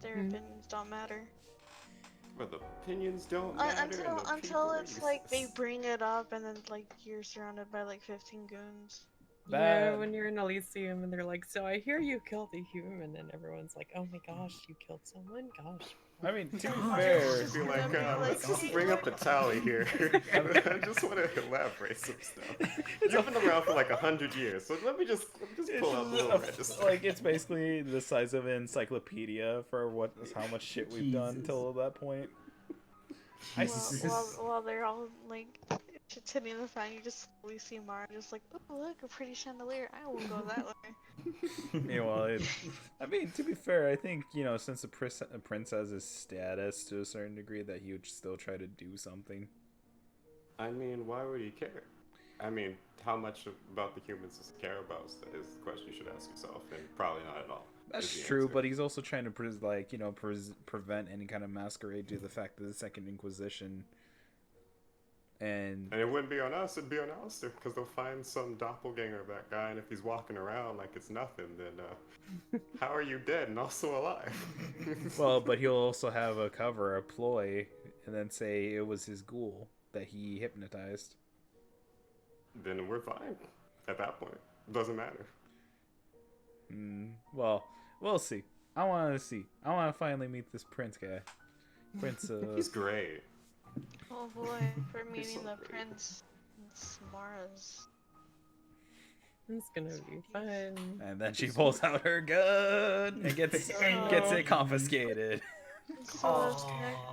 Their Mhm. opinions don't matter. But the opinions don't matter. and the Until people it's like they exist. bring it up and then like you're surrounded by like 15 goons. Yeah, Bad. when you're in Elysium and they're like, "So I hear you killed a human," and everyone's like, "Oh my gosh, you killed someone? Gosh, I mean, to be Oh, fair, just Be gonna like, be like, let's hey, bring up the tally here. I just want to elaborate some stuff. You've been around for like 100 years, so let me just pull out the little register. like it's basically the size of an encyclopedia for how much shit we've done Jesus. till that point. while they're all like shit's hitting the fan, you just slowly see Mara just like, oh look, a pretty chandelier. I will go that way. Meanwhile, I mean, to be fair, I think, since the prince has his status to a certain degree, that he would still try to do something. I mean, why would he care? I mean, how much about the humans does he care about is the question you should ask yourself, and probably not at all. That's true, but he's also trying to prevent any kind of masquerade due to the fact that the Second Inquisition and it wouldn't be on us, it'd be on Alistair, because they'll find some doppelganger of that guy, and if he's walking around like it's nothing, then how are you dead and also alive? well, but he'll also have a ploy, and then say it was his ghoul that he hypnotized. Then we're fine at that point. Doesn't matter. Well, we'll see. I want to see. I want to finally meet this prince guy. Prince. He's great. Oh boy, for meeting so the great. prince, it's Mara's. It's gonna be fun. And then she pulls out her gun and gets it confiscated. So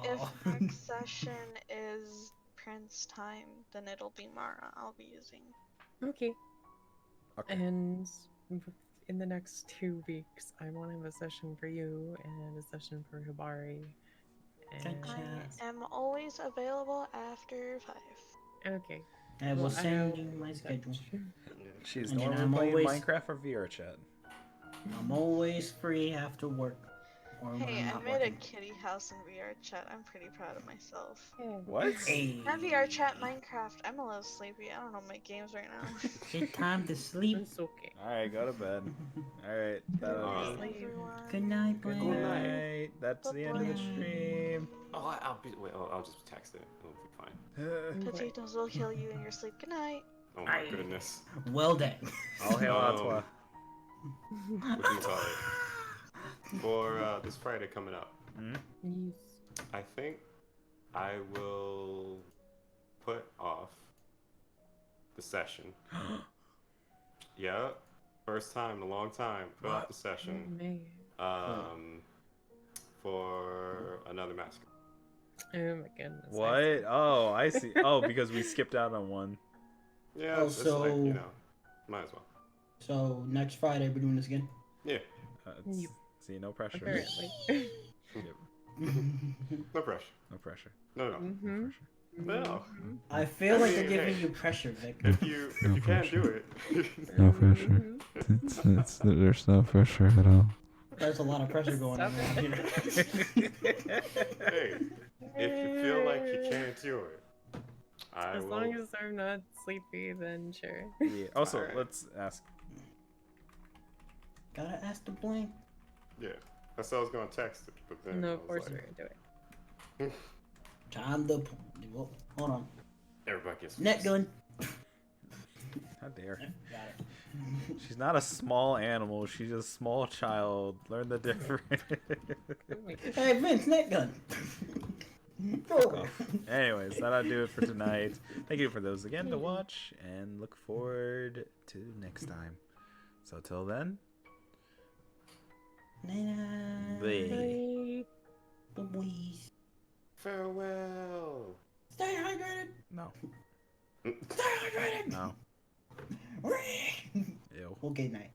if next session is prince time, then it'll be Mara I'll be using. Okay. Okay. And in the next 2 weeks, I want to have a session for you and a session for Hibari. And I am always available after 5. okay. I will Well, send you my schedule. She's And then normally I'm playing always- Minecraft or VR chat. I'm always free after work. Or when Hey, I'm I not made a working. kitty house in VR chat. I'm pretty proud of myself. What? Hey. Not VR chat, Minecraft. I'm a little sleepy. I don't know my games right now. It's time to sleep. It's okay. Alright, go to bed. Alright. Good night, Sleep. everyone. Good night, Good boy. night. That's the end of the stream. Oh, I'll just text it. It'll be fine. Potatoes will kill you in your sleep. Good night. Oh my Aye. goodness. Well done. All hail Atwa. What do you call it? For this Friday coming up, Yes. I think I will put off the session. Yeah, first time in a long time. Put off the session. Man. For another massacre. Oh my goodness. What? Oh, I see. Oh, because we skipped out on one. Yeah, Oh, it's like, so- might as well. So next Friday we're doing this again. Yeah, It's- See, no pressure. Apparently. no pressure. No pressure. No. Mm-hmm. No. I feel like they're Hey, giving hey. you pressure, Vic. If you can't do it, No pressure. There's no pressure at all. There's a lot of pressure going on Stop around here. hey, if you feel like you can't do it, I As will. long as I'm not sleepy, then sure. Yeah. Also, Alright. let's ask. Gotta ask the blink. Yeah, that's what I was gonna text it, but then No, I of was course like, we're gonna do it. Time to. Well, hold on. everybody gets Net gun. How dare. Got it. She's not a small animal. She's a small child. Learn the difference. Oh my goodness. Hey, Vince, net gun. Go. Anyways, that'll do it for tonight. Thank you for those again to watch, and look forward to next time. So till then, Night. bye. Boys. farewell. Stay hydrated. No. Stay hydrated. No. Ew. Okay, night.